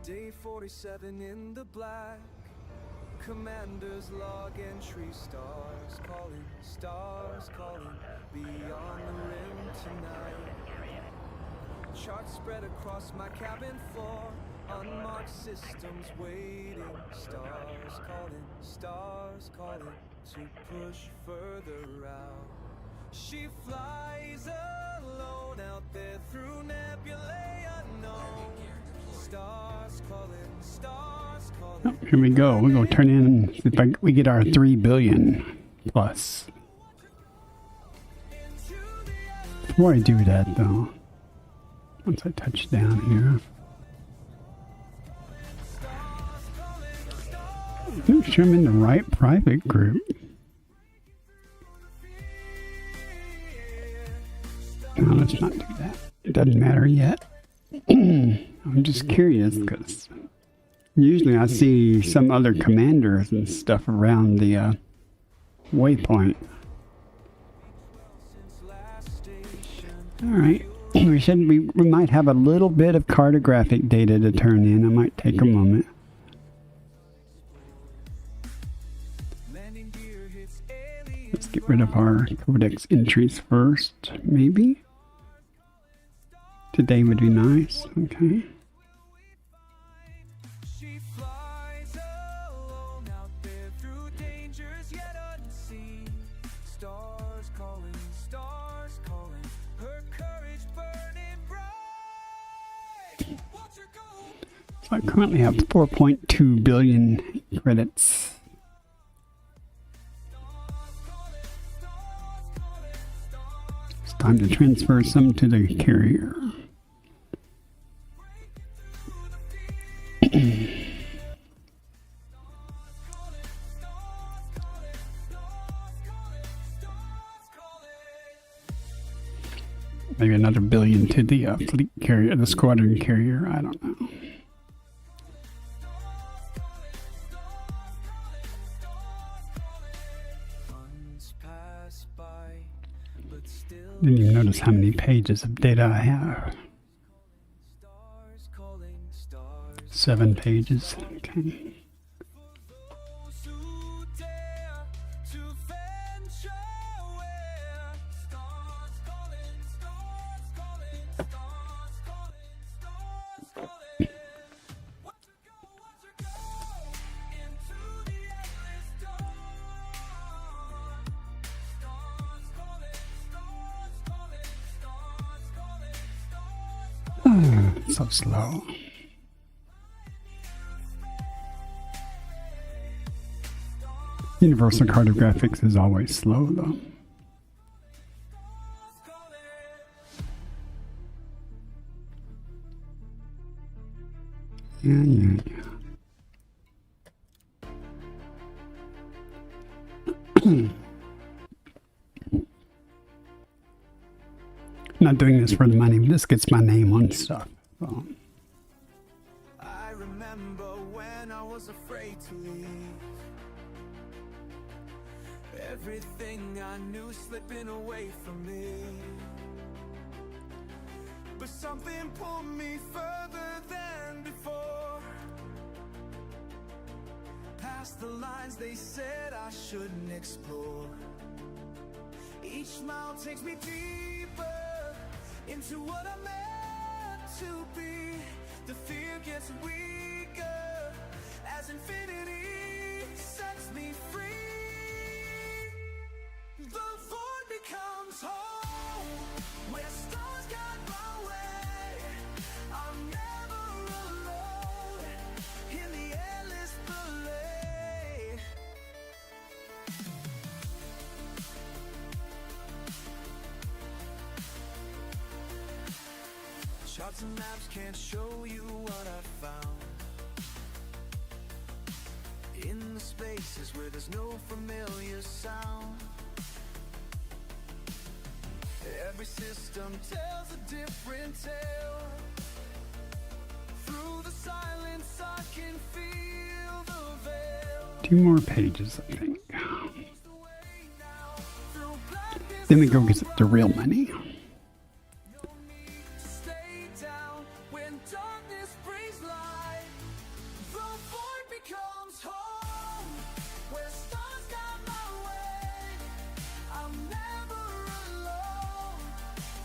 Day 47 in the black. Commander's log entry. Stars calling beyond the rim tonight. Charts spread across my cabin floor. Unmarked systems waiting. Stars calling to push further out. She flies alone out there through nebulae unknown. Stars calling. Oh, here we go. We're going to turn in and see if we get our 3 billion plus. Before I do that, though, once I touch down here, make sure I'm in the right private group. No, let's not do that. It doesn't matter yet. I'm just curious because usually I see some other commanders and stuff around the waypoint. Alright, we might have a little bit of cartographic data to turn in. I might take a moment. Let's get rid of our codex entries first, maybe. Today would be nice. Okay. She flies alone out there through dangers yet unseen. Stars calling, her courage burning bright. Watch her go. So I currently have 4.2 billion credits. It's time to transfer some to the carrier. Maybe another billion to the fleet carrier, the squadron carrier. I don't know. Didn't even notice how many pages of data I have. 7 pages. Okay. So slow. Universal cartographics is always slow, though. Yeah. Not doing this for the money, but this gets my name on stuff. So. I remember when I was afraid to leave. Everything I knew slipping away from me. But something pulled me further than before. Past the lines they said I shouldn't explore. Each mile takes me deeper into what I'm meant to be. The fear gets weaker as infinity sets me free. The void becomes home where stars guide my way. I'm never alone in the endless belay. Charts and maps can't show you what I found. In the spaces where there's no familiar sound. Every system tells a different tale. Through the silence I can feel the veil. 2 more pages, I think. Then we go get the real money. Stay down when darkness brings light. The void becomes home. Where stars guide my way. I'm never alone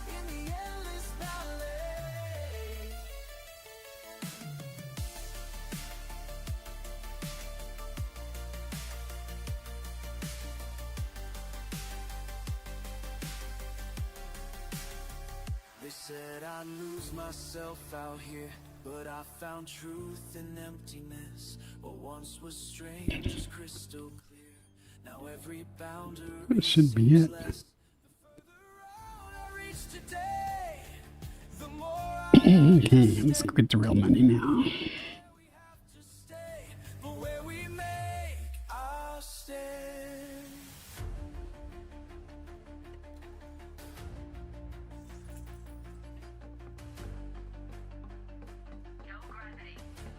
in the endless ballet. They said I'd lose myself out here, but I found truth in emptiness. What once was strange is crystal clear. Now every boundary That should be it. seems less. The further out I reach today, the more I Okay, let's go get the real money now. we have to stay. But where we make our stand. No gravity.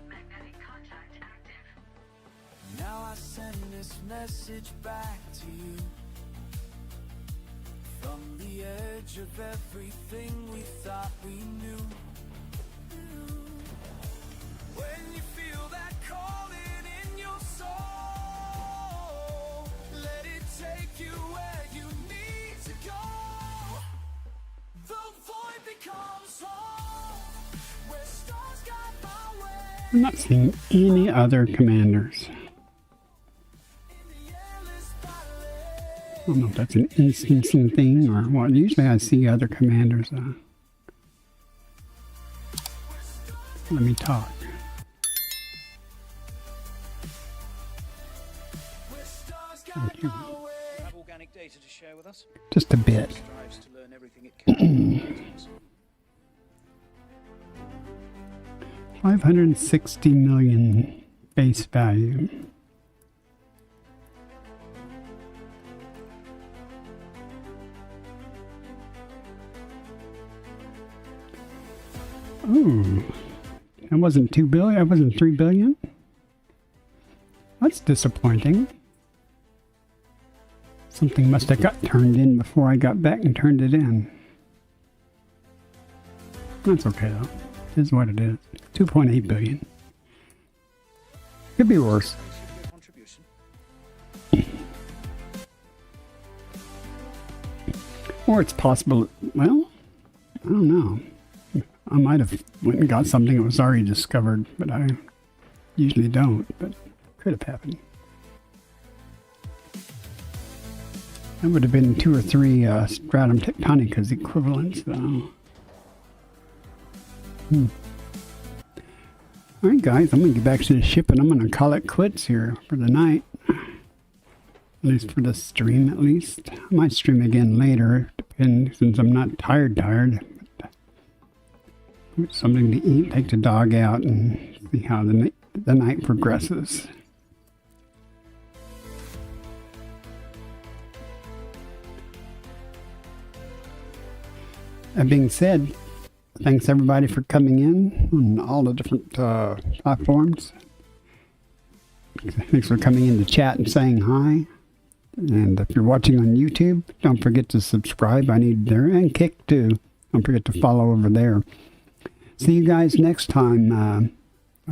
Magnetic contact active. Now I send this message back to you. From the edge of everything we thought we knew. When you feel that calling in your soul, let it take you where you need to go. The void becomes home, where stars guide my way. I'm not seeing any other commanders. I don't know if that's an instancing thing or what. Usually I see other commanders. Let me talk. Thank you. Have organic data to share with us? Just a bit. Strives to learn everything it can. 560 million base value. Ooh, that wasn't 2 billion. That wasn't 3 billion. That's disappointing. Something must have got turned in before I got back and turned it in. That's okay though. It is what it is. 2.8 billion. Could be worse. Contribution. Or it's possible. Well, I don't know. I might have went and got something that was already discovered, but I usually don't. But could have happened. That would have been 2 or 3 stratum tectonicas equivalents, though. Alright, guys, I'm going to get back to the ship and I'm going to call it quits here for the night. At least for the stream, at least. I might stream again later, since I'm not tired. Get something to eat, take the dog out, and see how the night progresses. That being said, thanks everybody for coming in on all the different platforms. Thanks for coming in to chat and saying hi. And if you're watching on YouTube, don't forget to subscribe. I need there, and Kick too. Don't forget to follow over there. See you guys next time,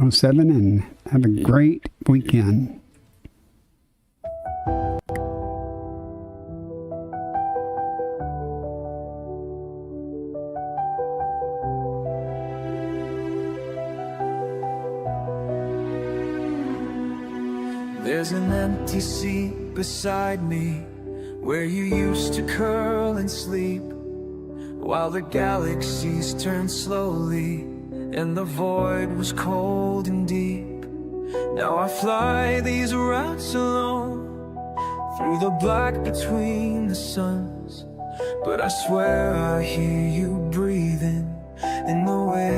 07, and have a great weekend. There's an empty seat beside me, where you used to curl and sleep, while the galaxies turned slowly, and the void was cold and deep. Now I fly these routes alone, through the black between the suns, but I swear I hear you breathing in the way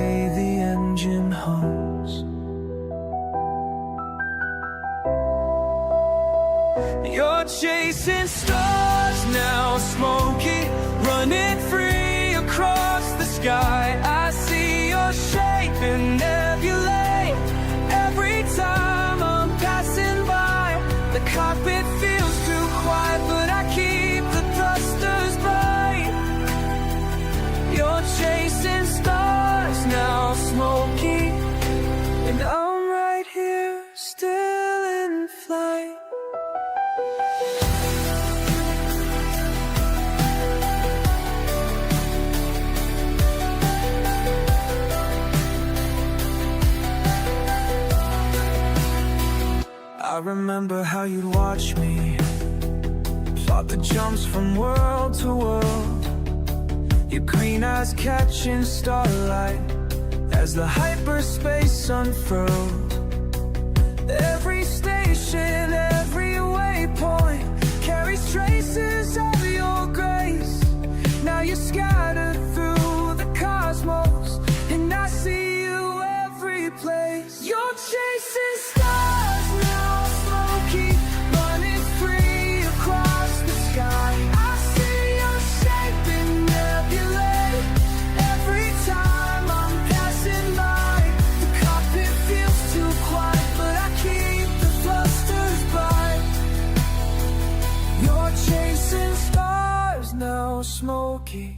sky. I see your shape in nebulae. Every time I'm passing by, the cockpit feels too quiet, but I keep the thrusters bright. You're chasing stars now, smoky, and I'm right here, still in flight. I remember how you'd watch me plot the jumps from world to world, your green eyes catching starlight as the hyperspace unfurled. Every station, every waypoint carries traces of your grace. Now you're scattered through the cosmos, and I see you every place. You're chasing stars now, smoky, running free across the sky. I see your shape in nebulae. Every time I'm passing by, the cockpit feels too quiet, but I keep the thrusters bright. You're chasing stars now, smoky,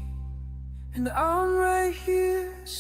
and I'm right here.